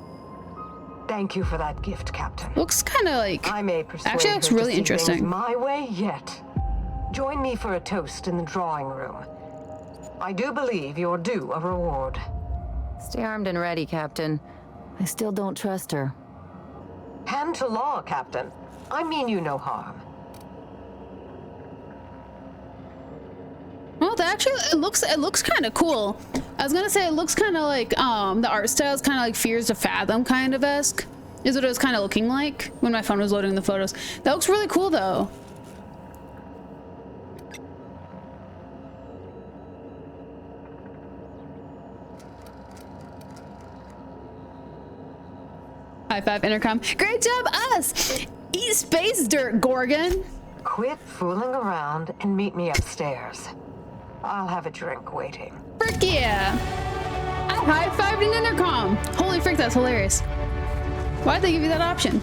Speaker 17: Thank you for that gift, Captain.
Speaker 1: Looks kind of like...
Speaker 17: I may persuade
Speaker 1: actually looks
Speaker 17: her to
Speaker 1: really
Speaker 17: see
Speaker 1: interesting.
Speaker 17: things my way yet. Join me for a toast in the drawing room. I do believe you're due a reward.
Speaker 20: Stay armed and ready, Captain. I still don't trust her.
Speaker 17: Hand to law, Captain. I mean you no harm.
Speaker 1: Well, it looks kind of cool. I was gonna say it looks kind of like the art style is kind of like Fears to Fathom kind of esque. Is what it was kind of looking like when my phone was loading the photos. That looks really cool though. High five, intercom. Great job, us! Eat space dirt, Gorgon!
Speaker 17: Quit fooling around and meet me upstairs. I'll have a drink waiting.
Speaker 1: Frick yeah! I high-fived an intercom! Holy frick, that's hilarious. Why'd they give you that option?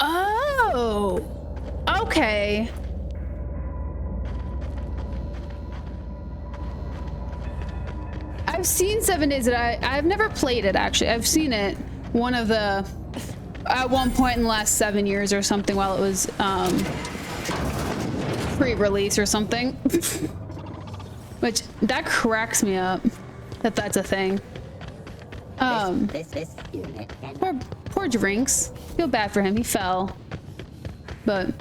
Speaker 1: Oh! Okay. I've seen 7 Days that I've never played it actually. I've seen it one of the at one point in the last 7 years or something while it was pre-release or something. Which that cracks me up that that's a thing. Poor Drinks. Feel bad for him. He fell. But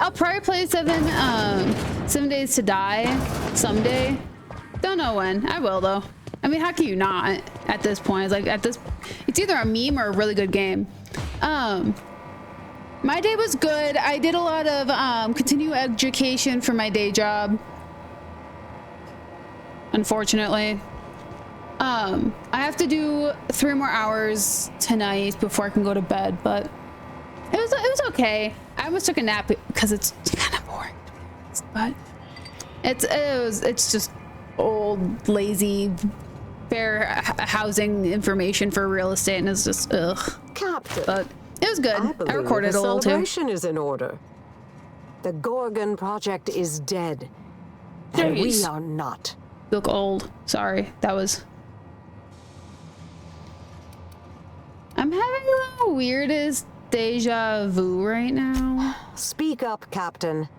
Speaker 1: I'll probably play 7 Days to Die someday. Don't know when. I will though. I mean, how can you not at this point? It's like it's either a meme or a really good game. My day was good. I did a lot of continuing education for my day job. Unfortunately. I have to do 3 more hours tonight before I can go to bed, but it was okay. I almost took a nap because it's kind of boring. But it's just old, lazy, fair housing information for real estate, and it's just ugh.
Speaker 17: Captain.
Speaker 1: But it was good. I recorded a little too.
Speaker 17: The celebration is in order. The Gorgon project is dead, and we are not.
Speaker 1: Look old. Sorry, that was. I'm having the weirdest deja vu right now.
Speaker 17: Speak up, Captain.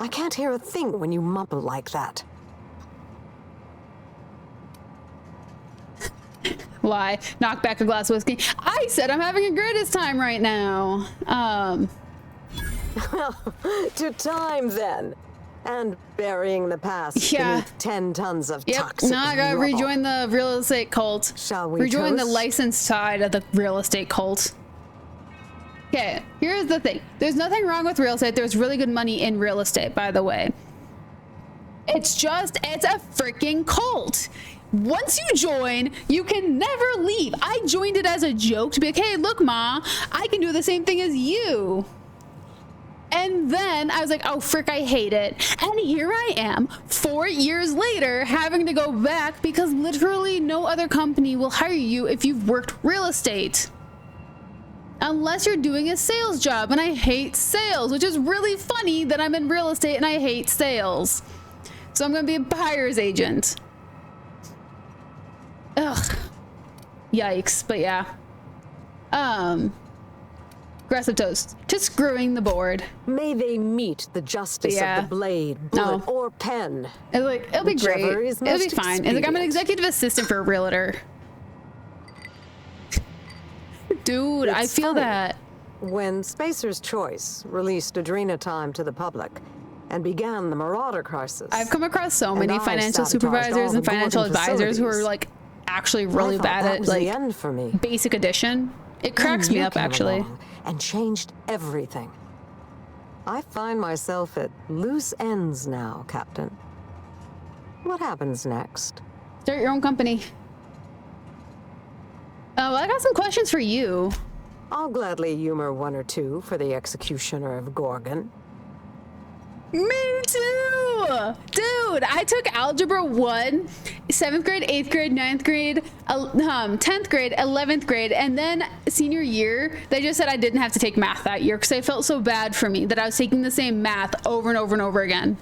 Speaker 17: I can't hear a thing when you mumble like that.
Speaker 1: Lie. Knock back a glass of whiskey. I said I'm having a greatest time right now.
Speaker 17: To time then. And burying the past beneath 10 tons of toxic
Speaker 1: Now I gotta
Speaker 17: rubble.
Speaker 1: rejoin the real estate cult.
Speaker 17: Shall we
Speaker 1: rejoin the
Speaker 17: toast?
Speaker 1: licensed side of the real estate cult? Okay, here's the thing. There's nothing wrong with real estate. There's really good money in real estate, by the way. It's a freaking cult. Once you join, you can never leave. I joined it as a joke to be like, hey, look, Ma, I can do the same thing as you. And then I was like, oh, frick, I hate it. And here I am, 4 years later, having to go back because literally no other company will hire you if you've worked real estate. Unless you're doing a sales job, and I hate sales, which is really funny that I'm in real estate and I hate sales. So I'm gonna be a buyer's agent. Ugh. Yikes, but yeah. Aggressive toast to screwing the board.
Speaker 17: May they meet the justice of the blade, bullet, or pen.
Speaker 1: It'll be great. It'll be fine. It's like I'm an executive assistant for a realtor. Dude, I feel that.
Speaker 17: When Spacer's Choice released Adrena Time to the public and began the Marauder crisis,
Speaker 1: I've come across so many financial supervisors and financial advisors who are like actually really bad at like basic addition. It cracks me up actually.
Speaker 17: And changed everything. I find myself at loose ends now, Captain. What happens next?
Speaker 1: Start your own company. Oh, I got some questions for you.
Speaker 17: I'll gladly humor 1 or 2 for the executioner of Gorgon.
Speaker 1: Me too! Dude, I took Algebra 1, 7th grade, 8th grade, 9th grade, 10th grade, 11th grade, and then senior year, they just said I didn't have to take math that year because they felt so bad for me that I was taking the same math over and over and over again.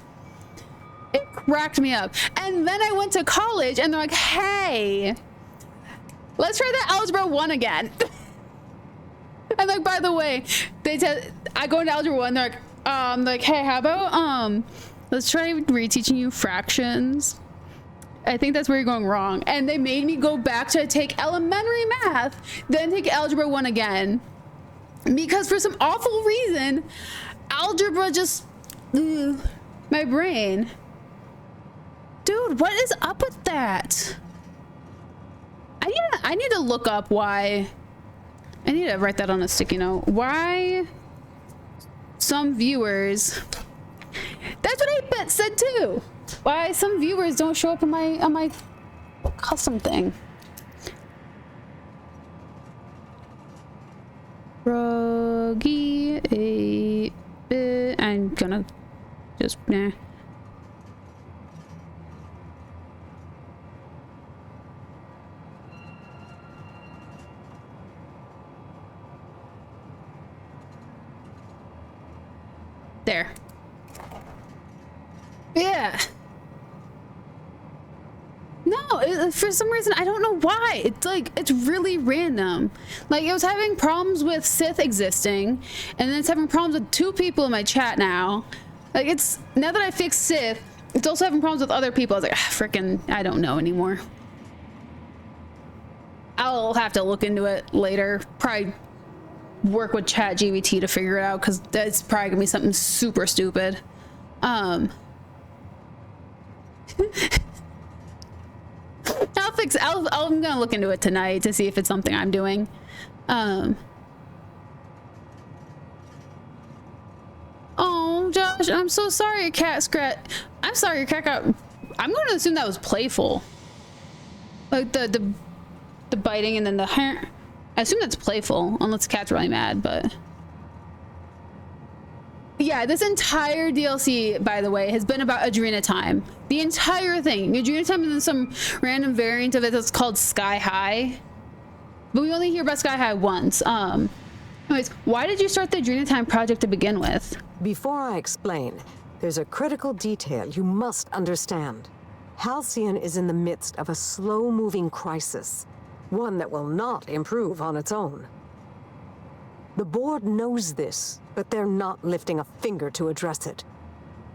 Speaker 1: It cracked me up. And then I went to college and they're like, hey, let's try that Algebra 1 again. And like, by the way, I go into Algebra 1, they're like, hey, how about, let's try reteaching you fractions. I think that's where you're going wrong. And they made me go back to take elementary math, then take Algebra 1 again. Because for some awful reason, algebra just, my brain. Dude, what is up with that? I need to look up why, I need to write that on a sticky note. Why some viewers, that's what I said too. Why some viewers don't show up on my custom thing. Froggy a bit. I'm gonna just nah. There. Yeah. No, for some reason, I don't know why. It's like, it's really random. Like, it was having problems with Sith existing, and then it's having problems with 2 people in my chat now. Like, it's, now that I fixed Sith, it's also having problems with other people. I was like, frickin', I don't know anymore. I'll have to look into it later. Probably work with ChatGPT to figure it out, because that's probably gonna be something super stupid. I'm gonna look into it tonight to see if it's something I'm doing. Oh, Josh, I'm so sorry your cat scratch. I'm sorry your cat got... I'm going to assume that was playful. Like the biting and then the hair. I assume that's playful, unless the cat's really mad, but... Yeah, this entire DLC, by the way, has been about Adrena Time. The entire thing. Adrena Time and then some random variant of it that's called Sky High. But we only hear about Sky High once. Anyways, why did you start the Adrena Time project to begin with?
Speaker 3: Before I explain, there's a critical detail you must understand. Halcyon is in the midst of a slow-moving crisis, one that will not improve on its own. The board knows this, but they're not lifting a finger to address it.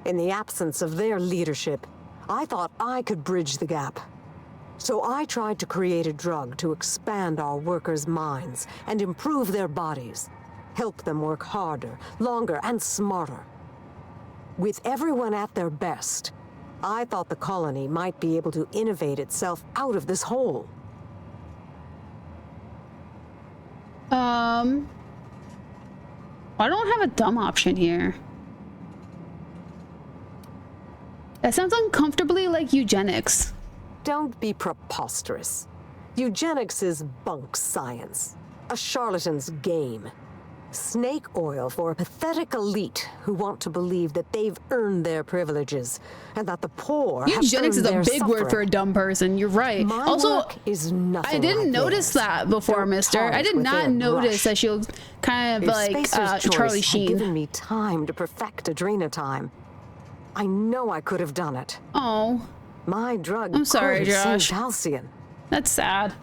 Speaker 3: In the absence of their leadership, I thought I could bridge the gap. So I tried to create a drug to expand our workers' minds and improve their bodies, help them work harder, longer, and smarter. With everyone at their best, I thought the colony might be able to innovate itself out of this hole.
Speaker 1: I don't have a dumb option here. That sounds uncomfortably like eugenics.
Speaker 3: Don't be preposterous. Eugenics is bunk science, a charlatan's game. Snake oil for a pathetic elite who want to believe that they've earned their privileges and that the poor
Speaker 1: Eugenics is a big
Speaker 3: suffering.
Speaker 1: word for a dumb person. You're right.
Speaker 3: My
Speaker 1: also,
Speaker 3: work is nothing
Speaker 1: I didn't
Speaker 3: like
Speaker 1: notice
Speaker 3: theirs.
Speaker 1: that before,
Speaker 3: Don't
Speaker 1: mister. I did
Speaker 3: tarnish with
Speaker 1: not
Speaker 3: their
Speaker 1: notice
Speaker 3: brush.
Speaker 1: that she looked kind of
Speaker 3: If
Speaker 1: like
Speaker 3: Spacer's Choice
Speaker 1: Charlie
Speaker 3: had
Speaker 1: Sheen.
Speaker 3: given me time to perfect Adrena Time, I know I could have done it.
Speaker 1: Oh.
Speaker 3: My drug
Speaker 1: I'm sorry,
Speaker 3: could have
Speaker 1: Josh.
Speaker 3: saved Halcyon.
Speaker 1: That's sad.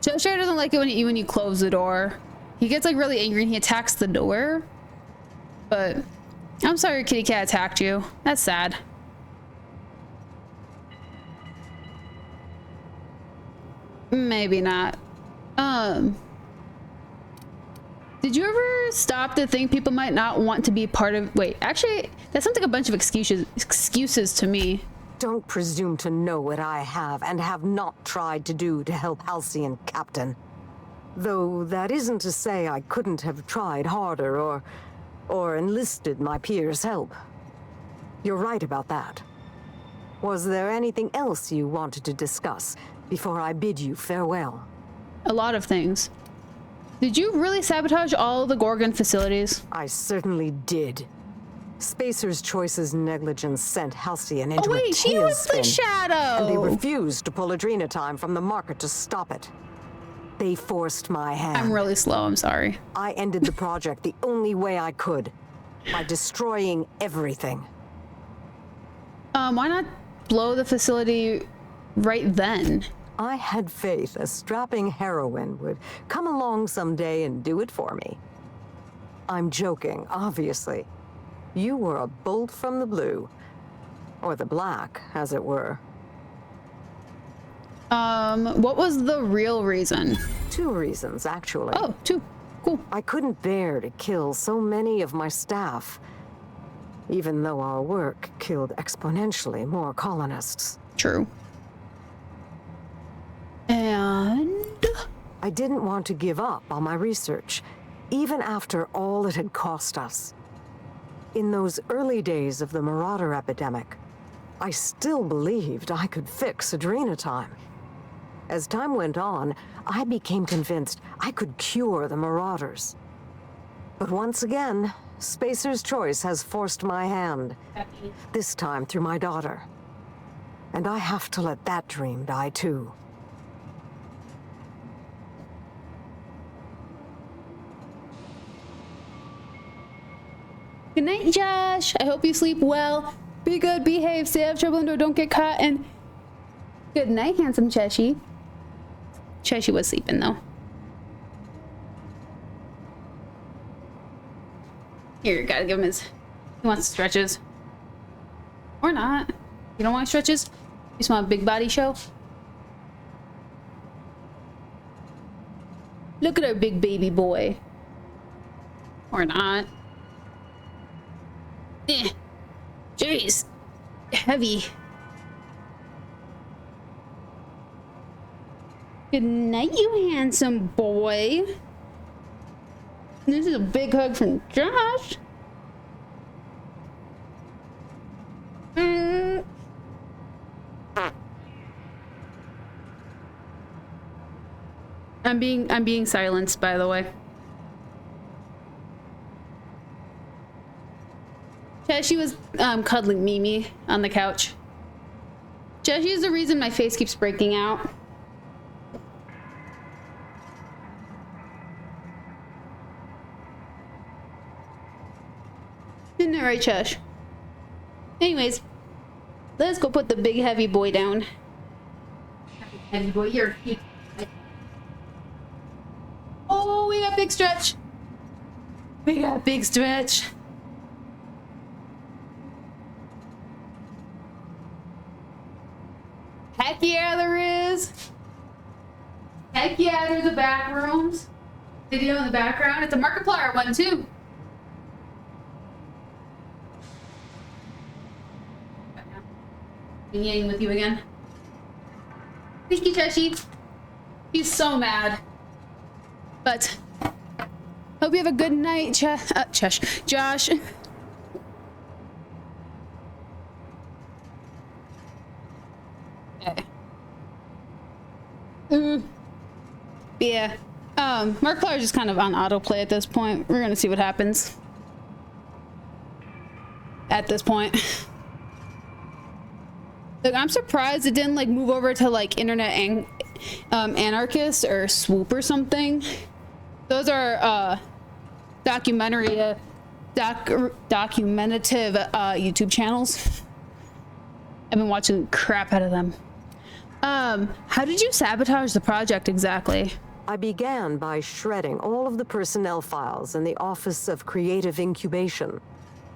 Speaker 1: Josh sure doesn't like it when you close the door. He gets like really angry and he attacks the door. But I'm sorry your kitty cat attacked you. That's sad. Maybe not. Did you ever stop to think people might not want to be part of... Wait, actually, that sounds like a bunch of excuses to me.
Speaker 3: Don't presume to know what I have and have not tried to do to help Halcyon, Captain. Though that isn't to say I couldn't have tried harder or enlisted my peers' help. You're right about that. Was there anything else you wanted to discuss before I bid you farewell?
Speaker 1: A lot of things. Did you really sabotage all the Gorgon facilities?
Speaker 3: I certainly did. Spacer's Choice's negligence sent Halcyon into
Speaker 1: oh wait,
Speaker 3: a
Speaker 1: she was the
Speaker 3: tailspin,
Speaker 1: shadow!
Speaker 3: and they refused to pull Adrena Time from the market to stop it. They forced my hand.
Speaker 1: I'm really slow, I'm sorry.
Speaker 3: I ended the project the only way I could, by destroying everything.
Speaker 1: Why not blow the facility right then?
Speaker 3: I had faith a strapping heroine would come along someday and do it for me. I'm joking, obviously. You were a bolt from the blue. Or the black, as it were.
Speaker 1: What was the real reason?
Speaker 3: 2 reasons, actually.
Speaker 1: Oh, 2. Cool.
Speaker 3: I couldn't bear to kill so many of my staff, even though our work killed exponentially more colonists.
Speaker 1: True. And?
Speaker 3: I didn't want to give up on my research, even after all it had cost us. In those early days of the Marauder epidemic, I still believed I could fix Adrena Time. As time went on, I became convinced I could cure the Marauders. But once again, Spacer's Choice has forced my hand, this time through my daughter. And I have to let that dream die too.
Speaker 1: Good night, Josh. I hope you sleep well. Be good, behave, stay out of trouble, and don't get caught. And good night, handsome Cheshi. Cheshi was sleeping though. Here, gotta give him his. He wants stretches. Or not. You don't want stretches? You just want a big body show? Look at our big baby boy. Or not. Eh. Jeez. Heavy. Good night, you handsome boy. This is a big hug from Josh. I'm being silenced, by the way. Jessie was cuddling Mimi on the couch. Jessie is the reason my face keeps breaking out. Isn't that right, Chesh? Anyways, let's go put the big heavy boy down. Heavy boy, you're... Oh, we got big stretch. We got big stretch. Heck yeah, there is. Heck yeah, there's a back rooms. Video in the background. It's a Markiplier one too. Been yelling with you again. Thank you, Cheshi. He's so mad. But hope you have a good night, Josh. Okay. Yeah. Markiplier is just kind of on autoplay at this point. We're gonna see what happens. At this point. Look, I'm surprised it didn't like move over to like internet anarchist or swoop or something. Those are documentative YouTube channels. I've been watching crap out of them. How did you sabotage the project exactly?
Speaker 17: I began by shredding all of the personnel files in the Office of Creative Incubation.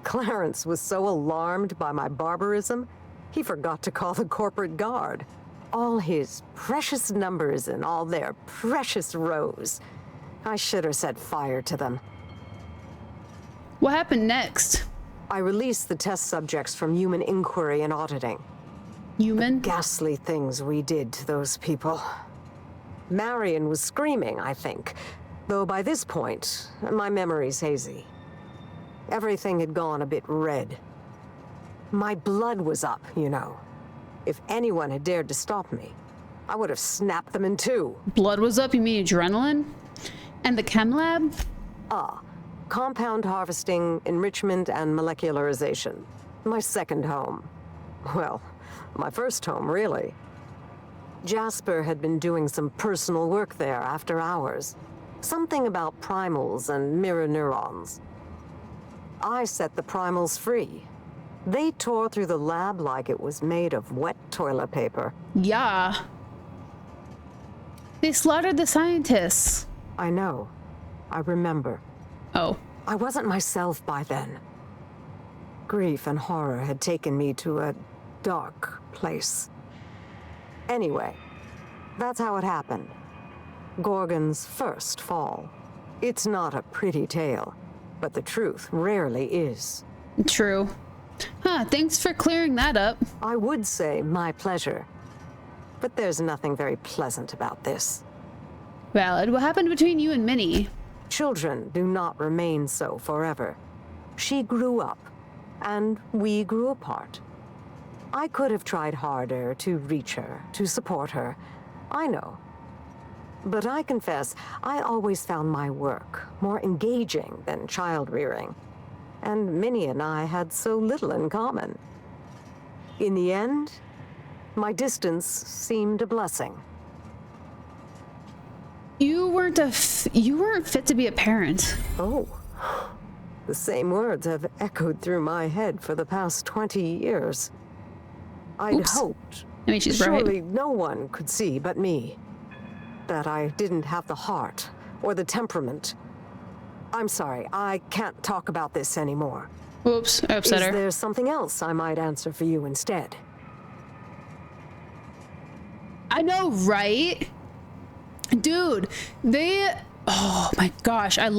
Speaker 17: Clarence was so alarmed by my barbarism, he forgot to call the corporate guard. All his precious numbers and all their precious rows. I should have set fire to them.
Speaker 1: What happened next?
Speaker 17: I released the test subjects from human inquiry and auditing.
Speaker 1: Human?
Speaker 17: The ghastly things we did to those people. Marion was screaming, I think. Though by this point, my memory's hazy. Everything had gone a bit red. My blood was up, you know. If anyone had dared to stop me, I would have snapped them in two.
Speaker 1: Blood was up? You mean adrenaline? And the chem lab?
Speaker 17: Compound harvesting, enrichment, and molecularization. My second home. Well, my first home, really. Jasper had been doing some personal work there after hours. Something about primals and mirror neurons. I set the primals free. They tore through the lab like it was made of wet toilet paper.
Speaker 1: Yeah. They slaughtered the scientists.
Speaker 17: I know. I remember.
Speaker 1: Oh.
Speaker 17: I wasn't myself by then. Grief and horror had taken me to a dark place. Anyway, that's how it happened. Gorgon's first fall. It's not a pretty tale, but the truth rarely is.
Speaker 1: True. Huh, thanks for clearing that up.
Speaker 17: I would say my pleasure, but there's nothing very pleasant about this.
Speaker 1: Valid. What happened between you and Minnie?
Speaker 17: Children do not remain so forever. She grew up, and we grew apart. I could have tried harder to reach her, to support her. I know. But I confess, I always found my work more engaging than child rearing. And Minnie and I had so little in common. In the end, my distance seemed a blessing.
Speaker 1: You weren't fit to be a parent.
Speaker 17: Oh. The same words have echoed through my head for the past 20 years. I'd hoped,
Speaker 1: I mean, she's
Speaker 17: surely
Speaker 1: right.
Speaker 17: No one could see but me, that I didn't have the heart or the temperament. I'm sorry, I can't talk about this anymore.
Speaker 1: Oops, I upset her.
Speaker 17: Is there something else I might answer for you instead?
Speaker 1: I know, right? Dude, oh my gosh, I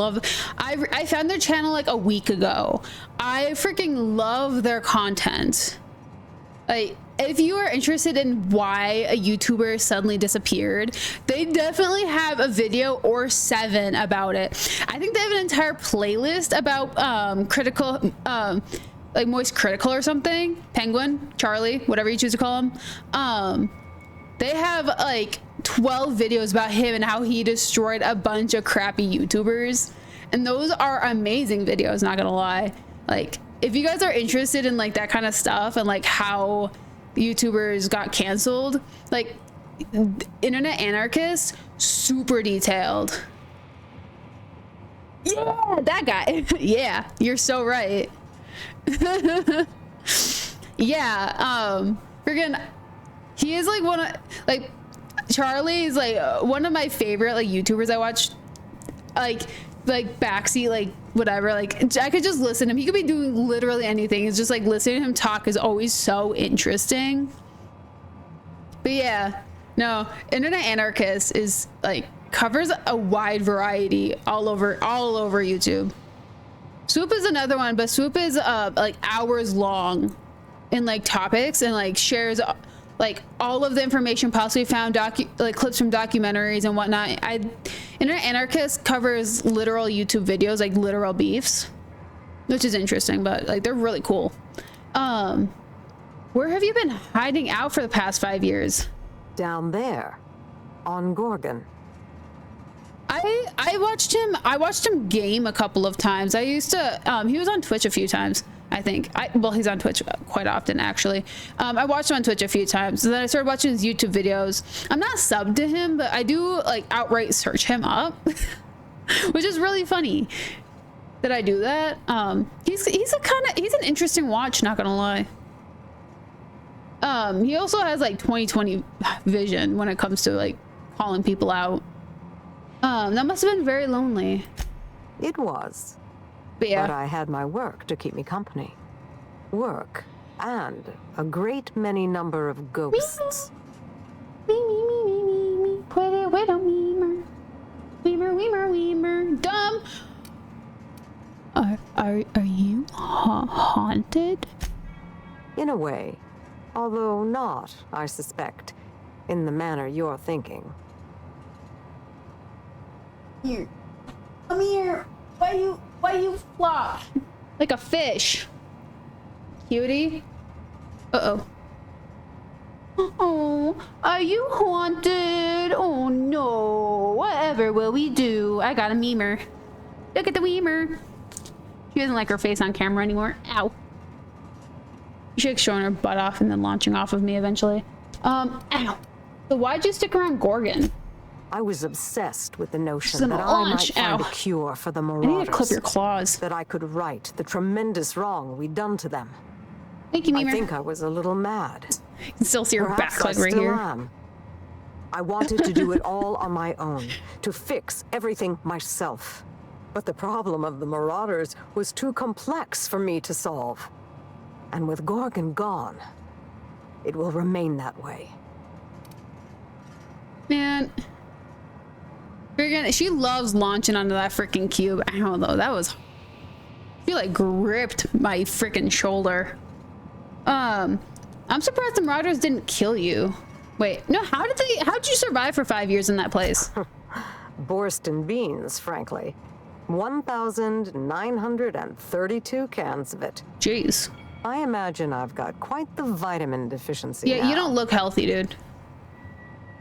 Speaker 1: found their channel like a week ago. I freaking love their content. Like, if you are interested in why a YouTuber suddenly disappeared, they definitely have a video or 7 about it. I think they have an entire playlist about critical like Moist Critical or something, Penguin, Charlie, whatever you choose to call him. They have like 12 videos about him and how he destroyed a bunch of crappy YouTubers. And those are amazing videos, not gonna lie. Like, if you guys are interested in like that kind of stuff and like how YouTubers got canceled, like Internet Anarchist, super detailed. Yeah, that guy. Yeah, you're so right. Yeah, friggin', he is like one of, like, Charlie is like one of my favorite like YouTubers I watch, like backseat, like whatever, like I could just listen to him. He could be doing literally anything. It's just like listening to him talk is always so interesting. But yeah, no, Internet Anarchist is like covers a wide variety all over YouTube. Swoop is another one, but Swoop is like hours long in like topics and like shares like all of the information possibly found, like clips from documentaries and whatnot. Internet Anarchist covers literal YouTube videos, like literal beefs, which is interesting, but like they're really cool. Where have you been hiding out for the past 5 years?
Speaker 17: Down there, on Gorgon.
Speaker 1: I watched him game a couple of times. I used to he was on Twitch a few times, I think. Well, he's on Twitch quite often actually. I watched him on Twitch a few times, and then I started watching his YouTube videos. I'm not subbed to him, but I do like outright search him up, which is really funny that I do that. He's an interesting watch, not gonna lie. He also has like 20/20 vision when it comes to like calling people out. That must have been very lonely.
Speaker 17: It was.
Speaker 1: But yeah.
Speaker 17: But I had my work to keep me company. Work and a great many number of ghosts.
Speaker 1: Pretty widow memer. Weemer. Dumb. Are you haunted?
Speaker 17: In a way. Although not, I suspect, in the manner you're thinking.
Speaker 1: Here. Come here. Why you flop? Like a fish. Cutie. Uh-oh. Oh, are you haunted? Oh no. Whatever will we do? I got a memer. Look at the memer. She doesn't like her face on camera anymore. Ow. She likes showing her butt off and then launching off of me eventually. Ow. So why'd you stick around Gorgon?
Speaker 17: I was obsessed with the notion that I might find a cure for the Marauders.
Speaker 1: I need to clip your claws.
Speaker 17: That I could right the tremendous wrong we'd done to them.
Speaker 1: Thank you, Memer.
Speaker 17: I think I was a little mad.
Speaker 1: You can still see her
Speaker 17: Perhaps
Speaker 1: back leg right here.
Speaker 17: Am. I wanted to do it all on my own, to fix everything myself. But the problem of the Marauders was too complex for me to solve. And with Gorgon gone, it will remain that way.
Speaker 1: Man. She loves launching onto that freaking cube. I don't know, that was... I feel like gripped my freaking shoulder. I'm surprised the Marauders didn't kill you. Wait, no, how'd you survive for 5 years in that place?
Speaker 17: Borscht and beans, frankly. 1,932 cans of it.
Speaker 1: Jeez.
Speaker 17: I imagine I've got quite the vitamin deficiency
Speaker 1: Yeah,
Speaker 17: now.
Speaker 1: you don't look healthy, dude.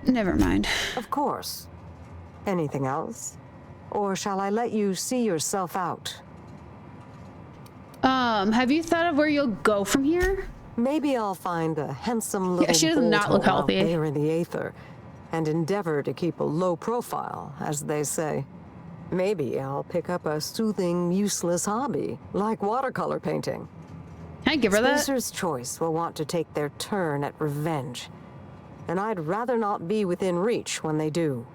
Speaker 1: Never mind.
Speaker 17: Of course. Anything else? Or shall I let you see yourself out?
Speaker 1: Have you thought of where you'll go from here?
Speaker 17: Maybe I'll find a handsome little
Speaker 1: she does not look healthy.
Speaker 17: out there in the aether and endeavor to keep a low profile, as they say. Maybe I'll pick up a soothing, useless hobby, like watercolor painting.
Speaker 1: Can I give her that?
Speaker 17: Spacer's Choice will want to take their turn at revenge. And I'd rather not be within reach when they do.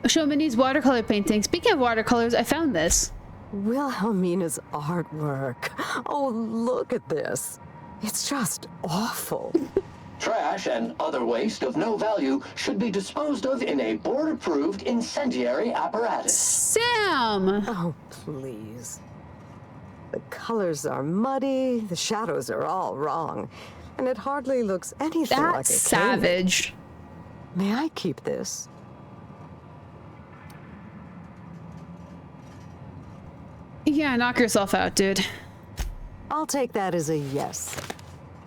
Speaker 1: Show Minnie's watercolor painting. Speaking of watercolors, I found this.
Speaker 17: Wilhelmina's artwork. Oh, look at this. It's just awful.
Speaker 21: Trash and other waste of no value should be disposed of in a board-approved incendiary apparatus.
Speaker 1: Sam!
Speaker 17: Oh, please. The colors are muddy, the shadows are all wrong, and it hardly looks anything like a cave.
Speaker 1: Savage.
Speaker 17: May I keep this?
Speaker 1: Yeah, knock yourself out, dude.
Speaker 7: I'll take that as a yes.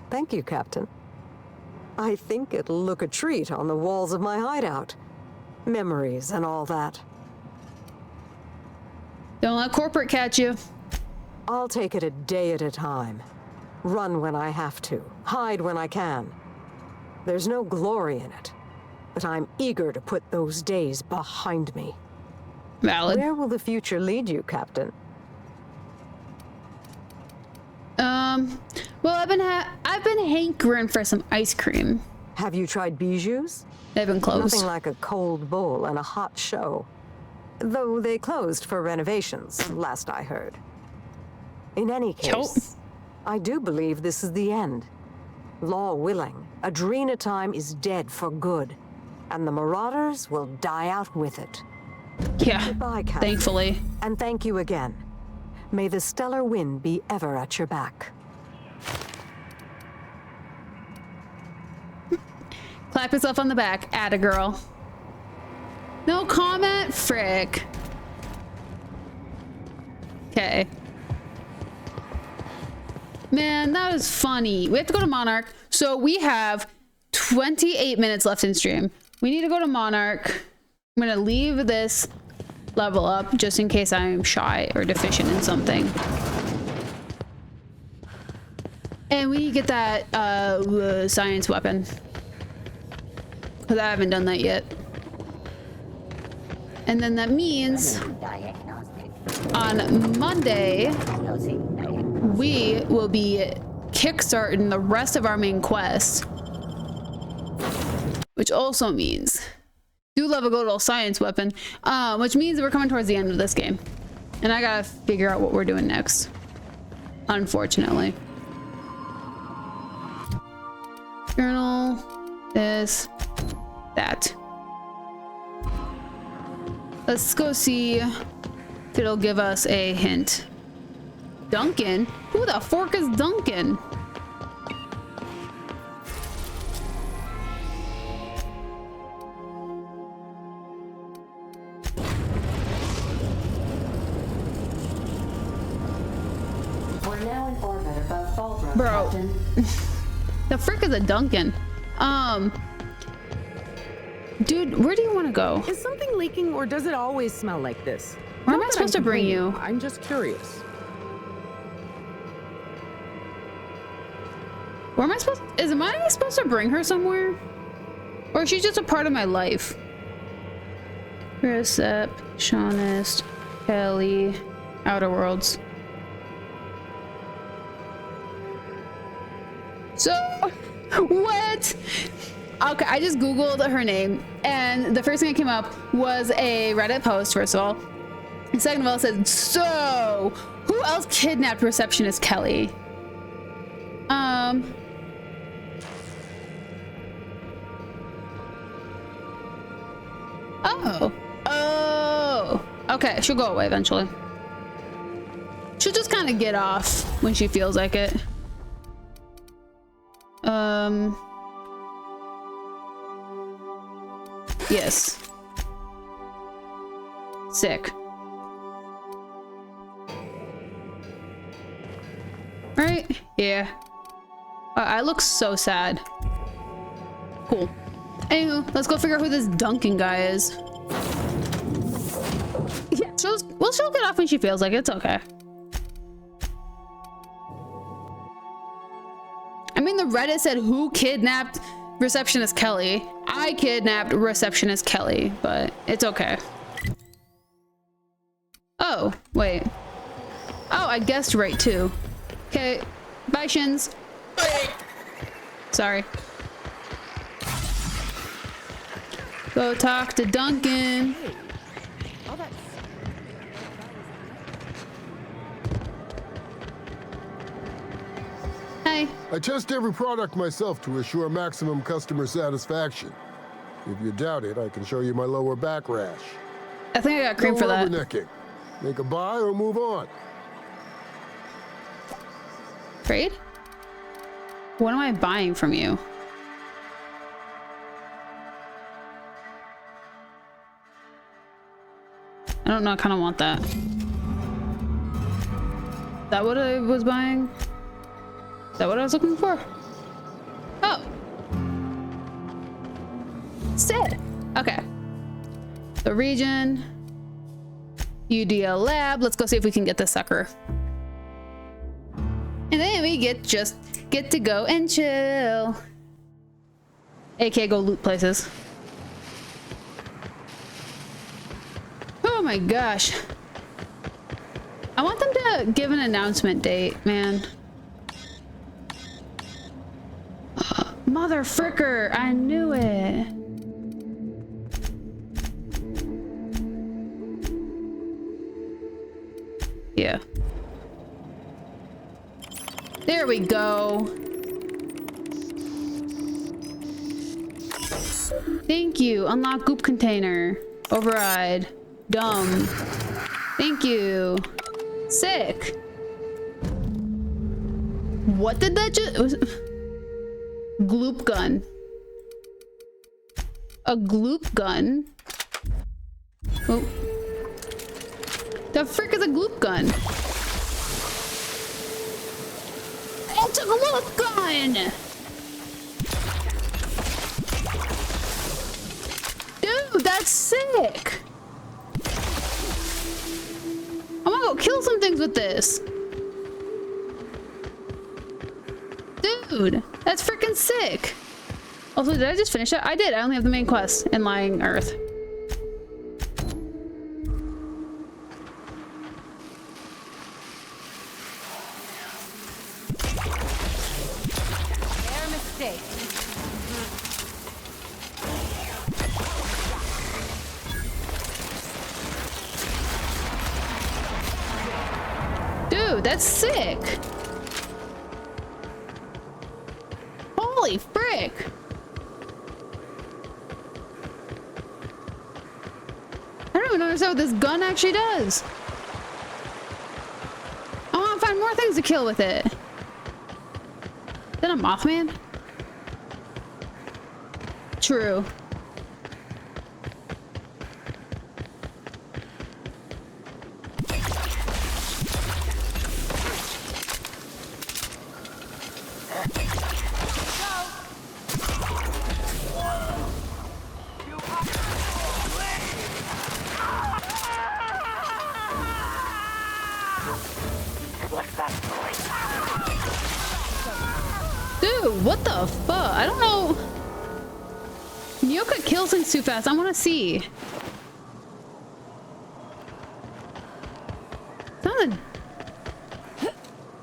Speaker 7: Thank you, Captain. I think it'll look a treat on the walls of my hideout. Memories and all that.
Speaker 1: Don't let corporate catch you.
Speaker 7: I'll take it a day at a time. Run when I have to, hide when I can. There's no glory in it, but I'm eager to put those days behind me.
Speaker 1: Valid.
Speaker 7: Where will the future lead you, Captain?
Speaker 1: Well, I've been hankering for some ice cream.
Speaker 7: Have you tried Bijou's?
Speaker 1: They've been closed.
Speaker 7: Nothing like a cold bowl and a hot show. Though they closed for renovations, last I heard. In any case, I do believe this is the end. Law willing, Adrena time is dead for good, and the Marauders will die out with it.
Speaker 1: Yeah,
Speaker 7: goodbye, Captain.
Speaker 1: Thankfully.
Speaker 7: And thank you again. May the stellar wind be ever at your back.
Speaker 1: Clap yourself on the back. Atta girl. No comment? Frick. Okay. Man, that was funny. We have to go to Monarch. So we have 28 minutes left in stream. We need to go to Monarch. I'm gonna leave this level up just in case I'm shy or deficient in something. And we get that science weapon. Because I haven't done that yet. And then that means on Monday, we will be kickstarting the rest of our main quest. Which also means, do love a good old science weapon, which means we're coming towards the end of this game. And I gotta figure out what we're doing next. Unfortunately. Journal, this, that. Let's go see if it'll give us a hint. Duncan? Who the fork is Duncan?
Speaker 16: We're now in orbit above Fallbrook,
Speaker 1: Bro.
Speaker 16: Captain.
Speaker 1: The frick is a Duncan? Dude, where do you want to go?
Speaker 3: Is something leaking or does it always smell like this?
Speaker 1: Where am I supposed to bring you?
Speaker 3: I'm just curious.
Speaker 1: Where am I supposed to bring her somewhere? Or is she just a part of my life? Receptionist, Kelly, Outer Worlds. So, what? Okay, I just Googled her name, and the first thing that came up was a Reddit post, first of all. And second of all, it said, so, who else kidnapped receptionist Kelly? Oh, okay, she'll go away eventually. She'll just kind of get off when she feels like it. Yes. Sick. Right? Yeah. I look so sad. Cool. Anywho, let's go figure out who this Duncan guy is. Yeah, she'll get off when she feels like it. It's okay. I mean, the Reddit said who kidnapped receptionist Kelly. I kidnapped receptionist Kelly, but it's okay. Oh, wait. Oh, I guessed right too. Okay, bye, Shins. Sorry. Go talk to Duncan. Hey.
Speaker 22: I test every product myself to assure maximum customer satisfaction. If you doubt it, I can show you my lower back rash.
Speaker 1: I think I got cream for that.
Speaker 22: Rubbernecking. Make a buy or move on.
Speaker 1: Trade? What am I buying from you? I don't know, I kind of want that. that what I was buying? Is that what I was looking for? Oh. Sick. Okay. The region. UDL lab. Let's go see if we can get this sucker. And then we get to go and chill. AK go loot places. Oh my gosh. I want them to give an announcement date, man. Mother fricker, I knew it. Yeah. There we go. Thank you. Unlock goop container. Override. Dumb. Thank you. Sick. What did that just... Gloop gun. A gloop gun? Oh. The frick is a gloop gun? It's a gloop gun! Dude, that's sick! I'm gonna go kill some things with this. Dude, that's freaking sick. Also, did I just finish it? I did. I only have the main quest in Lying Earth.
Speaker 10: Their mistake.
Speaker 1: Dude, that's sick. Holy frick. I don't even understand what this gun actually does. I want to find more things to kill with it. Is that a Mothman? True. Dude, what the fuck? I don't know. Nyoka kills things too fast. I want to see.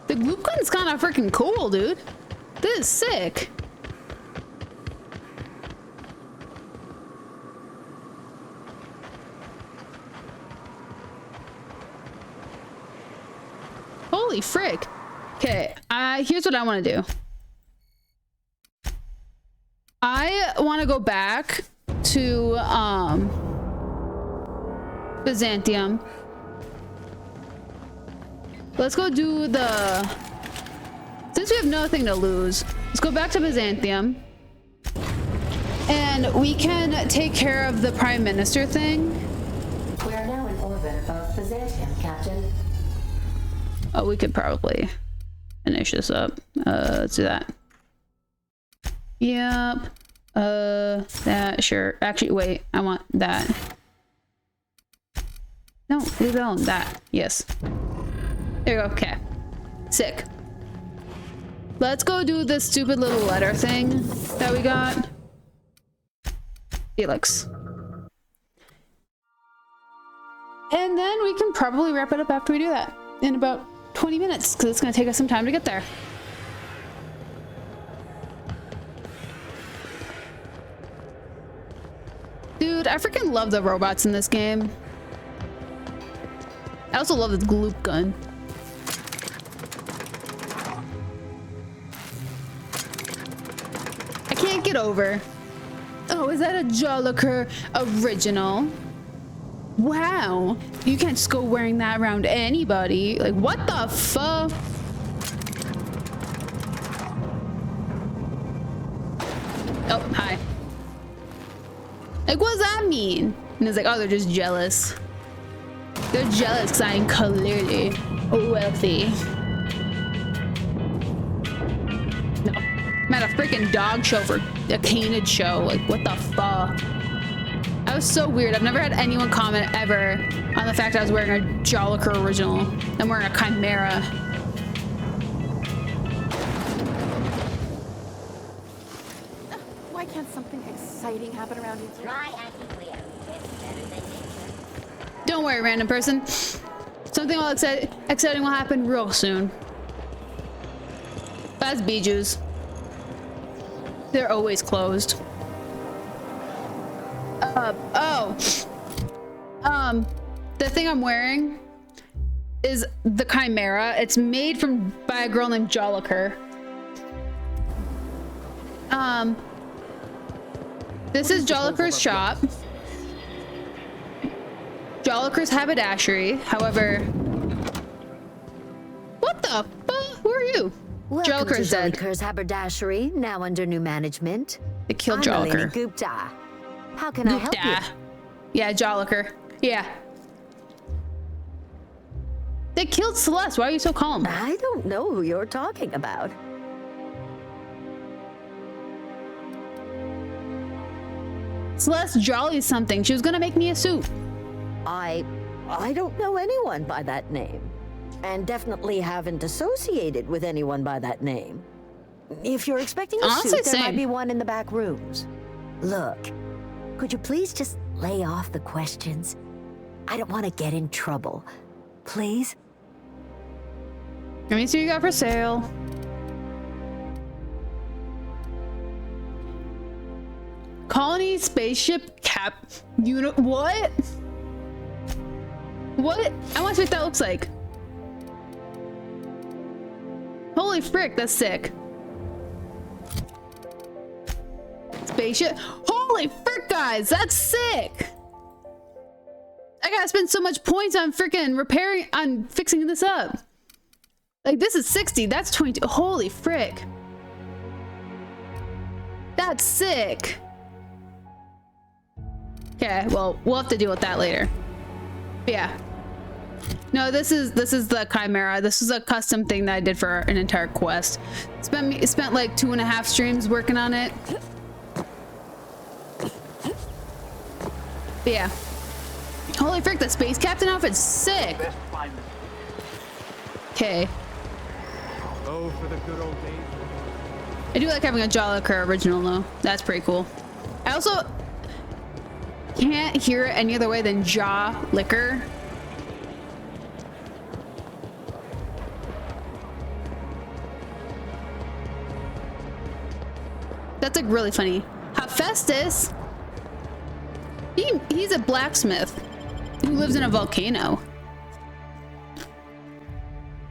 Speaker 1: The gloop gun's kind of freaking cool, dude. This is sick. Holy frick. Okay, here's what I want to do. I want to go back to Byzantium. Let's go do the... Since we have nothing to lose, let's go back to Byzantium. And we can take care of the Prime Minister thing.
Speaker 16: We are now in orbit above Byzantium, Captain.
Speaker 1: Oh, we could probably finish this up. Let's do that. Yep. That, sure. Actually, wait. I want that. No, leave it alone. That. Yes. There you go. Okay. Sick. Let's go do this stupid little letter thing that we got. Felix. And then we can probably wrap it up after we do that in about 20 minutes, because it's going to take us some time to get there. Dude, I freaking love the robots in this game. I also love this gloop gun. I can't get over. Oh, is that a Jolliker original? Wow, you can't just go wearing that around anybody. Like, what the fuck? Oh, hi. Like, what does that mean? And it's like, oh, they're just jealous. They're jealous because I'm clearly wealthy. I'm at a freaking dog show for a canid show. Like, what the fuck? That was so weird. I've never had anyone comment ever on the fact I was wearing a Jolliker original. I'm wearing a Chimera.
Speaker 2: Why can't something exciting happen around here?
Speaker 1: Don't worry, random person. Something exciting will happen real soon. That's Bijou's. They're always closed. The thing I'm wearing is the Chimera. It's made by a girl named Jolliker. This is Jolliker's shop. Jolliker's haberdashery. However, what the fuck? Who are you? Jolliker's dead.
Speaker 6: Jolliker's haberdashery, now under new management.
Speaker 1: They killed
Speaker 6: I'm
Speaker 1: Jolliker.
Speaker 6: Gupta. How can I help you?
Speaker 1: Yeah, Jolliker. Yeah. They killed Celeste. Why are you so calm?
Speaker 6: I don't know who you're talking about.
Speaker 1: Celeste Jolly something. She was gonna make me a suit.
Speaker 6: I don't know anyone by that name. And definitely haven't associated with anyone by that name. If you're expecting a suit, there might be one in the back rooms. Look, could you please just lay off the questions? I don't want to get in trouble. Please?
Speaker 1: Let me see what you got for sale. Colony spaceship cap unit. What? What? I want to see what that looks like. Holy frick, that's sick. Spaceship. Holy frick, guys, that's sick. I gotta spend so much points on freaking on fixing this up. Like, this is 60, that's 22. Holy frick. That's sick. Okay, well, we'll have to deal with that later. But yeah. No, this is the Chimera. This is a custom thing that I did for an entire quest. Spent like 2.5 streams working on it. But yeah. Holy frick, the space captain outfit's sick. Okay.
Speaker 19: Oh, for the good old days.
Speaker 1: I do like having a Jolliker original though. That's pretty cool. I also can't hear it any other way than jaw liquor. That's like really funny. Hephaestus. He's a blacksmith who lives in a volcano.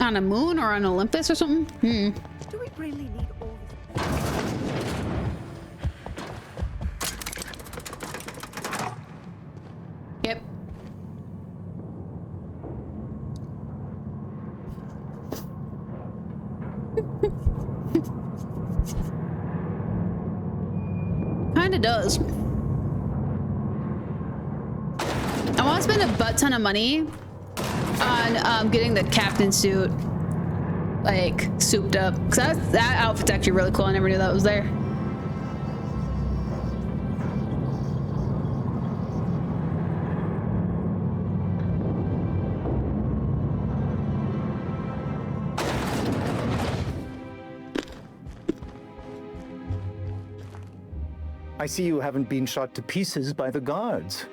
Speaker 1: On a moon or on Olympus or something?
Speaker 2: Do we really need all this?
Speaker 1: Yep. Kinda does. I want to spend a butt ton of money on getting the captain suit like souped up, because that outfit's actually really cool. I never knew that was there.
Speaker 5: I see you haven't been shot to pieces by the guards.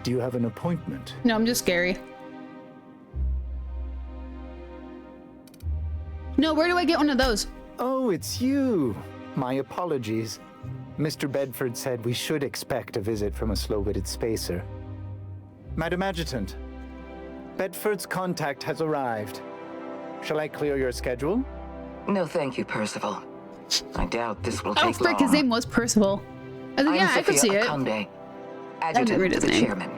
Speaker 5: Do you have an appointment?
Speaker 1: No, I'm just scary. No, where do I get one of those?
Speaker 5: Oh, it's you. My apologies. Mr. Bedford said we should expect a visit from a slow-witted spacer. Madam Adjutant, Bedford's contact has arrived. Shall I clear your schedule?
Speaker 23: No, thank you, Percival. I doubt this will take long.
Speaker 1: Oh, frick, his name was Percival. Yeah, I could see it.
Speaker 23: Akonde, adjutant to the chairman.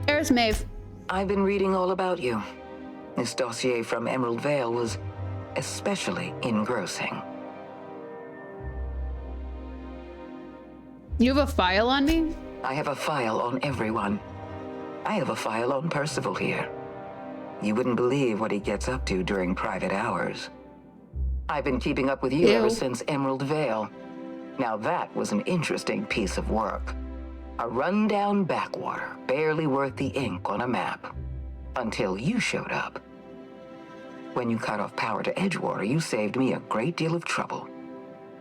Speaker 1: Eriss Maeve.
Speaker 23: I've been reading all about you. This dossier from Emerald Vale was especially engrossing.
Speaker 1: You have a file on me?
Speaker 23: I have a file on everyone. I have a file on Percival here. You wouldn't believe what he gets up to during private hours. I've been keeping up with you ever since Emerald Vale. Now that was an interesting piece of work. A rundown backwater, barely worth the ink on a map. Until you showed up. When you cut off power to Edgewater, you saved me a great deal of trouble.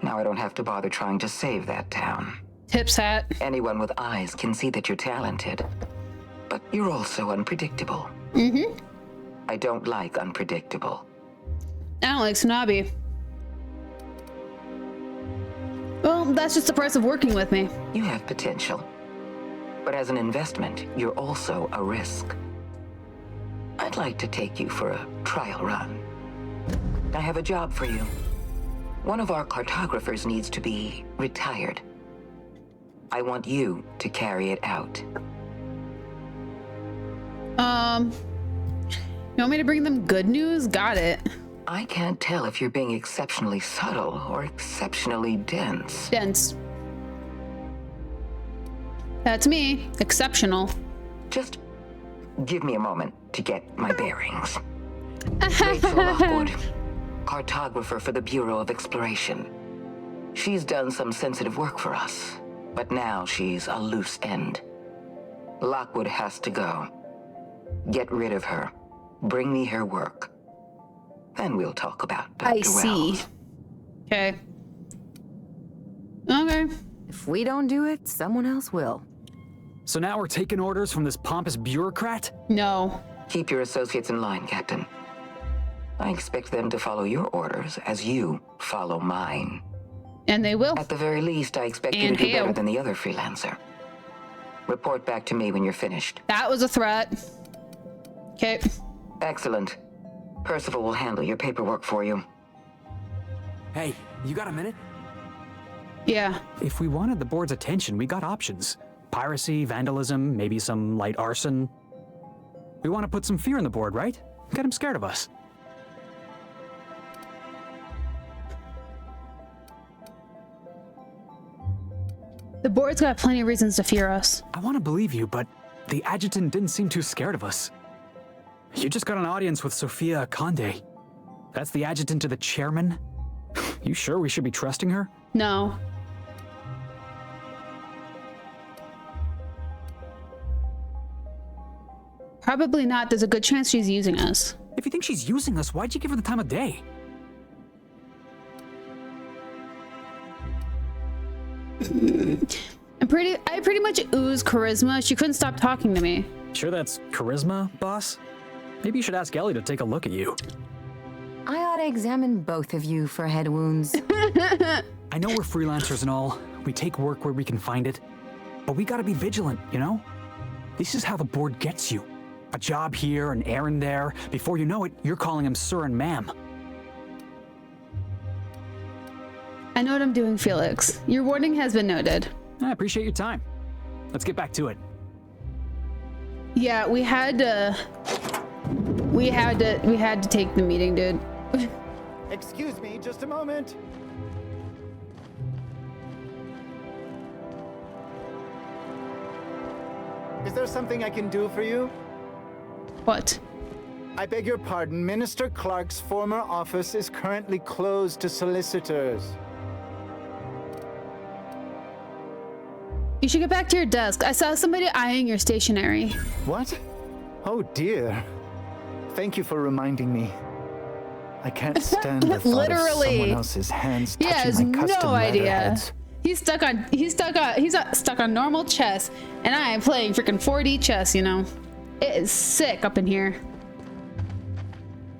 Speaker 23: Now I don't have to bother trying to save that town.
Speaker 1: Tips hat.
Speaker 23: Anyone with eyes can see that you're talented. But you're also unpredictable.
Speaker 1: Mm-hmm.
Speaker 23: I don't like unpredictable.
Speaker 1: I don't like snobby. Well, that's just the price of working with me.
Speaker 23: You have potential. But as an investment, you're also a risk. I'd like to take you for a trial run. I have a job for you. One of our cartographers needs to be retired. I want you to carry it out.
Speaker 1: You want me to bring them good news? Got it.
Speaker 23: I can't tell if you're being exceptionally subtle or exceptionally dense.
Speaker 1: Dense. That's me. Exceptional.
Speaker 23: Just give me a moment to get my bearings. Rachel Lockwood, cartographer for the Bureau of Exploration. She's done some sensitive work for us, but now she's a loose end. Lockwood has to go. Get rid of her. Bring me her work. Then we'll talk about Dr.
Speaker 1: I see.
Speaker 23: Wells.
Speaker 1: Okay. Okay.
Speaker 20: If we don't do it, someone else will.
Speaker 19: So now we're taking orders from this pompous bureaucrat?
Speaker 1: No.
Speaker 23: Keep your associates in line, Captain. I expect them to follow your orders as you follow mine.
Speaker 1: And they will.
Speaker 23: At the very least, I expect you to do better than the other freelancer. Report back to me when you're finished.
Speaker 1: That was a threat. Okay.
Speaker 23: Excellent. Percival will handle your paperwork for you.
Speaker 19: Hey, you got a minute?
Speaker 1: Yeah.
Speaker 19: If we wanted the board's attention, we got options. Piracy, vandalism, maybe some light arson. We want to put some fear in the board, right? Get them scared of us.
Speaker 1: The board's got plenty of reasons to fear us.
Speaker 19: I want to believe you, but the adjutant didn't seem too scared of us. You just got an audience with Sophia Conde. That's the adjutant to the chairman? You sure we should be trusting her?
Speaker 1: No. Probably not. There's a good chance she's using us.
Speaker 19: If you think she's using us, why'd you give her the time of day?
Speaker 1: I pretty much ooze charisma. She couldn't stop talking to me.
Speaker 19: Sure that's charisma, boss? Maybe you should ask Ellie to take a look at you.
Speaker 20: I ought to examine both of you for head wounds.
Speaker 19: I know we're freelancers and all. We take work where we can find it. But we gotta be vigilant, you know? This is how the board gets you. A job here, an errand there. Before you know it, you're calling him sir and ma'am.
Speaker 1: I know what I'm doing, Felix. Your warning has been noted.
Speaker 19: I appreciate your time. Let's get back to it.
Speaker 1: Yeah, we had to take the meeting, dude.
Speaker 5: Excuse me, just a moment. Is there something I can do for you?
Speaker 1: What?
Speaker 5: I beg your pardon. Minister Clark's former office is currently closed to solicitors.
Speaker 1: You should get back to your desk. I saw somebody eyeing your stationery.
Speaker 5: What? Oh dear. Thank you for reminding me. I can't stand the thought of someone else's hands touching my custom letterheads.
Speaker 1: He's stuck on normal chess, and I am playing freaking 4D chess, you know. It is sick up in here.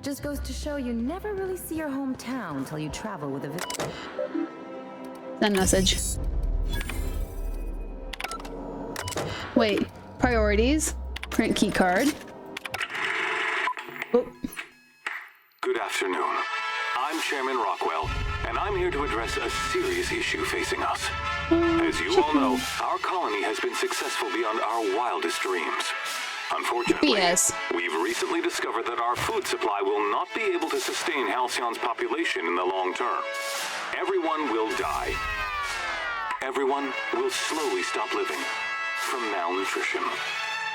Speaker 20: Just goes to show you never really see your hometown until you travel with a visitor.
Speaker 1: Send message. Wait, priorities, print key card. Oh.
Speaker 14: Good afternoon. I'm Chairman Rockwell, and I'm here to address a serious issue facing us. As you all know, our colony has been successful beyond our wildest dreams. Unfortunately, we've recently discovered that our food supply will not be able to sustain Halcyon's population in the long term. Everyone will die. Everyone will slowly stop living from malnutrition.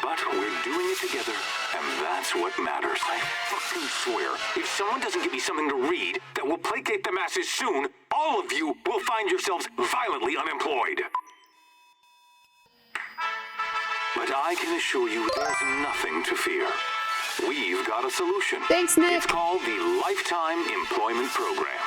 Speaker 8: But we're doing it together, and that's what matters. I fucking swear, if someone doesn't give me something to read that will placate the masses soon, all of you will find yourselves violently unemployed. But I can assure you there's nothing to fear. We've got a solution.
Speaker 1: Thanks, Nick.
Speaker 8: It's called the Lifetime Employment Program.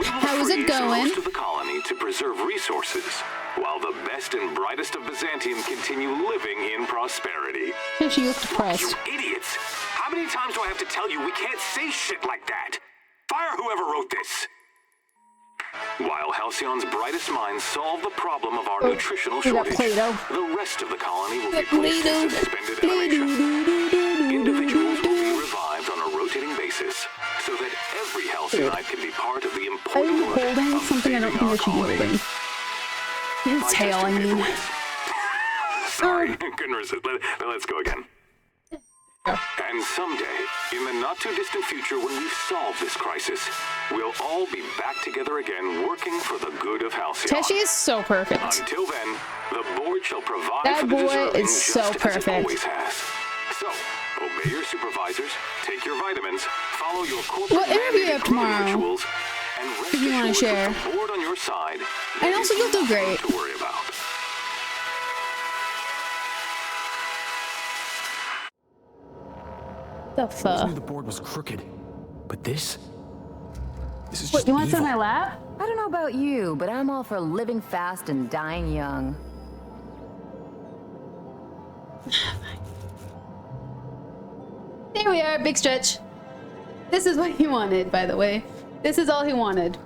Speaker 1: How's it going?
Speaker 8: Most of the colony to preserve resources, while the best and brightest of Byzantium continue living in prosperity.
Speaker 1: She looks depressed.
Speaker 8: You idiots! How many times do I have to tell you we can't say shit like that? Fire whoever wrote this! While Halcyon's brightest minds solve the problem of our nutritional shortage, the rest of the colony will be placed in suspended animation. Individuals will be revived on a rotating basis, so that every Halcyonite can be part of the important work
Speaker 1: holding something I don't think I should be holding. His tail, I mean.
Speaker 8: Sorry, couldn't resist. Let's go again. And someday, in the not-too-distant future when we've solved this crisis, we'll all be back together again working for the good of Halcyon.
Speaker 1: Teshi is so perfect.
Speaker 8: Until then, the board shall provide
Speaker 1: that
Speaker 8: for the deserving
Speaker 1: boy is so
Speaker 8: just
Speaker 1: perfect.
Speaker 8: as it always has. So, obey your supervisors, take your vitamins, follow your corporate
Speaker 1: what interview you have tomorrow?
Speaker 8: Rituals, and rest
Speaker 1: if you want to share.
Speaker 8: the board on your side,
Speaker 1: and also you'll do great.
Speaker 8: To worry about.
Speaker 1: The fuck?
Speaker 19: I knew the board was crooked, but this is just
Speaker 1: what, you want to sit
Speaker 19: evil.
Speaker 1: on my lap?
Speaker 20: I don't know about you, but I'm all for living fast and dying young.
Speaker 1: There we are, big stretch. This is what he wanted, by the way. This is all he wanted.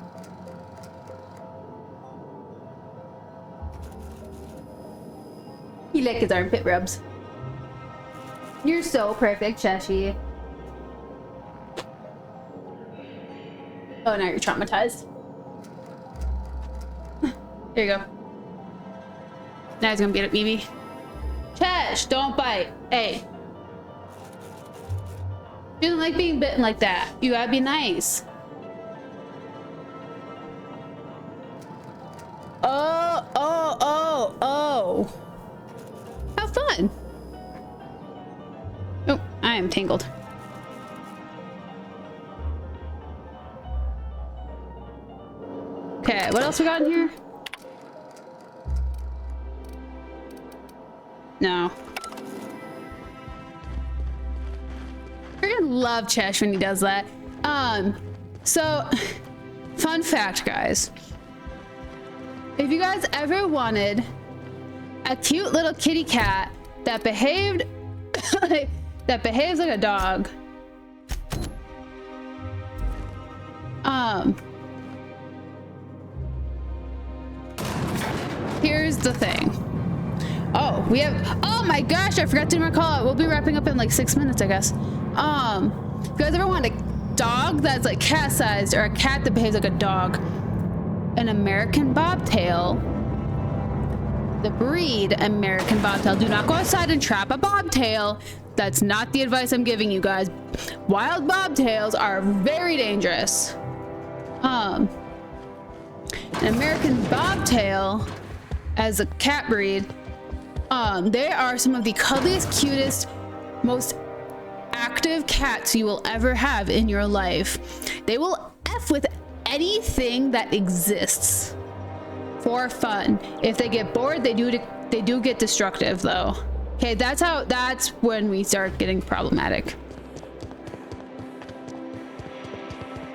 Speaker 1: He licked his armpit rubs. You're so perfect, Cheshi. Oh, now you're traumatized. Here you go. Now he's gonna beat up Mimi. Chesh, don't bite. Hey. You don't like being bitten like that. You gotta be nice. Oh. Have fun. Oh, I am tangled. Okay, what else we got in here? No. Freaking love Chesh when he does that. So, fun fact, guys. If you guys ever wanted a cute little kitty cat that behaved that behaves like a dog, here's the thing. Oh, we have, oh my gosh, I forgot to recall it. We'll be wrapping up in like 6 minutes, I guess. If you guys ever want a dog that's like cat-sized or a cat that behaves like a dog, an American bobtail, the breed American bobtail. Do not go outside and trap a bobtail. That's not the advice I'm giving you guys. Wild bobtails are very dangerous. An American bobtail as a cat breed, they are some of the cuddliest, cutest, most active cats you will ever have in your life. They will F with anything that exists for fun. If they get bored, they do get destructive though. Okay, that's when we start getting problematic.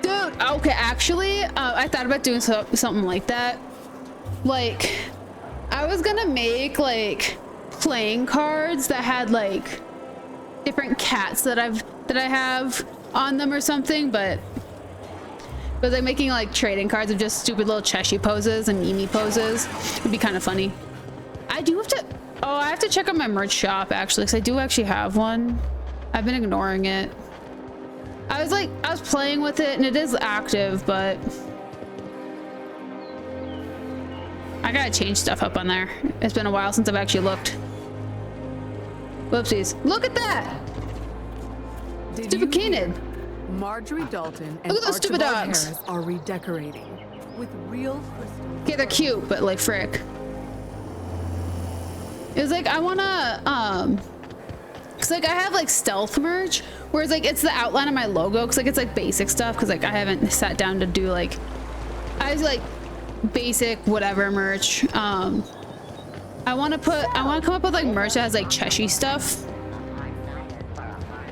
Speaker 1: Dude, okay, actually, I thought about doing something like that. Like, I was gonna make like playing cards that had like different cats that I have on them or something, but was like making like trading cards of just stupid little Cheshi poses and Mimi poses. Would be kind of funny. I have to check out my merch shop actually, because I do actually have one. I've been ignoring it. I was playing with it and it is active, but I gotta change stuff up on there. It's been a while since I've actually looked. Whoopsies. Look at that! Stupid Keenan.
Speaker 2: Marjorie Dalton and
Speaker 1: look at those stupid dogs.
Speaker 2: Harris are redecorating with real crystal.
Speaker 1: Yeah, they're cute, but like frick. It was like, I wanna Cause like I have like stealth merch, whereas like it's the outline of my logo. Cause like it's like basic stuff. Cause like I haven't sat down to do like, I was like basic whatever merch. I want to come up with like merch that has like Cheshire stuff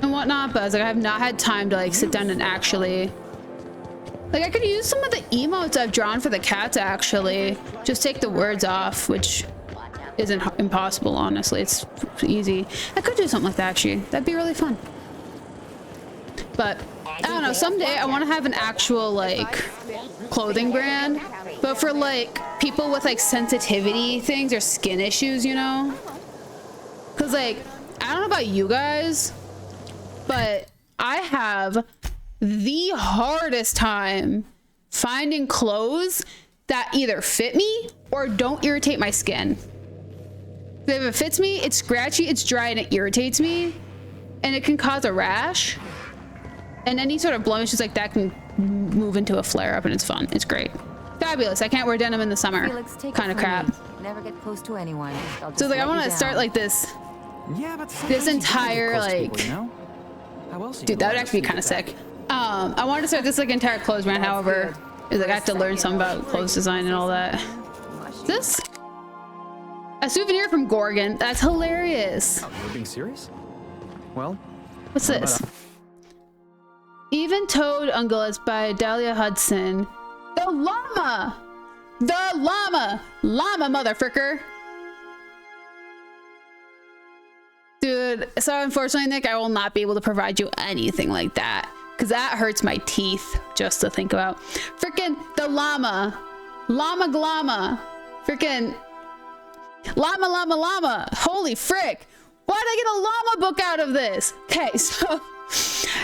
Speaker 1: and whatnot. But I was like, I have not had time to like sit down and actually, like I could use some of the emotes I've drawn for the cats actually. Just take the words off, which isn't impossible, honestly. It's easy. I could do something like that actually. That'd be really fun. But I don't know, someday I want to have an actual like clothing brand, but for like people with like sensitivity things or skin issues, you know? Cause like I don't know about you guys, but I have the hardest time finding clothes that either fit me or don't irritate my skin. If it fits me, it's scratchy, it's dry, and it irritates me, and it can cause a rash. And any sort of blemishes like that can move into a flare up, and it's fun. It's great. Fabulous. I can't wear denim in the summer. Kind of crap.
Speaker 20: Never get close to anyone.
Speaker 1: So like I want to start like this.
Speaker 19: Yeah, but
Speaker 1: this entire like.
Speaker 19: People, you know? How else
Speaker 1: Dude, that would actually be kind of sick. I wanted to start this like entire clothes brand. However, is like I have to learn something about clothes design and all that. This. A souvenir from Gorgon. That's hilarious.
Speaker 19: Oh, you're being serious? Well,
Speaker 1: what's this? Even-toed ungulates by Dahlia Hudson. The llama! The llama! Llama, motherfricker! Dude, so unfortunately, Nick, I will not be able to provide you anything like that. Because that hurts my teeth just to think about. Frickin' the llama. Llama glama. Frickin' llama, llama, llama. Holy frick. Why did I get a llama book out of this? Okay, so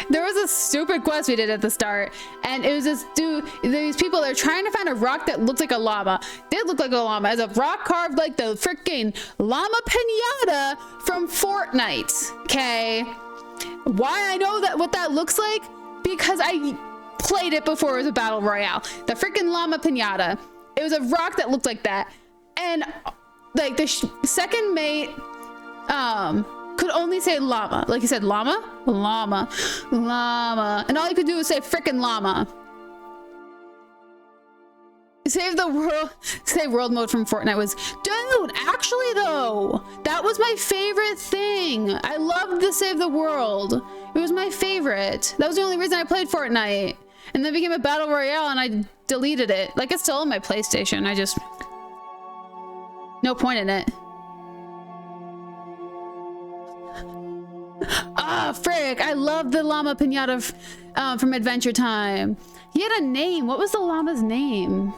Speaker 1: there was a stupid quest we did at the start, and it was this dude, these people, they're trying to find a rock that looks like a llama. Did look like a llama. As a rock carved like the freaking llama pinata from Fortnite. Okay. Why I know that what that looks like? Because I played it before it was a battle royale. The freaking llama pinata. It was a rock that looked like that, and like the second mate could only say llama. Like he said llama, llama, llama, and all he could do was say frickin' llama. Save the world, save world mode from Fortnite was, dude, actually though, that was my favorite thing. I loved the save the world. It was my favorite. That was the only reason I played Fortnite. And then it became a battle royale and I deleted it. Like it's still on my PlayStation. I just, no point in it. Ah, frick. I love the llama pinata from Adventure Time. He had a name. What was the llama's name?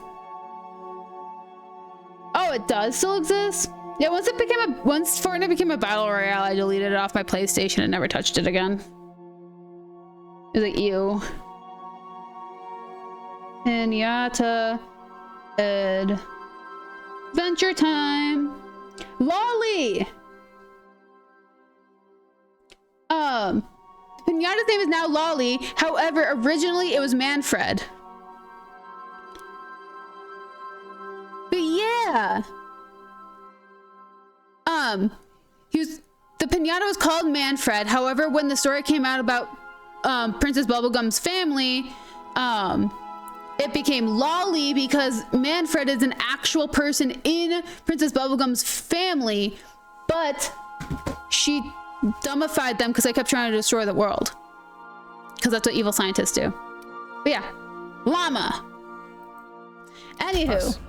Speaker 1: Oh, it does still exist? Yeah, once Fortnite became a battle royale, I deleted it off my PlayStation and never touched it again. It was like, ew. Pinata. Adventure Time. Lolly! Pinata's name is now Lolly. However, originally it was Manfred. But yeah. The pinata was called Manfred. However, when the story came out about Princess Bubblegum's family, it became Lolly because Manfred is an actual person in Princess Bubblegum's family, but she dumbified them because they kept trying to destroy the world. Because that's what evil scientists do. But yeah, llama. Anywho.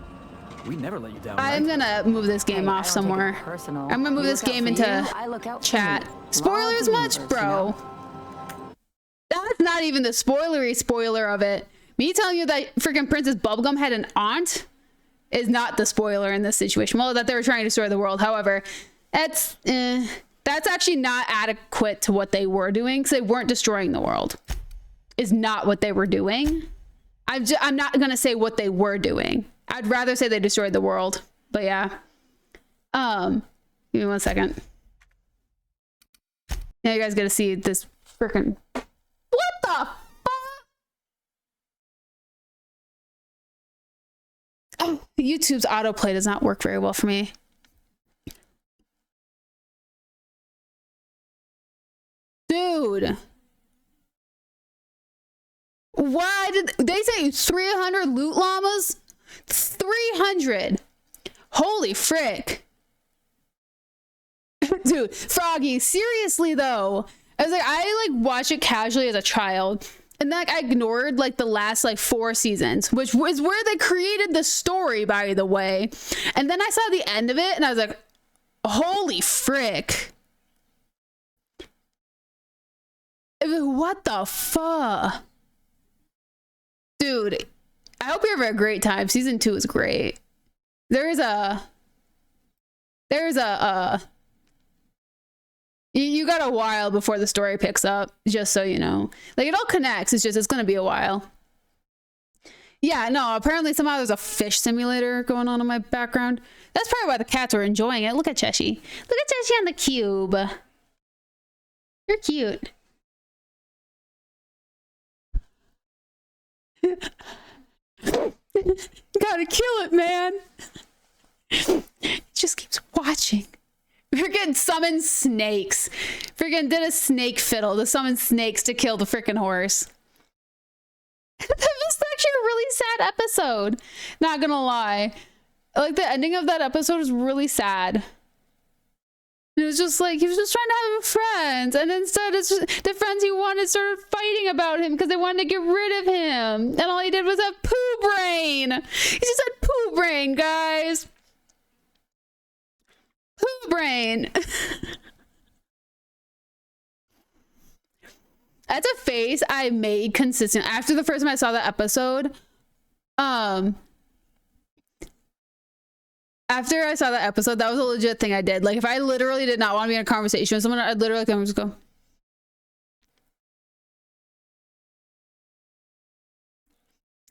Speaker 19: We never let you down.
Speaker 1: I'm gonna move this game off somewhere. I'm gonna move this game into chat. Spoilers much, bro? That's not even the spoilery spoiler of it. Me telling you that freaking Princess Bubblegum had an aunt is not the spoiler in this situation. Well, that they were trying to destroy the world. However, that's actually not adequate to what they were doing because they weren't destroying the world. Is not what they were doing. I'm not gonna say what they were doing. I'd rather say they destroyed the world, but yeah. Give me 1 second. Now you guys gotta see this freaking. What the fuck? Oh, YouTube's autoplay does not work very well for me. why did they say 300 loot llamas? 300. Holy frick. Dude, Froggy, seriously though. I watched it casually as a child. And like I ignored like the last like 4 seasons, which was where they created the story, by the way. And then I saw the end of it and I was like, holy frick. What the fuck? Dude, I hope you have a great time. Season 2 is great. You got a while before the story picks up, just so you know. Like, it all connects. It's just, it's going to be a while. Yeah, no, apparently somehow there's a fish simulator going on in my background. That's probably why the cats were enjoying it. Look at Cheshi. Look at Cheshi on the cube. You're cute. Gotta kill it, man. It just keeps watching. Freaking summon snakes. Freaking did a snake fiddle to summon snakes to kill the freaking horse. That was actually a really sad episode. Not gonna lie. Like, the ending of that episode was really sad. It was just like, he was just trying to have friends. And instead, it's just, the friends he wanted started fighting about him because they wanted to get rid of him. And all he did was have poo brain. He just had poo brain, guys. Poo brain. That's a face I made consistent. After the first time I saw that episode, after I saw that episode, that was a legit thing I did. Like, if I literally did not want to be in a conversation with someone, I'd literally come and just go.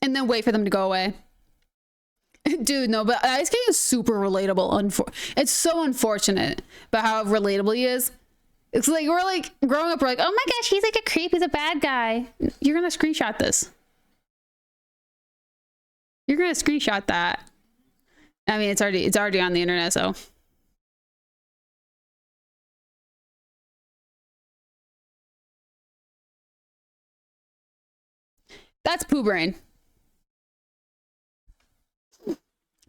Speaker 1: And then wait for them to go away. Dude, no, but Ice King is super relatable. It's so unfortunate about how relatable he is. It's like, we're like, growing up, we're like, oh my gosh, he's like a creep, he's a bad guy. You're gonna screenshot this. You're gonna screenshot that. I mean, it's already on the internet, so. That's poo brain.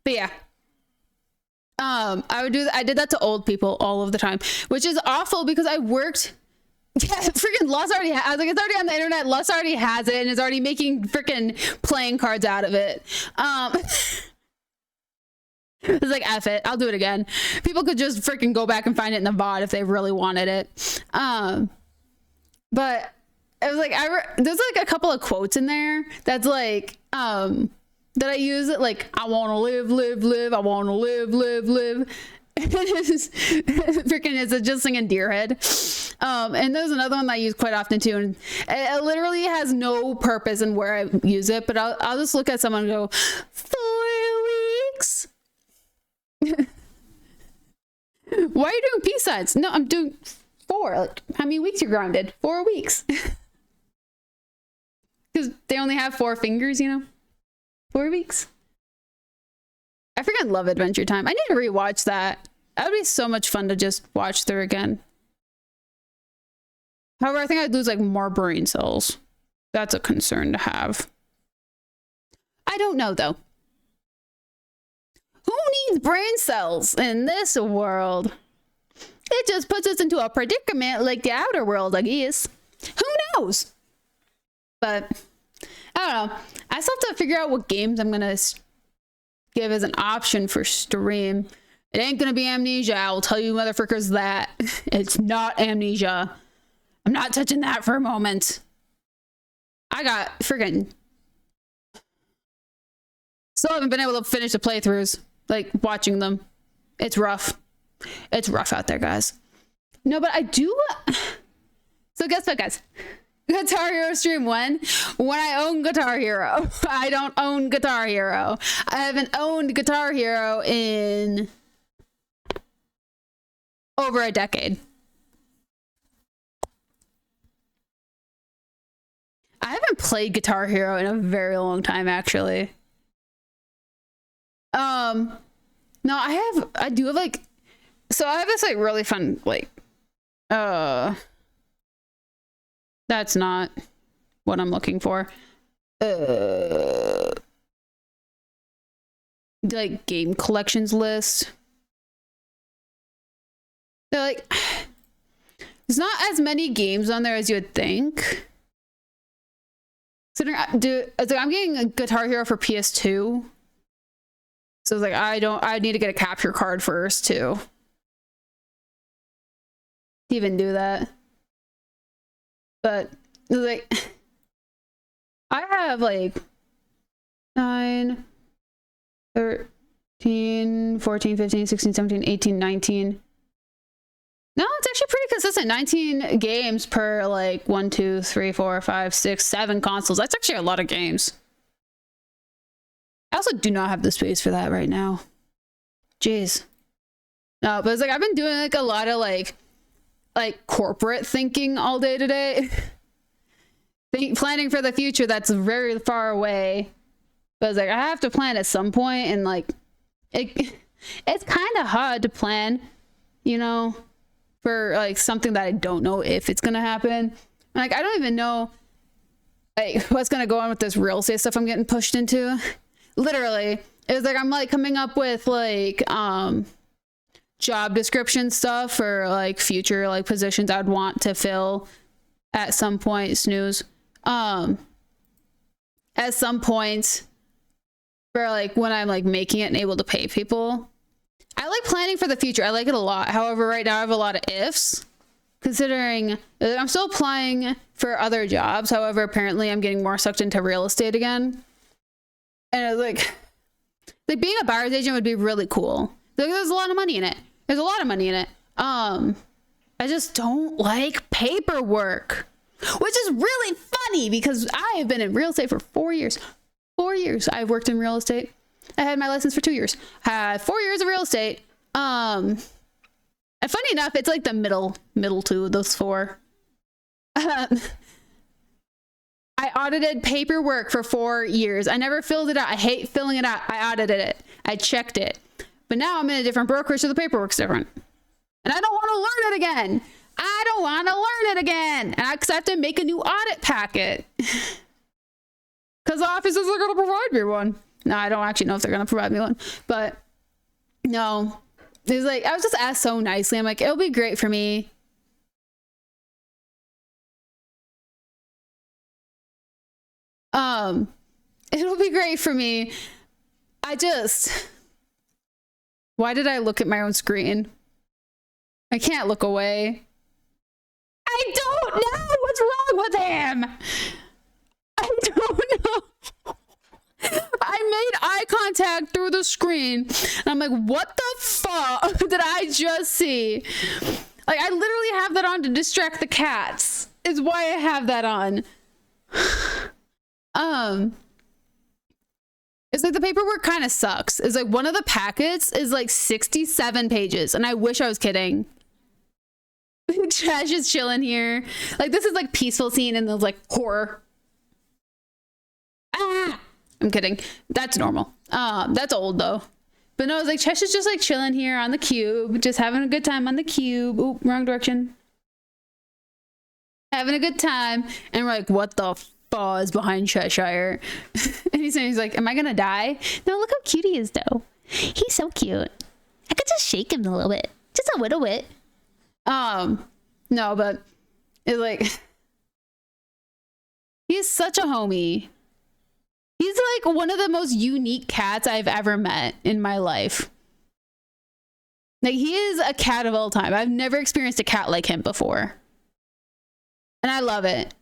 Speaker 1: But yeah. I did that to old people all of the time, which is awful because I worked. Yeah, freaking Lus already has, like, it's already on the internet. Lus already has it and is already making freaking playing cards out of it. It's like, F it, I'll do it again. People could just freaking go back and find it in the VOD if they really wanted it. But it was like, there's like a couple of quotes in there that's like, that I use it, like, I want to live, I want to live. Freaking, it's just singing Deerhead. And there's another one that I use quite often too, and it literally has no purpose in where I use it, but I'll just look at someone and go, 4 weeks. Why are you doing peace signs? No, I'm doing 4. Like, how many weeks you're grounded? 4 weeks. Because they only have 4 fingers, you know? 4 weeks. I freaking love Adventure Time. I need to rewatch that. That would be so much fun to just watch through again. However, I think I'd lose like more brain cells. That's a concern to have. I don't know though. Who needs brain cells in this world? It just puts us into a predicament like the outer world, I guess. Who knows? But I don't know. I still have to figure out what games I'm gonna give as an option for stream. It ain't gonna be Amnesia. I will tell you motherfuckers that. It's not Amnesia. I'm not touching that for a moment. I got freaking... Still haven't been able to finish the playthroughs. Like, watching them. It's rough. It's rough out there, guys. No, but I do... So guess what, guys? Guitar Hero stream when I own Guitar Hero. I don't own Guitar Hero. I haven't owned Guitar Hero in over a decade. I haven't played Guitar Hero in a very long time, actually. No, I do have like, so I have this like really fun, like, that's not what I'm looking for. like game collections list. They're like, there's not as many games on there as you would think. Considering I'm getting a Guitar Hero for PS2. So it's like I need to get a capture card first too. To even do that. But like I have like 9, 13, 14, 15, 16, 17, 18, 19. No, it's actually pretty consistent. 19 games per like 1, 2, 3, 4, 5, 6, 7 consoles. That's actually a lot of games. I also do not have the space for that right now. Jeez. No, but it's like I've been doing like a lot of like corporate thinking all day today. Planning for the future that's very far away. But it's like I have to plan at some point, and like it's kind of hard to plan, you know, for like something that I don't know if it's gonna happen. Like I don't even know like what's gonna go on with this real estate stuff I'm getting pushed into. Literally, it was like I'm like coming up with like job description stuff for like future like positions I'd want to fill at some point. Snooze. At some point for like when I'm like making it and able to pay people. I like planning for the future. I like it a lot. However, right now I have a lot of ifs, considering I'm still applying for other jobs. However, apparently I'm getting more sucked into real estate again. And it was like being a buyer's agent would be really cool. Like, there's a lot of money in it. There's a lot of money in it. I just don't like paperwork, which is really funny because I have been in real estate for 4 years. 4 years I've worked in real estate. I had my license for 2 years. Had 4 years of real estate. And funny enough, it's like the middle two of those 4. I audited paperwork for 4 years. I never filled it out. I hate filling it out. I audited it. I checked it. But now I'm in a different brokerage, so the paperwork's different. And I don't want to learn it again. I don't want to learn it again. And because I have to make a new audit packet. Because the offices are going to provide me one. No, I don't actually know if they're going to provide me one. But no. It's like, I was just asked so nicely. I'm like, it'll be great for me. It'll be great for me. Why did I look at my own screen? I can't look away. I don't know what's wrong with him. I don't know. I made eye contact through the screen. And I'm like, what the fuck did I just see? Like, I literally have that on to distract the cats. Is why I have that on. It's like the paperwork kind of sucks. It's like one of the packets is like 67 pages. And I wish I was kidding. Trash is chilling here. Like, this is like peaceful scene and there's like horror. Ah! I'm kidding. That's normal. That's old though. But no, it's like Chesh is just like chilling here on the cube, just having a good time on the cube. Oop, wrong direction. Having a good time. And we're like, what the fuzz behind Cheshire? And he's like, am I gonna die? No, look how cute he is though. He's so cute. I could just shake him a little bit. Just a little bit. No, but it's like, he's such a homie. He's like one of the most unique cats I've ever met in my life. Like, he is a cat of all time. I've never experienced a cat like him before. And I love it.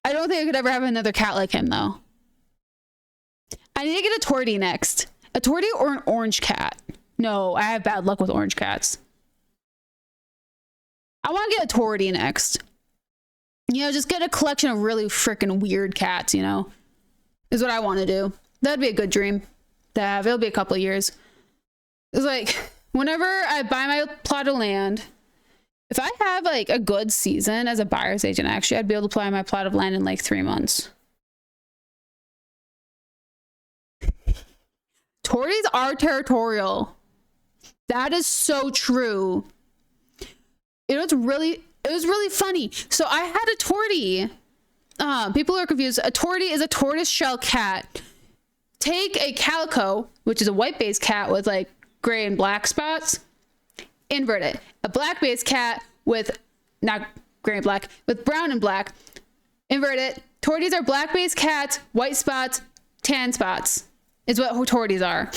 Speaker 1: I don't think I could ever have another cat like him, though. I need to get a tortie next. A tortie or an orange cat. No, I have bad luck with orange cats. I want to get a tortie next. You know, just get a collection of really freaking weird cats, you know? Is what I want to do. That'd be a good dream to have. It'll be a couple of years. It's like, whenever I buy my plot of land, if I have like a good season as a buyer's agent, actually, I'd be able to buy my plot of land in like 3 months. Torties are territorial. That is so true. It was really funny. So I had a tortie people are confused. A tortie is a tortoise shell cat. Take a calico, which is a white-based cat with like gray and black spots, invert it. A black-based cat with, not gray and black, with brown and black, invert it. Torties are black-based cats, white spots, tan spots, is what torties are.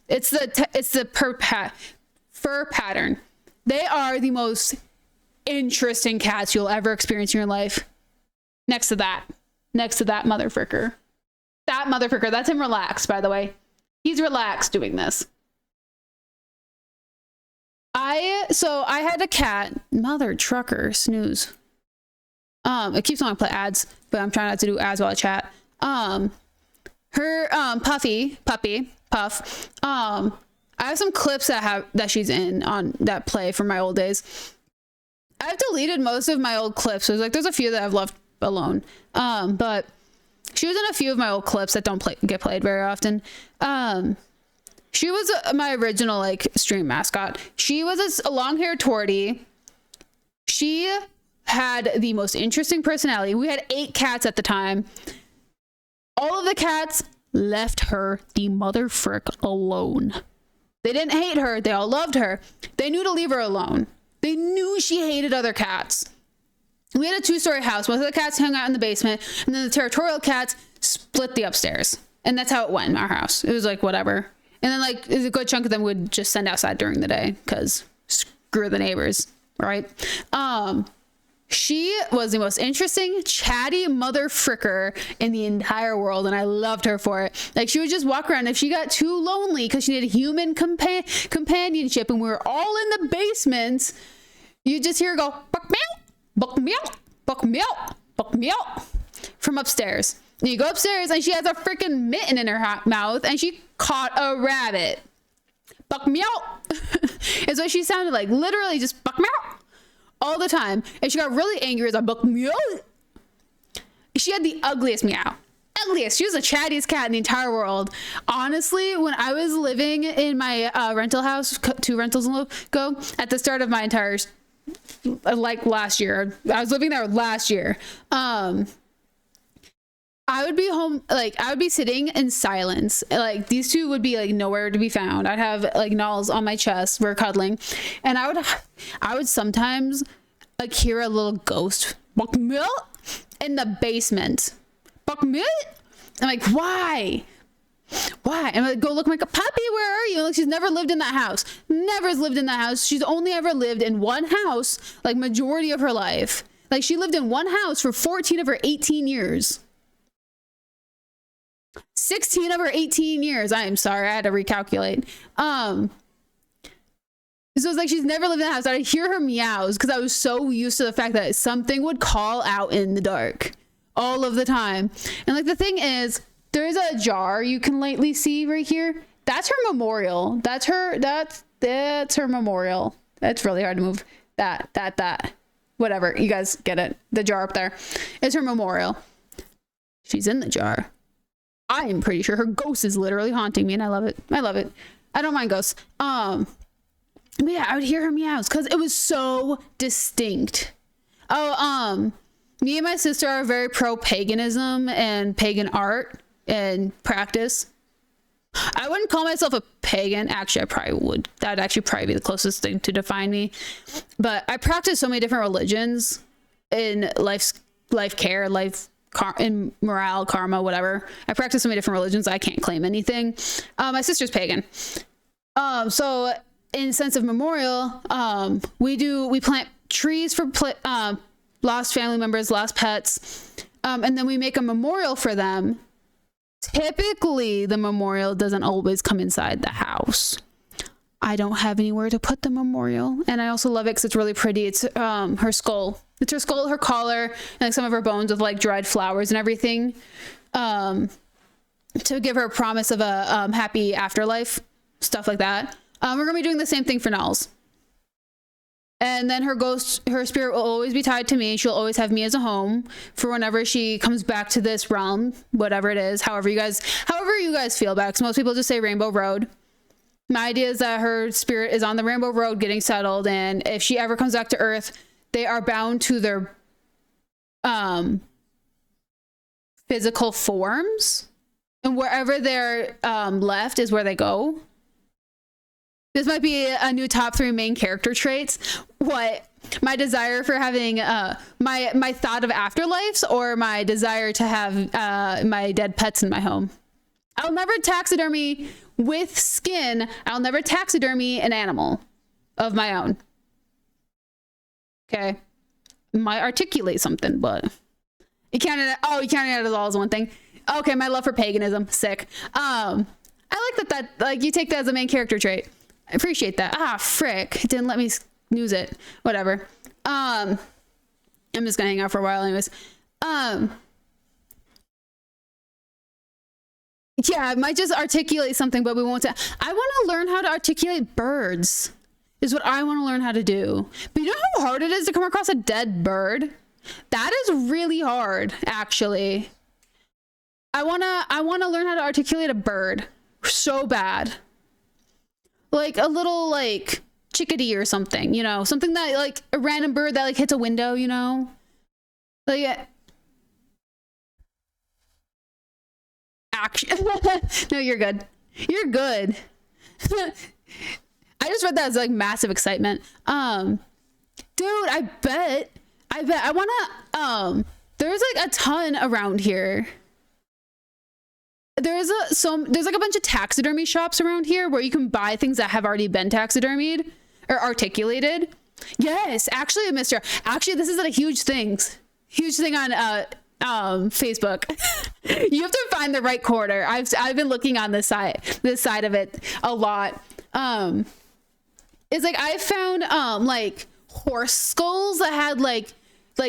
Speaker 1: It's the fur pattern. They are the most interesting cats you'll ever experience in your life. Next to that motherfucker. That motherfucker, that's him relaxed, by the way. He's relaxed doing this. I had a cat, mother trucker, snooze. It keeps on play ads, but I'm trying not to do ads while I chat. Her puppy, Puff. I have some clips that she's in on that play from my old days. I've deleted most of my old clips. There's a few that I've left alone. But she was in a few of my old clips that don't get played very often. She was my original like stream mascot. She was a long-haired tortie. She had the most interesting personality. We had 8 cats at the time. All of the cats left her the mother frick alone. They didn't hate her. They all loved her. They knew to leave her alone. They knew she hated other cats. We had a 2-story house. Most of the cats hung out in the basement, and then the territorial cats split the upstairs. And that's how it went in our house. It was like, whatever. And then like a good chunk of them would just send outside during the day because screw the neighbors, right? She was the most interesting, chatty mother fricker in the entire world, and I loved her for it. Like, she would just walk around. If she got too lonely because she needed human companionship and we were all in the basement, you just hear her go, buck meow, buck meow, buck meow, buck meow, from upstairs. And you go upstairs and she has a freaking mitten in her mouth and she caught a rabbit. Buck meow is what she sounded like. Literally just buck meow all the time. And she got really angry as a buck meow. She had the ugliest meow. Ugliest. She was the chattiest cat in the entire world. Honestly, when I was living in my rental house 2 rentals ago, at the start of my entire, like last year, I was living there last year. I would be home, like I would be sitting in silence. Like these two would be like nowhere to be found. I'd have like Nulls on my chest. We're cuddling, and I would sometimes like hear a little ghost in the basement. I'm like, why? And I go look, I'm like, puppy, where are you? Like, she's never lived in that house. Never has lived in that house. She's only ever lived in one house, like majority of her life. Like she lived in one house for 14 of her 18 years. 16 of her 18 years. I am sorry, I had to recalculate. So it's like she's never lived in the house. I'd hear her meows because I was so used to the fact that something would call out in the dark all of the time. And like the thing is, there's a jar you can lightly see right here. That's her memorial. That's her memorial. That's really hard to move. That. Whatever. You guys get it. The jar up there is her memorial. She's in the jar. I am pretty sure her ghost is literally haunting me, and I love it. I don't mind ghosts. But yeah, I would hear her meows because it was so distinct. Me and my sister are very pro paganism and pagan art and practice. I wouldn't call myself a pagan. Actually, I probably would. That'd actually probably be the closest thing to define me. But I practice so many different religions in life care, in morale, karma, whatever. I practice so many different religions. I can't claim anything. My sister's pagan. So in sense of memorial, we plant trees for lost family members, lost pets. And then we make a memorial for them. Typically the memorial doesn't always come inside the house. I don't have anywhere to put the memorial. And I also love it because it's really pretty. It's her skull. It's her skull, her collar, and like some of her bones with like dried flowers and everything. To give her a promise of a happy afterlife. Stuff like that. We're going to be doing the same thing for Nulls. And then her spirit will always be tied to me. She'll always have me as a home for whenever she comes back to this realm, whatever it is, however you guys feel about it. Because most people just say Rainbow Road. My idea is that her spirit is on the Rainbow Road getting settled, and if she ever comes back to Earth, they are bound to their physical forms, and wherever they're left is where they go. This might be a new top 3 main character traits. What? My desire for having my thought of afterlives, or my desire to have my dead pets in my home. I'll never taxidermy with skin. I'll never taxidermy an animal of my own. Okay. Might articulate something, but you count it as all as one thing. Okay, my love for paganism. Sick. I like that like you take that as a main character trait. I appreciate that. Ah, frick. It didn't let me snooze it. Whatever. I'm just gonna hang out for a while anyways. Yeah, I might just articulate something, but we won't. I want to learn how to articulate birds. Is what I want to learn how to do. But you know how hard it is to come across a dead bird? That is really hard, actually. I wanna learn how to articulate a bird so bad. Like a little like chickadee or something, you know, something that like a random bird that like hits a window, you know, like action. No, you're good. You're good. I just read that as like massive excitement. Dude, I bet I wanna there's like a ton around here. There's like a bunch of taxidermy shops around here where you can buy things that have already been taxidermied or articulated. Yes, actually, actually, this is a huge thing on Facebook. You have to find the right corner. I've been looking on this side of it a lot. It's like I found like horse skulls that had like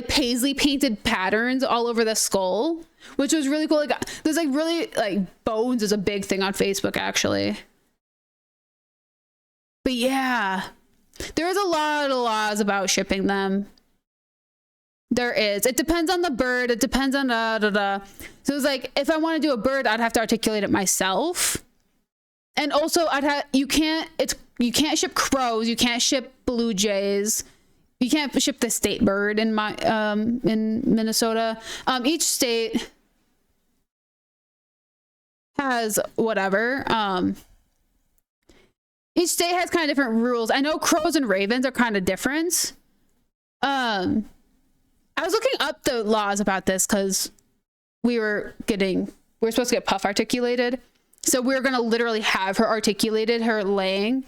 Speaker 1: paisley painted patterns all over the skull, which was really cool. Like there's like really like bones is a big thing on Facebook actually. But yeah, there's a lot of laws about shipping them. There is. It depends on the bird. It depends on So it's like if I want to do a bird, I'd have to articulate it myself. And also you can't ship crows, you can't ship blue jays. You can't ship the state bird in Minnesota. Each state has whatever. Each state has kind of different rules. I know crows and ravens are kind of different. I was looking up the laws about this because we were supposed to get Puff articulated. So we were going to literally have her articulated, her laying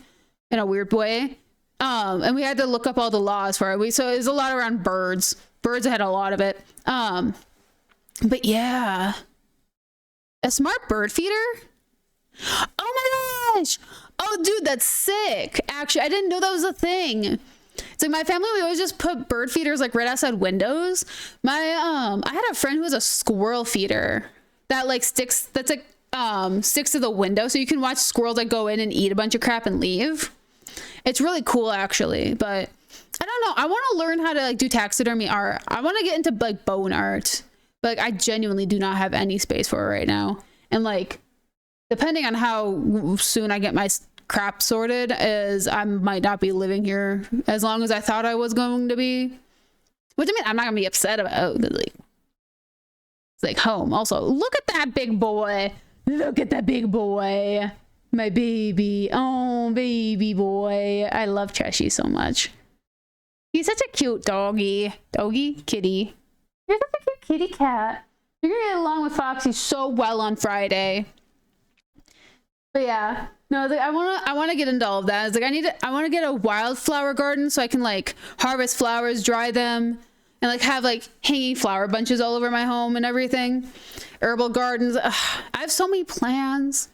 Speaker 1: in a weird way. And we had to look up all the laws for it. So it was a lot around birds. Birds had a lot of it. But yeah. A smart bird feeder? Oh my gosh. Oh dude, that's sick. Actually, I didn't know that was a thing. So my family, we always just put bird feeders like right outside windows. I had a friend who was a squirrel feeder that like sticks to the window. So you can watch squirrels like go in and eat a bunch of crap and leave. It's really cool actually, but I don't know. I want to learn how to like do taxidermy art. I want to get into like bone art, but like, I genuinely do not have any space for it right now. And like, depending on how soon I get my crap sorted, I might not be living here as long as I thought I was going to be. Which I mean, I'm not gonna be upset about. But like, it's like home. Also, look at that big boy. Look at that big boy. My baby. Oh, baby boy. I love Cheshy so much. He's such a cute doggy. Kitty. You're such a cute kitty cat. You're gonna get along with Foxy so well on Friday. But yeah. No, I want to get into all of that. It's like I want to get a wildflower garden so I can like harvest flowers, dry them, and like have like hanging flower bunches all over my home and everything. Herbal gardens. Ugh, I have so many plans.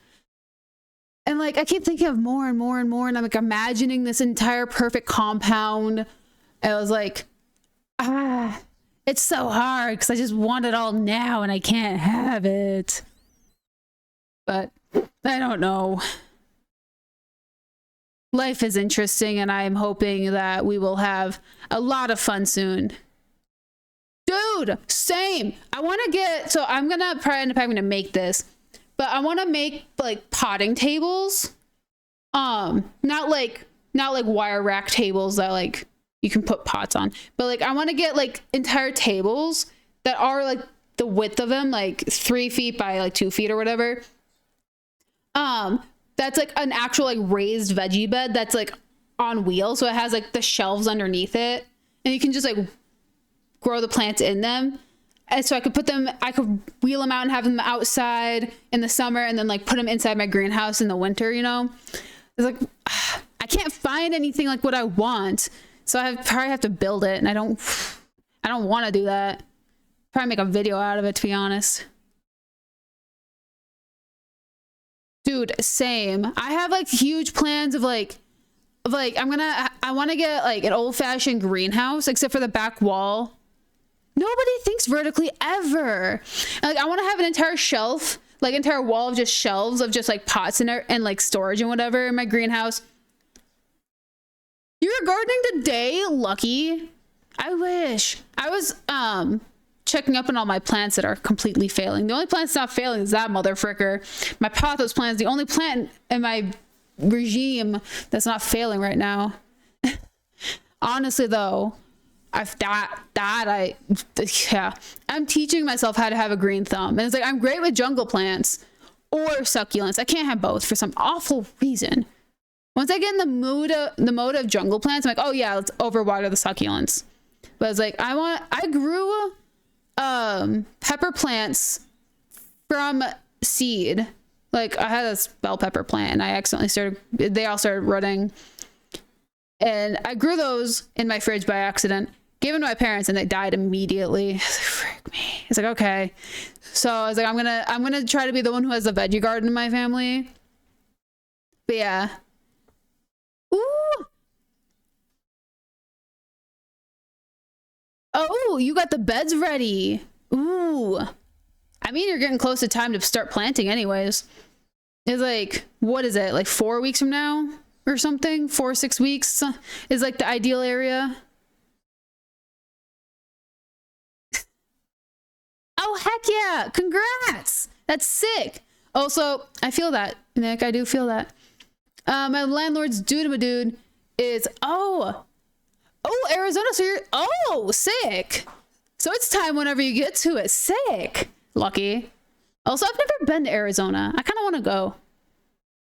Speaker 1: And like, I keep thinking of more and more and more. And I'm like imagining this entire perfect compound. And I was like, it's so hard because I just want it all now and I can't have it. But I don't know. Life is interesting and I am hoping that we will have a lot of fun soon. Dude, same. I'm gonna probably end up having to make this. But I want to make like potting tables. Not like wire rack tables that like you can put pots on. But like I want to get like entire tables that are like the width of them, like 3 feet by like 2 feet or whatever. That's like an actual like raised veggie bed that's like on wheels. So it has like the shelves underneath it, and you can just like grow the plants in them. And so I could wheel them out and have them outside in the summer, and then like put them inside my greenhouse in the winter, you know? It's like, I can't find anything like what I want. So I probably have to build it, and I don't want to do that. Probably make a video out of it, to be honest. Dude, same. I have like huge plans of like I want to get like an old-fashioned greenhouse, except for the back wall. Nobody thinks vertically ever. And, like, I want to have an entire shelf, like entire wall of just shelves of just like pots and like storage and whatever in my greenhouse. You're gardening today? Lucky. I wish. I was checking up on all my plants that are completely failing. The only plant that's not failing is that motherfricker. My pothos plant is the only plant in my regime that's not failing right now. Honestly though, I'm teaching myself how to have a green thumb. And it's like, I'm great with jungle plants or succulents. I can't have both for some awful reason. Once I get in the mode of jungle plants, I'm like, oh yeah, let's overwater the succulents. But it's like, I grew pepper plants from seed. Like, I had a bell pepper plant and I accidentally they all started rotting. And I grew those in my fridge by accident, gave them to my parents, and they died immediately. Frick me. It's like, okay. So I was like, I'm gonna try to be the one who has the veggie garden in my family. But yeah. Ooh. Oh, you got the beds ready. Ooh. I mean, you're getting close to time to start planting anyways. It's like, what is it? Like 4 weeks from now or something? 4 or 6 weeks is like the ideal area. Oh, heck yeah. Congrats. That's sick. Also, I feel that, Nick. I do feel that. My landlord's dude is, oh, Arizona. So you're, sick. So it's time whenever you get to it. Sick. Lucky. Also, I've never been to Arizona. I kind of want to go.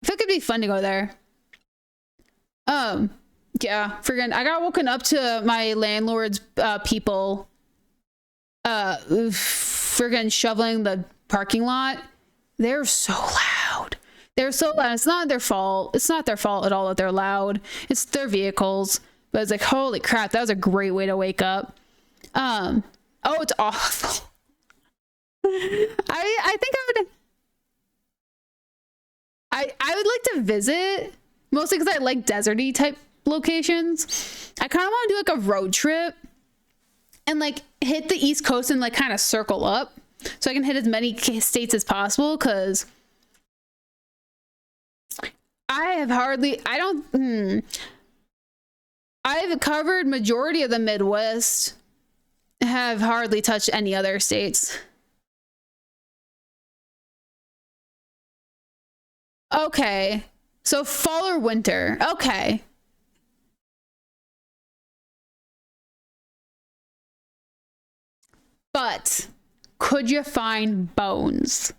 Speaker 1: I feel like it'd be fun to go there. Yeah, I got woken up to my landlord's people friggin' shoveling the parking lot. They're so loud. They're so loud. It's not their fault. It's not their fault at all that they're loud. It's their vehicles. But it's like, holy crap, that was a great way to wake up. Oh, it's awful. I think I would like to visit, mostly because I like deserty type locations. I kind of want to do like a road trip and like hit the East Coast and like kind of circle up so I can hit as many states as possible, because I've covered majority of the Midwest, have hardly touched any other states. Okay, so fall or winter. Okay. But could you find bones?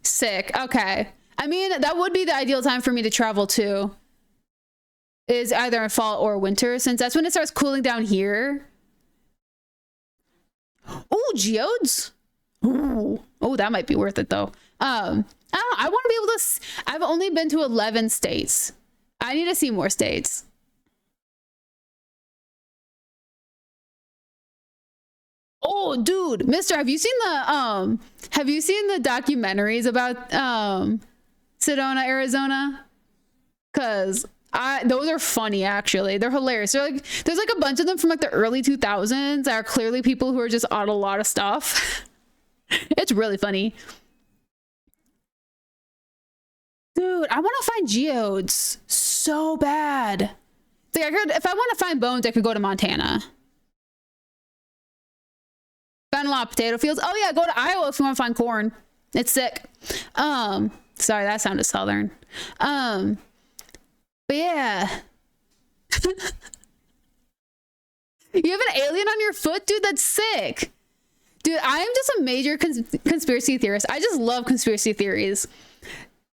Speaker 1: Sick. Okay. I mean, that would be the ideal time for me to travel too. Is either in fall or winter, since that's when it starts cooling down here. Oh, geodes. Ooh. Oh, that might be worth it though. I don't know. I want to be able to. I've only been to 11 states. I need to see more states. Oh, dude, Mister, have you seen the documentaries about Sedona, Arizona? Cause those are funny, actually. They're hilarious. There's like a bunch of them from like the early 2000s that are clearly people who are just on a lot of stuff. It's really funny. Dude, I want to find geodes so bad. Like, if I want to find bones, I could go to Montana. Found a lot of potato fields. Oh yeah, go to Iowa if you want to find corn. It's sick. Sorry, that sounded southern. But yeah. You have an alien on your foot? Dude, that's sick. Dude, I am just a major conspiracy theorist. I just love conspiracy theories.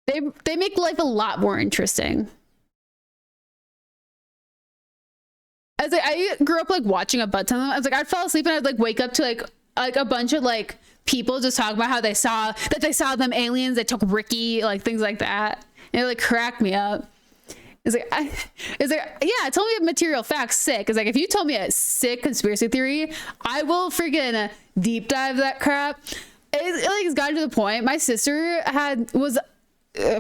Speaker 1: They make life a lot more interesting. I grew up like watching a butt ton of them. I was like, I'd fall asleep and I'd like wake up to like a bunch of like people just talking about how they saw them aliens. They took Ricky, like things like that. And it like cracked me up. It's like, yeah, tell me a material fact, sick. It's like, if you told me a sick conspiracy theory, I will freaking deep dive that crap. It's gotten to the point. My sister was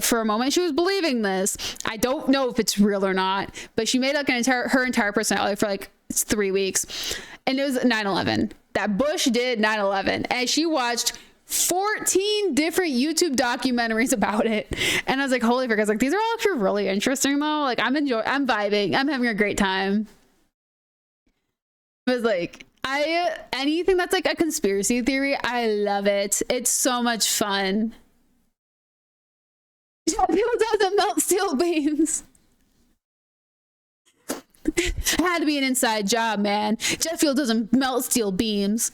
Speaker 1: for a moment, she was believing this. I don't know if it's real or not, but she made like her entire personality for like 3 weeks. And it was 9/11. That Bush did 9/11. And she watched 14 different YouTube documentaries about it. And I was like, holy frick. I was like, these are all actually really interesting though. Like I'm vibing. I'm having a great time. It was like, anything that's like a conspiracy theory, I love it. It's so much fun. Jet fuel doesn't melt steel beams. Had to be an inside job, man. Jet fuel doesn't melt steel beams.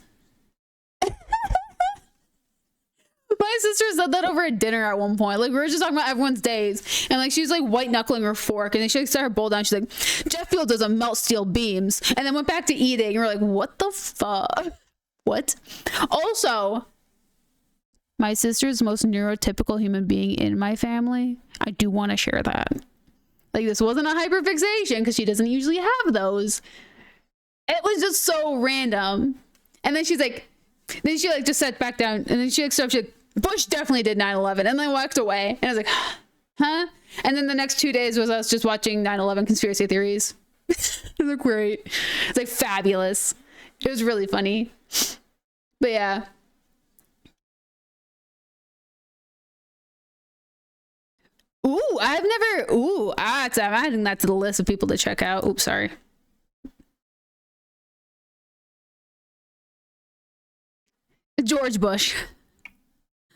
Speaker 1: My sister said that over at dinner at one point. Like we were just talking about everyone's days, and like she was like white knuckling her fork, and then she like set her bowl down. She's like, "Jet fuel doesn't melt steel beams," and then went back to eating. And we're like, "What the fuck? What?" Also, my sister's the most neurotypical human being in my family. I do want to share that. Like this wasn't a hyperfixation because she doesn't usually have those. It was just so random. And then she's like, then she like just sat back down, and then she like stopped. She's like, Bush definitely did 9/11, and then walked away. And I was like, huh? And then the next 2 days was us just watching 9/11 conspiracy theories. It was great. It's like fabulous. It was really funny. But yeah. I'm adding that to the list of people to check out. Oops, sorry. George Bush.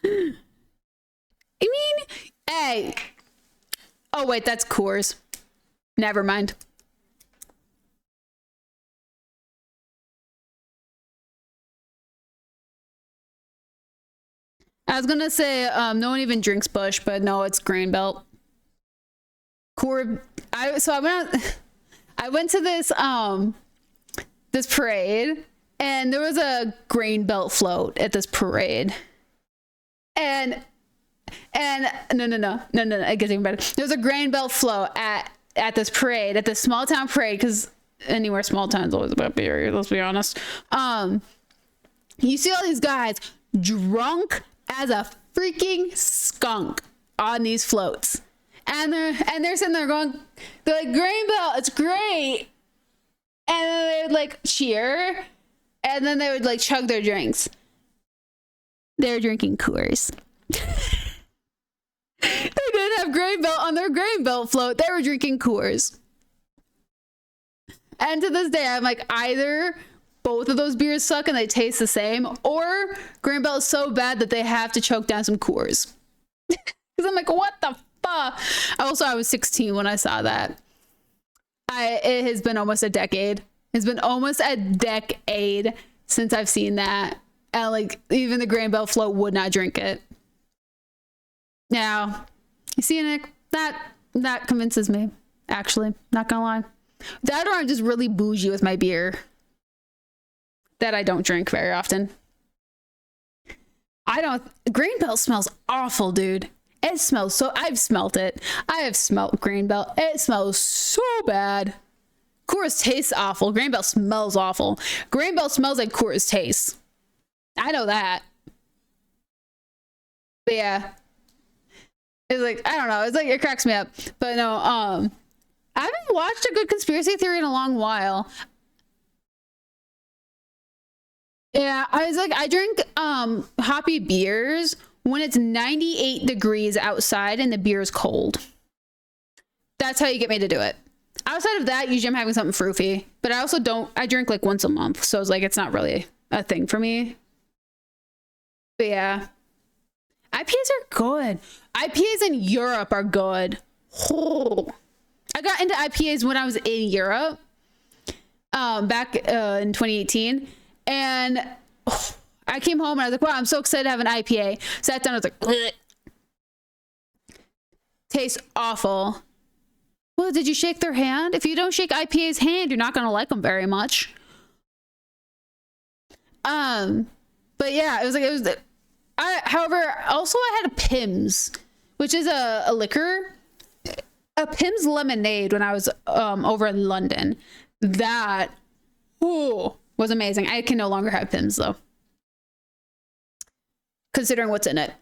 Speaker 1: I mean, hey. Oh, wait, that's Coors. Never mind. I was gonna say no one even drinks Bush, but no, it's Grain Belt. I went to this this parade, and there was a Grain Belt float at this parade, and no, it gets even better. There was a Grain Belt float at this parade, at this small town parade, because anywhere small town's always about beer. Let's be honest. You see all these guys drunk as a freaking skunk on these floats, and they're sitting there going, they're like, Grain Belt, it's great, and then they would like cheer, and then they would like chug their drinks. They're drinking Coors. They didn't have Grain Belt on their Grain Belt float. They were drinking Coors. And to this day, I'm like, either both of those beers suck and they taste the same, or Grain Belt is so bad that they have to choke down some Coors. Because I'm like, what the fuck? Also, I was 16 when I saw that. It has been almost a decade. It's been almost a decade since I've seen that. And like, even the Grain Belt float would not drink it. Now, you see, Nick, that convinces me, actually. Not gonna lie. That, or I'm just really bougie with my beer that I don't drink very often. Grain Belt smells awful, dude. It smells so, I've smelt it. I have smelt Grain Belt. It smells so bad. Coors tastes awful. Grain Belt smells awful. Grain Belt smells like Coors tastes. I know that. But yeah. It's like, I don't know. It's like, it cracks me up. But no, I haven't watched a good conspiracy theory in a long while. Yeah, I was like, I drink hoppy beers when it's 98 degrees outside and the beer is cold. That's how you get me to do it. Outside of that, usually I'm having something fruity. But I also I drink like once a month. So it's like, it's not really a thing for me. But yeah. IPAs are good. IPAs in Europe are good. Oh. I got into IPAs when I was in Europe. back in 2018. And I came home and I was like, wow, I'm so excited to have an IPA. Sat down, I was like, bleh. Tastes awful. Well, did you shake their hand? If you don't shake IPA's hand, you're not going to like them very much. But yeah, however, also I had a Pimm's, which is a liquor, a Pimm's lemonade when I was over in London. That was amazing. I can no longer have Pimm's though, considering what's in it.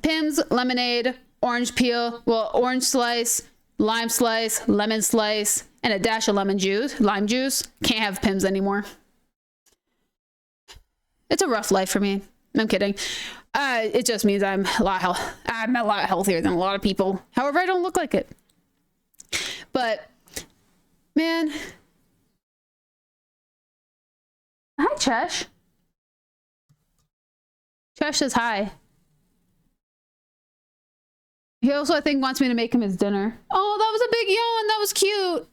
Speaker 1: Pimm's lemonade, orange peel, orange slice, lime slice, lemon slice, and a dash of lime juice. Can't have Pimm's anymore. It's a rough life for me. I'm kidding. It just means I'm a lot healthier than a lot of people. However, I don't look like it. But man, hi Chesh. Chesh says hi. He also, I think, wants me to make him his dinner. Oh, that was a big yawn. That was cute.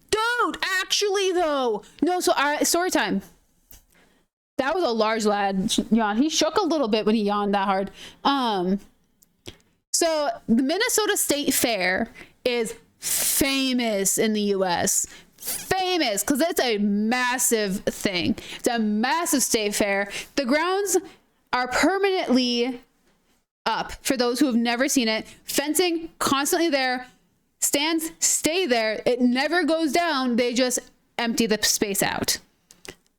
Speaker 1: Dude, actually though. No, so story time. That was a large lad yawn. He shook a little bit when he yawned that hard. So the Minnesota State Fair is famous in the US. Famous because it's a massive thing. It's a massive state fair. The grounds are permanently up for those who have never seen it. Fencing constantly there. Stands stay there. It never goes down. They just empty the space out,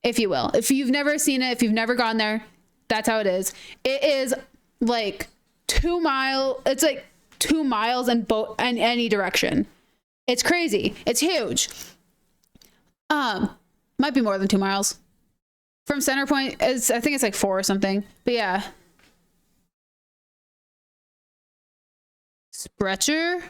Speaker 1: if you will. If you've never seen it, if you've never gone there, that's how it is. It is like 2 miles. It's like 2 miles in any direction. It's crazy. It's huge. Might be more than 2 miles from center point. I think it's like 4 or something. But yeah, Sprecher.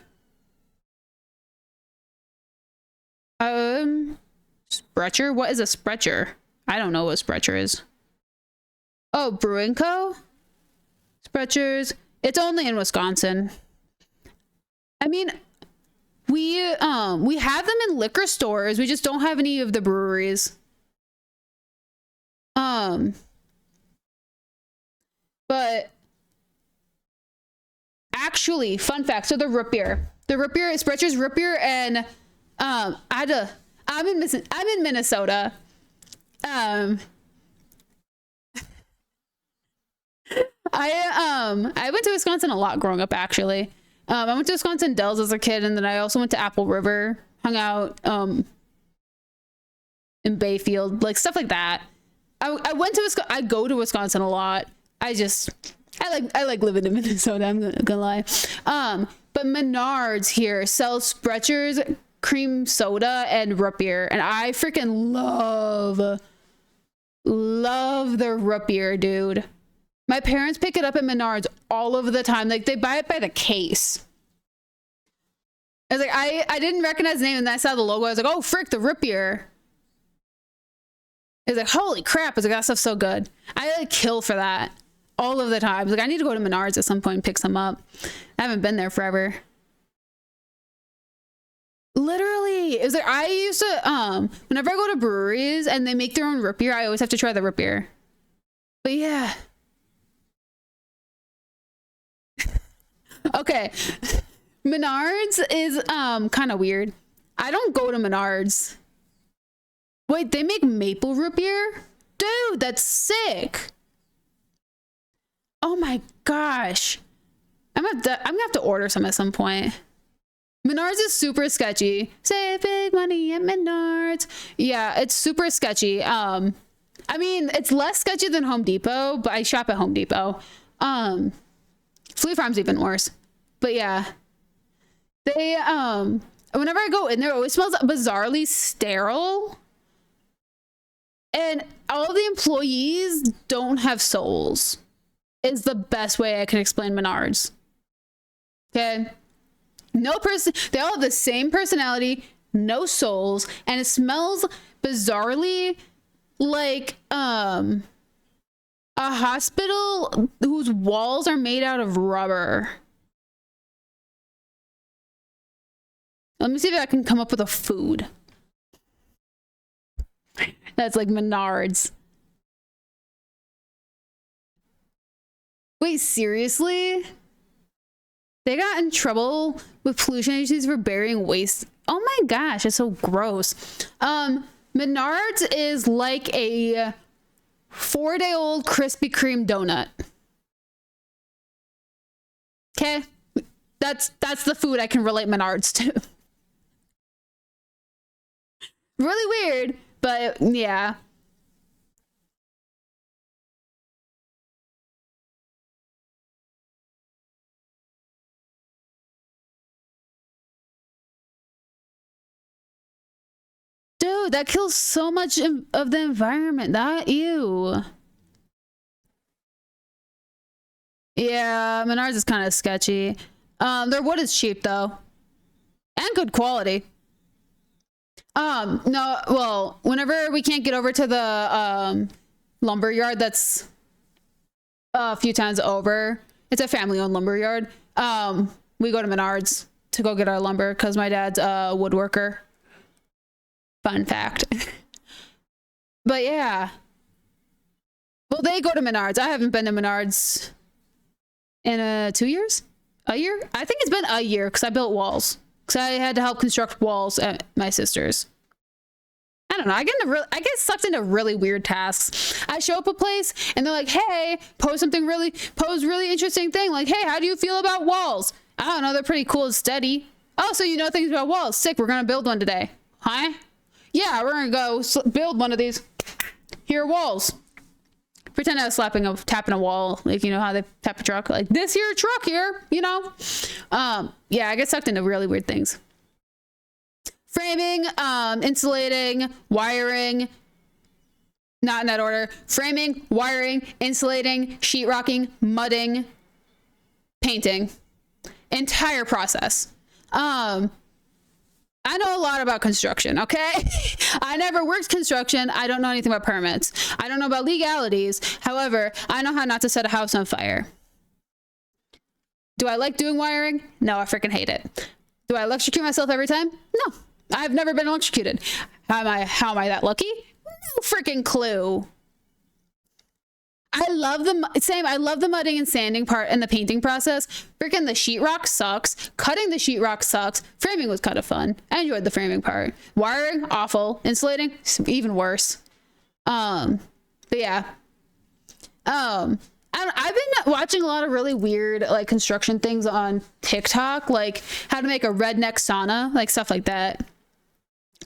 Speaker 1: Sprecher? What is a Sprecher? I don't know what Sprecher is. Oh, Brewing Co? Sprechers. It's only in Wisconsin. I mean, we have them in liquor stores. We just don't have any of the breweries. But actually, fun fact. So the root beer, Sprecher's root beer, and I'm in Minnesota. I went to Wisconsin a lot growing up, actually. I went to Wisconsin Dells as a kid, and then I also went to Apple River, hung out in Bayfield, like stuff like that. I went to Wisconsin. I go to Wisconsin a lot. I like living in Minnesota. I'm gonna lie. But Menards here sells Sprecher's cream soda and root beer, and I freaking love their root beer, dude. My parents pick it up at Menards all of the time. Like, they buy it by the case. I was like, I didn't recognize the name, and then I saw the logo. I was like, oh frick, the root beer. I was like, holy crap. I was like, that stuff's so good. I like kill for that all of the time. I was like, I need to go to Menards at some point and pick some up. I haven't been there forever. Literally, it was like, I used to whenever I go to breweries and they make their own root beer, I always have to try the root beer. But yeah. Okay. Menards is kind of weird. I don't go to Menards. Wait, they make maple root beer? Dude, that's sick. Oh my gosh. I'm gonna have to order some at some point. Menards is super sketchy. Save big money at Menards. Yeah, it's super sketchy. I mean, it's less sketchy than Home Depot, but I shop at Home Depot. Flea Farm's even worse. But yeah. They whenever I go in there, it always smells bizarrely sterile. And all the employees don't have souls. Is the best way I can explain Menards. Okay? No person, they all have the same personality, no souls, and it smells bizarrely like a hospital whose walls are made out of rubber. Let me see if I can come up with a food. That's like Menards. Wait, seriously? They got in trouble with pollution agencies for burying waste. Oh my gosh, it's so gross. Menards is like a 4-day-old Krispy Kreme donut. Okay? That's the food I can relate Menards to. Really weird, but yeah. Dude, that kills so much of the environment. That, ew. Yeah, Menards is kind of sketchy. Their wood is cheap though. And good quality. No, well, whenever we can't get over to the lumber yard that's a few towns over, it's a family-owned lumber yard. We go to Menards to go get our lumber because my dad's a woodworker. Fun fact. But yeah. Well, they go to Menards. I haven't been to Menards in 2 years? A year? I think it's been a year because I built walls. Because I had to help construct walls at my sister's. I don't know. I get sucked into really weird tasks. I show up a place and they're like, hey, pose really interesting thing. Like, hey, how do you feel about walls? I don't know. They're pretty cool and steady. Oh, so you know things about walls. Sick. We're going to build one today. Huh? Yeah, we're going to go build one of these. Here are walls. Pretend I was tapping a wall. Like, you know how they tap a truck? Like, this here truck here, you know? Yeah, I get sucked into really weird things. Framing, insulating, wiring. Not in that order. Framing, wiring, insulating, sheetrocking, mudding, painting. Entire process. I know a lot about construction, okay? I never worked construction. I don't know anything about permits. I don't know about legalities. However, I know how not to set a house on fire. Do I like doing wiring? No, I freaking hate it. Do I electrocute myself every time? No, I've never been electrocuted. How am I that lucky? No freaking clue. I love the mudding and sanding part and the painting process. Freaking the sheetrock sucks. Cutting the sheetrock sucks. Framing was kind of fun. I enjoyed the framing part. Wiring, awful. Insulating, even worse. But yeah. I've been watching a lot of really weird like construction things on TikTok, like how to make a redneck sauna, like stuff like that.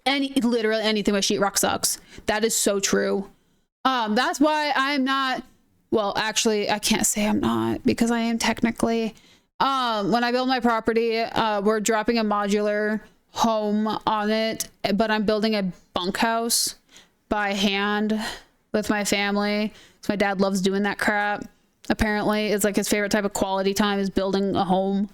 Speaker 1: And literally anything with sheetrock sucks. That is so true. That's why I'm not. Well, actually, I can't say I'm not because I am technically. When I build my property, we're dropping a modular home on it, but I'm building a bunkhouse by hand with my family. So my dad loves doing that crap. Apparently, it's like his favorite type of quality time is building a home.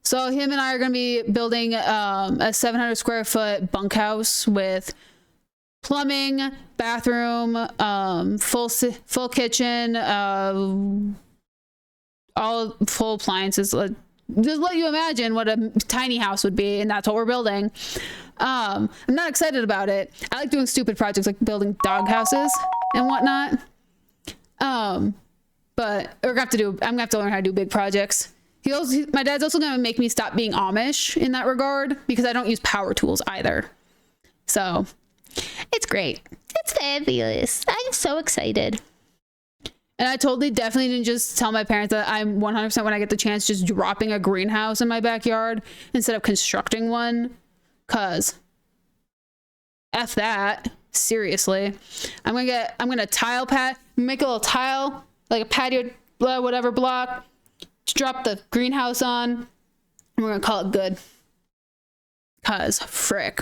Speaker 1: So him and I are going to be building a 700 square foot bunkhouse with plumbing, bathroom, full kitchen, all full appliances. Just let you imagine what a tiny house would be, and that's what we're building. I'm not excited about it. I like doing stupid projects like building dog houses and whatnot. But I'm gonna have to learn how to do big projects. My dad's also gonna make me stop being Amish in that regard because I don't use power tools either. So it's great. It's fabulous. I'm so excited. And I definitely didn't just tell my parents that I'm 100% when I get the chance just dropping a greenhouse in my backyard instead of constructing one. Cause F that. Seriously. I'm gonna tile make a little tile, like a patio, whatever block, drop the greenhouse on, and we're gonna call it good. Cause frick.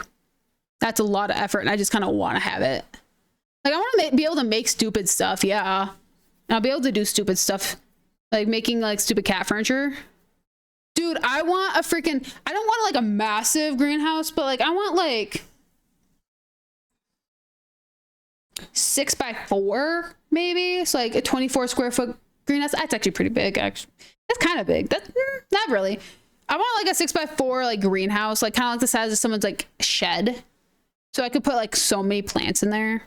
Speaker 1: That's a lot of effort and I just kind of want to have it. Like I want to be able to make stupid stuff. Yeah. And I'll be able to do stupid stuff. Like making like stupid cat furniture. Dude, I don't want like a massive greenhouse, but like I want like 6x4 maybe. It's like a 24 square foot greenhouse. That's actually pretty big. Actually, that's kind of big. That's not really. I want like a 6x4 like greenhouse, like kind of like the size of someone's like shed. So I could put like so many plants in there.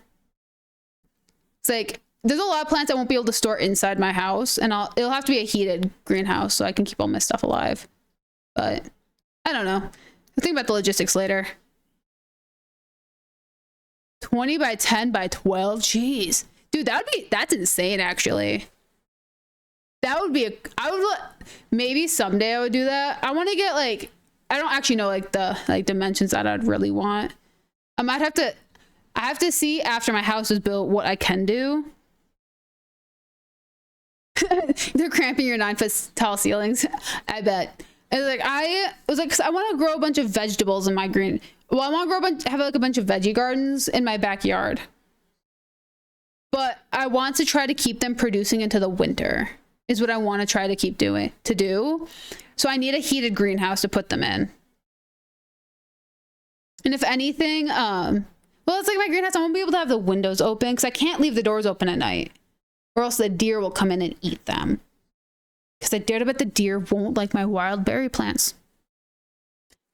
Speaker 1: It's like, there's a lot of plants I won't be able to store inside my house, and it'll have to be a heated greenhouse so I can keep all my stuff alive. But I don't know. I'll think about the logistics later. 20 by 10 by 12. Jeez. Dude, that's insane actually. That would be maybe someday I would do that. I want to get like, I don't actually know like the like dimensions that I'd really want. I have to see after my house is built what I can do. They're cramping your 9-foot tall ceilings. I bet. It was like, 'cause I want to grow a bunch of vegetables in my green. Well, I want to have like a bunch of veggie gardens in my backyard. But I want to try to keep them producing into the winter is what I want to try to keep doing. So I need a heated greenhouse to put them in. And if anything, well, it's like my greenhouse, I won't be able to have the windows open because I can't leave the doors open at night or else the deer will come in and eat them. Because I dare to bet the deer won't like my wild berry plants.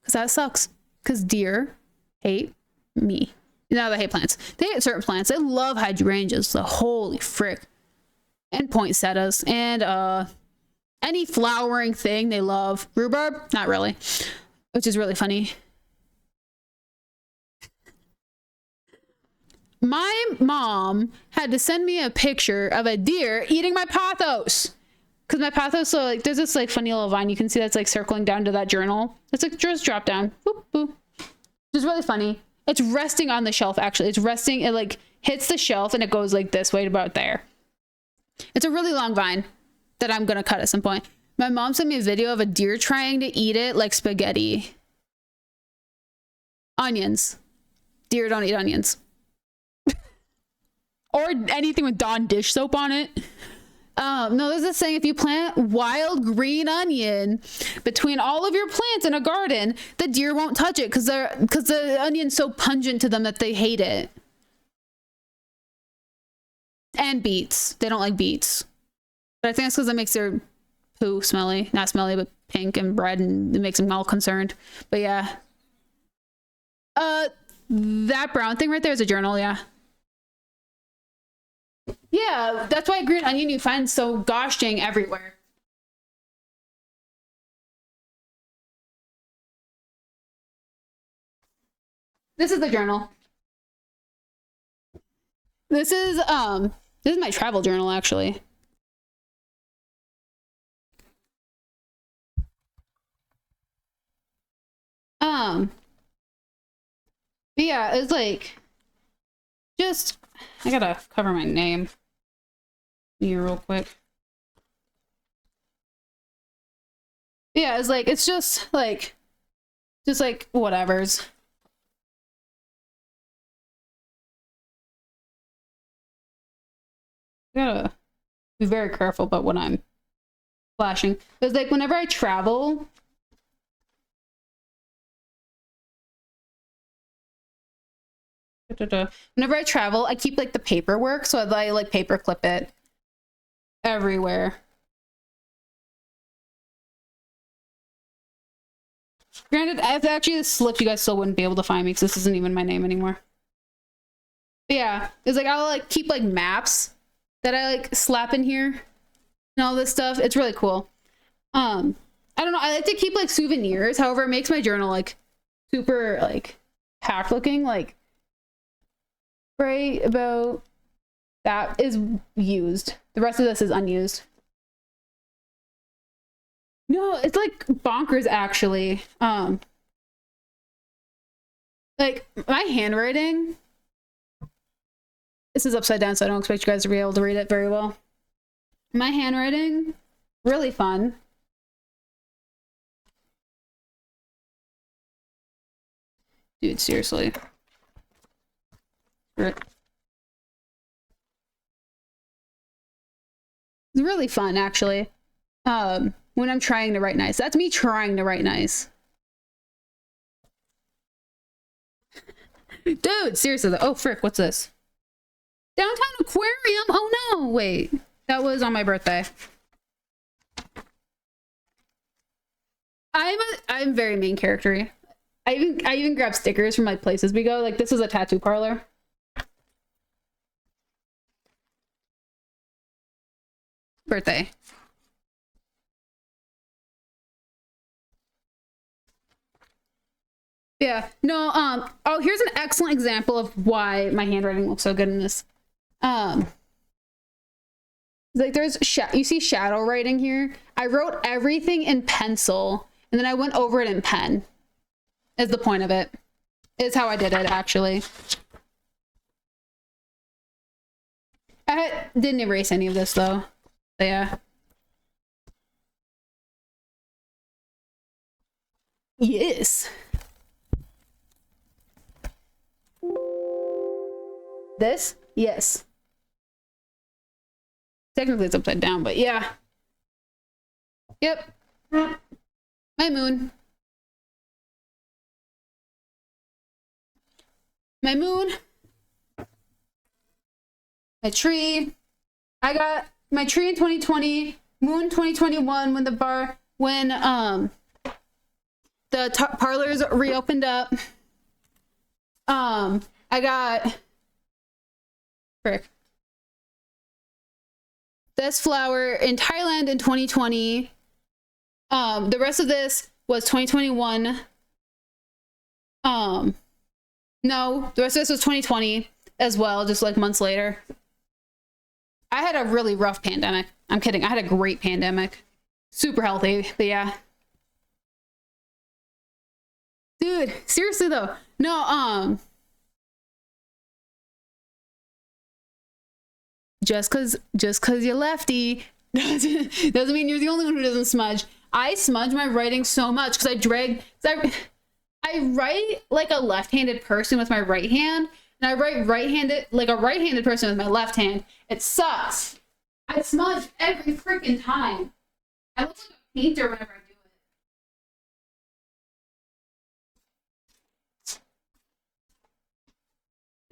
Speaker 1: Because that sucks. Because deer hate me. No, they hate plants. They hate certain plants. They love hydrangeas. So holy frick. And poinsettias. And any flowering thing they love. Rhubarb? Not really. Which is really funny. My mom had to send me a picture of a deer eating my pothos. Because my pothos, so like there's this like funny little vine you can see that's like circling down to that journal. It's like just drop down. Boop, boop. It's really funny. It's resting on the shelf actually. It's resting, it like hits the shelf and it goes like this way to about there. It's a really long vine that I'm gonna cut at some point. My mom sent me a video of a deer trying to eat it like spaghetti. Onions. Deer don't eat onions. Or anything with Dawn dish soap on it. No, there's this saying, if you plant wild green onion between all of your plants in a garden, the deer won't touch it because the onion's so pungent to them that they hate it. And beets. They don't like beets. But I think that's because it makes their poo smelly. Not smelly, but pink and red, and it makes them all concerned. But yeah. That brown thing right there is a journal, yeah. Yeah, that's why green onion you find so gosh dang everywhere. This is the journal. This is my travel journal actually. But yeah, it's like just I gotta cover my name here real quick. Yeah, it's like, it's just like whatever's. I gotta be very careful about what I'm flashing. It's like whenever I travel, I keep like the paperwork, so I like paper clip it everywhere. Granted, if actually this slipped, you guys still wouldn't be able to find me because this isn't even my name anymore. But yeah, it's like I'll like keep like maps that I like slap in here and all this stuff. It's really cool. I don't know. I like to keep like souvenirs. However, it makes my journal like super like packed looking. Like right about that is used. The rest of this is unused. No, it's like bonkers actually. Like my handwriting. This is upside down, so I don't expect you guys to be able to read it very well. My handwriting, really fun. Dude, seriously. It's really fun, actually. When I'm trying to write nice. That's me trying to write nice. Dude, seriously though. Oh, frick, what's this? Downtown Aquarium? Oh no, wait. That was on my birthday. I'm very main character-y. I even grab stickers from like places we go. Like this is a tattoo parlor. Birthday. Yeah. No, oh, here's an excellent example of why my handwriting looks so good in this. Like there's you see shadow writing here. I wrote everything in pencil and then I went over it in pen. Is the point of it. Is how I did it actually. I didn't erase any of this though. So, yeah. Yes. This? Yes. Technically it's upside down, but yeah. Yep. My moon. My moon. My tree. I got my tree in 2020, moon 2021 when the parlors reopened up. I got frick. This flower in Thailand in 2020. The rest of this was 2021. No, the rest of this was 2020 as well, just like months later. I had a really rough pandemic. I'm kidding. I had a great pandemic. Super healthy, but yeah. Dude, seriously though. No, just cause you're lefty doesn't mean you're the only one who doesn't smudge. I smudge my writing so much because I write like a left-handed person with my right hand, and I write right-handed like a right-handed person with my left hand. It sucks. I smudge every freaking time. I look like a painter whenever I do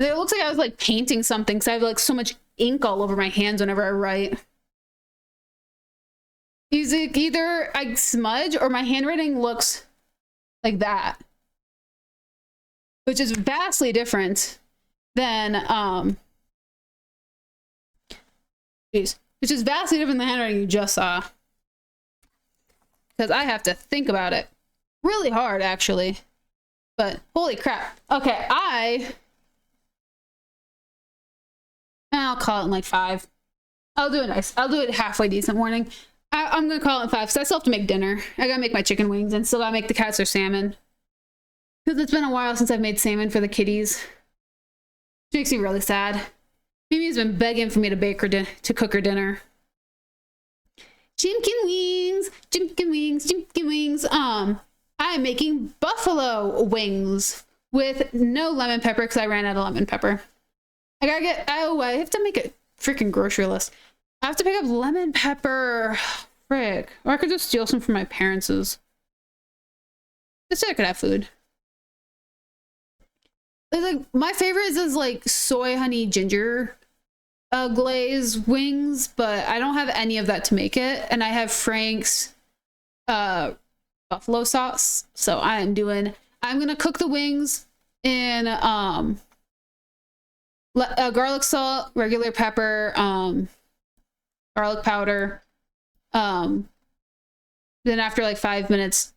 Speaker 1: it. It looks like I was like painting something because I have like so much ink all over my hands whenever I write. Either I smudge or my handwriting looks like that, which is vastly different than which is vastly different than the handwriting you just saw, because I have to think about it really hard actually. But holy crap. Okay, I'll call it in like 5. I'll do it halfway decent morning. I'm gonna call it 5 because I still have to make dinner. I gotta make my chicken wings and still gotta make the cats their salmon. Because it's been a while since I've made salmon for the kitties. Which makes me really sad. Mimi's been begging for me to to cook her dinner. Chimkin wings, chimkin wings, chimkin wings. I'm making buffalo wings with no lemon pepper because I ran out of lemon pepper. I have to make a freaking grocery list. I have to pick up lemon pepper. Frick. Or I could just steal some from my parents'. Instead I could have food. Like my favorite is like soy honey ginger glaze wings, but I don't have any of that to make it. And I have Frank's buffalo sauce. So I'm gonna cook the wings in garlic salt, regular pepper, garlic powder. Then after like 5 minutes,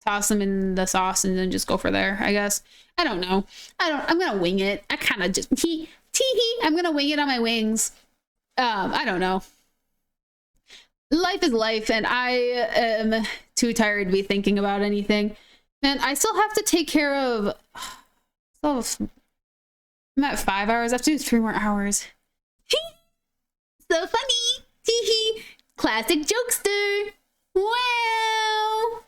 Speaker 1: toss them in the sauce and then just go for there, I guess. I don't know. I'm gonna wing it. I kind of just I'm gonna wing it on my wings. I don't know. Life is life, and I am too tired to be thinking about anything. And I still have to take care of. I'm at 5 hours. I have to do 3 more hours. So funny. Classic jokester. Wow.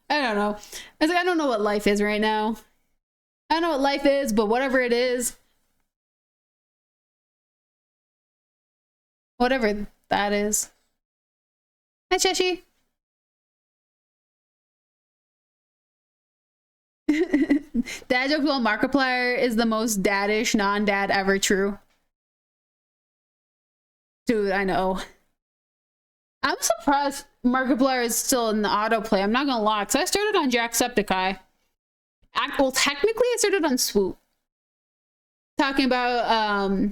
Speaker 1: I don't know. I don't know what life is right now. I don't know what life is, but whatever it is, whatever that is. Hi, Cheshi. Dad joke while Markiplier is the most daddish non-dad ever. True. Dude, I know. I'm surprised Markiplier is still in the autoplay. I'm not gonna lie, because I started on Jacksepticeye. Well, technically, I started on Swoop. Talking about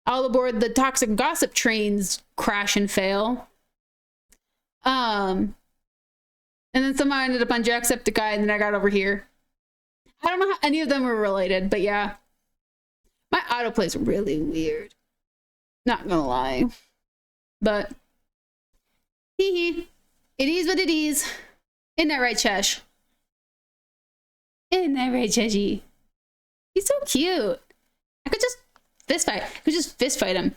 Speaker 1: all aboard the toxic gossip trains crash and fail. And then somehow I ended up on Jacksepticeye, and then I got over here. I don't know how any of them were related, but yeah. My autoplay is really weird. Not gonna lie. But it is what it is. Isn't that right, Chesh? Isn't that right, Cheshy? He's so cute. I could just fist fight. I could just fist fight him.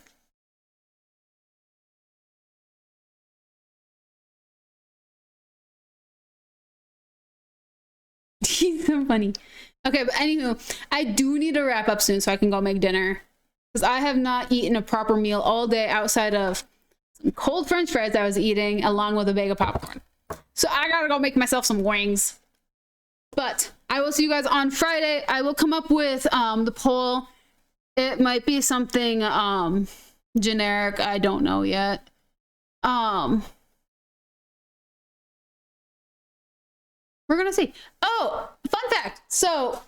Speaker 1: He's so funny. Okay, but anywho, I do need to wrap up soon so I can go make dinner. Because I have not eaten a proper meal all day outside of some cold French fries I was eating along with a bag of popcorn. So I gotta go make myself some wings. But I will see you guys on Friday. I will come up with the poll. It might be something generic. I don't know yet. We're gonna see. Oh, fun fact. So,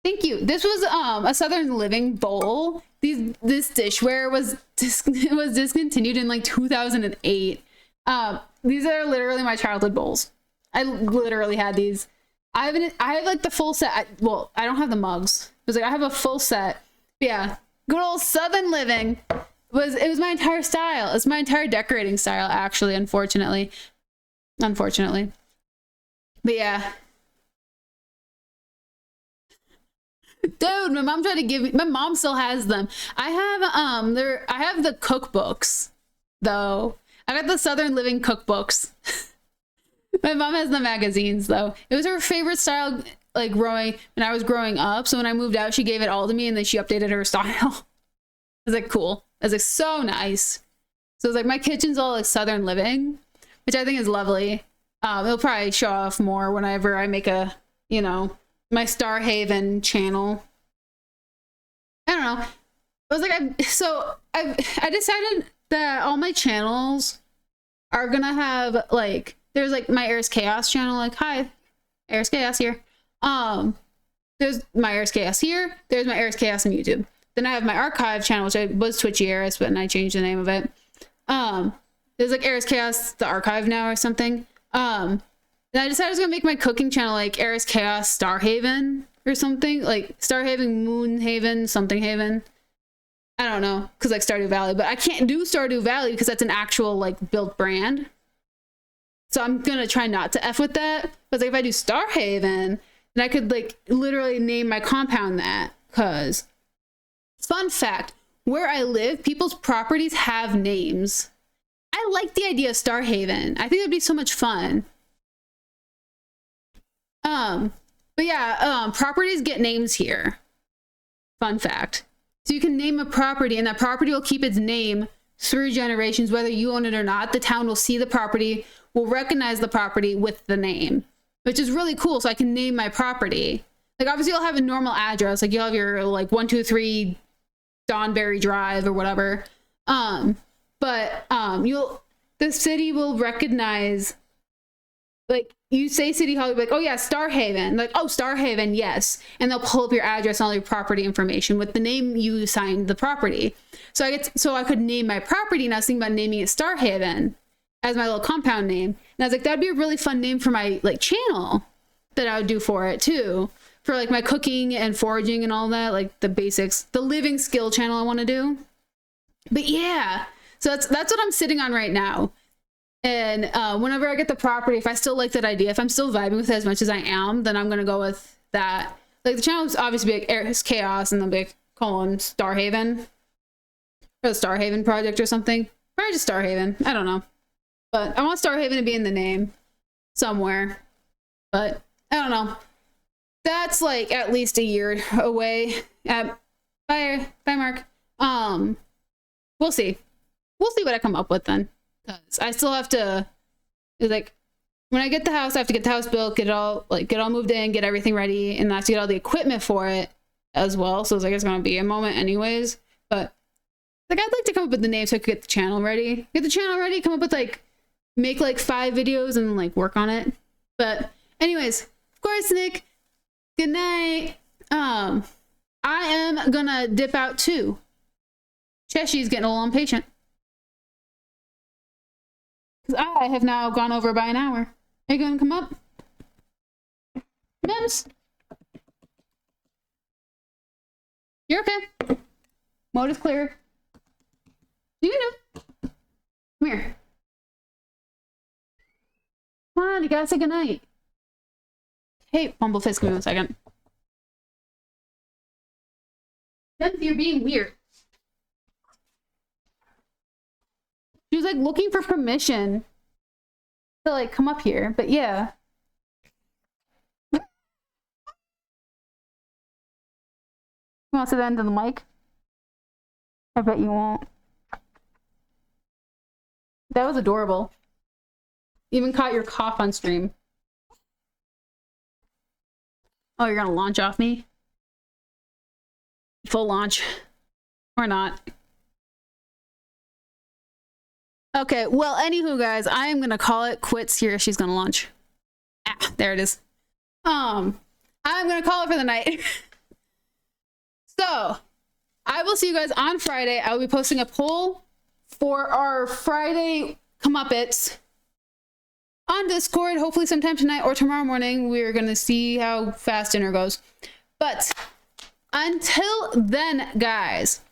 Speaker 1: thank you. This was a Southern Living bowl. This dishware was discontinued in like 2008. These are literally my childhood bowls. I literally had these. I have like the full set. Well, I don't have the mugs. It was like I have a full set. But yeah, good old Southern Living it was my entire style. It's my entire decorating style, actually. Unfortunately. But yeah. Dude, my mom tried to give me, my mom still has them. I have the cookbooks though. I got the Southern Living cookbooks. My mom has the magazines though. It was her favorite style like when I was growing up. So when I moved out, she gave it all to me and then she updated her style. I was like, cool. I was like, so nice. So it's like my kitchen's all like Southern Living, which I think is lovely. It'll probably show off more whenever I make a, my Starhaven channel. I don't know. I was like, I decided that all my channels are gonna have like, there's like my Eriss Chaos channel, like, hi, Eriss Chaos here. There's my Eriss Chaos here. There's my Eriss Chaos on YouTube. Then I have my archive channel, which was Twitchy Eriss, but then I changed the name of it. There's like Eriss Chaos, the archive now or something. And I decided I was gonna make my cooking channel like Eriss Chaos Starhaven or something, like Starhaven, Moonhaven, something Haven. I don't know, because like Stardew Valley, but I can't do Stardew Valley because that's an actual like built brand. So I'm gonna try not to F with that. But like if I do Starhaven, then I could like literally name my compound that. Cause fun fact, where I live, people's properties have names. I like the idea of Starhaven. I think it'd be so much fun. But yeah, properties get names here. Fun fact. So you can name a property and that property will keep its name through generations, whether you own it or not. The town will see the property, will recognize the property with the name, which is really cool. So I can name my property. Like obviously you'll have a normal address. Like you'll have your like 123 Donberry Drive or whatever. But the city will recognize, like you say City Hall, you'll be like, oh yeah, Starhaven. Like, oh, Starhaven, yes. And they'll pull up your address and all your property information with the name you assigned the property. So I could name my property, and I was thinking about naming it Starhaven as my little compound name. And I was like, that'd be a really fun name for my like channel that I would do for it too. For like my cooking and foraging and all that, like the basics, the living skill channel I want to do. But yeah, so that's what I'm sitting on right now. And whenever I get the property, if I still like that idea, if I'm still vibing with it as much as I am, then I'm going to go with that. Like the channel is obviously like Eriss Chaos and then big colon Starhaven. Or the Starhaven project or something. Or just Starhaven. I don't know. But I want Starhaven to be in the name somewhere. But I don't know. That's like at least a year away. Bye, Mark. We'll see. We'll see what I come up with then. Because I still have to, like, when I get the house, I have to get the house built, get it all moved in, get everything ready, and I have to get all the equipment for it as well. So it's like it's gonna be a moment anyways. But Like, I'd like to come up with the name so I could get the channel ready. Get the channel ready, come up with like, make like 5 videos and like work on it. But anyways, of course, Nick, good night. I am gonna dip out too. Cheshy's getting a little impatient. Because I have now gone over by an hour. Are you gonna come up? Mims? You're okay. Mode is clear. You know. Come here. Come on, you gotta say goodnight. Hey, Bumbleface, give me 1 second. Mims, you're being weird. She was like looking for permission to like come up here, but yeah. You want to say that into the mic? I bet you won't. That was adorable. Even caught your cough on stream. Oh, you're gonna launch off me? Full launch. Or not. Okay, well, anywho, guys, I am gonna call it quits here. She's gonna launch. Ah, there it is. I'm gonna call it for the night. So, I will see you guys on Friday. I will be posting a poll for our Friday Comeuppets on Discord, hopefully sometime tonight or tomorrow morning. We're gonna see how fast dinner goes. But until then, guys,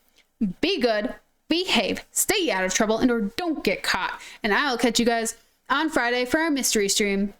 Speaker 1: be good, behave, stay out of trouble, and or don't get caught. And I'll catch you guys on Friday for our mystery stream.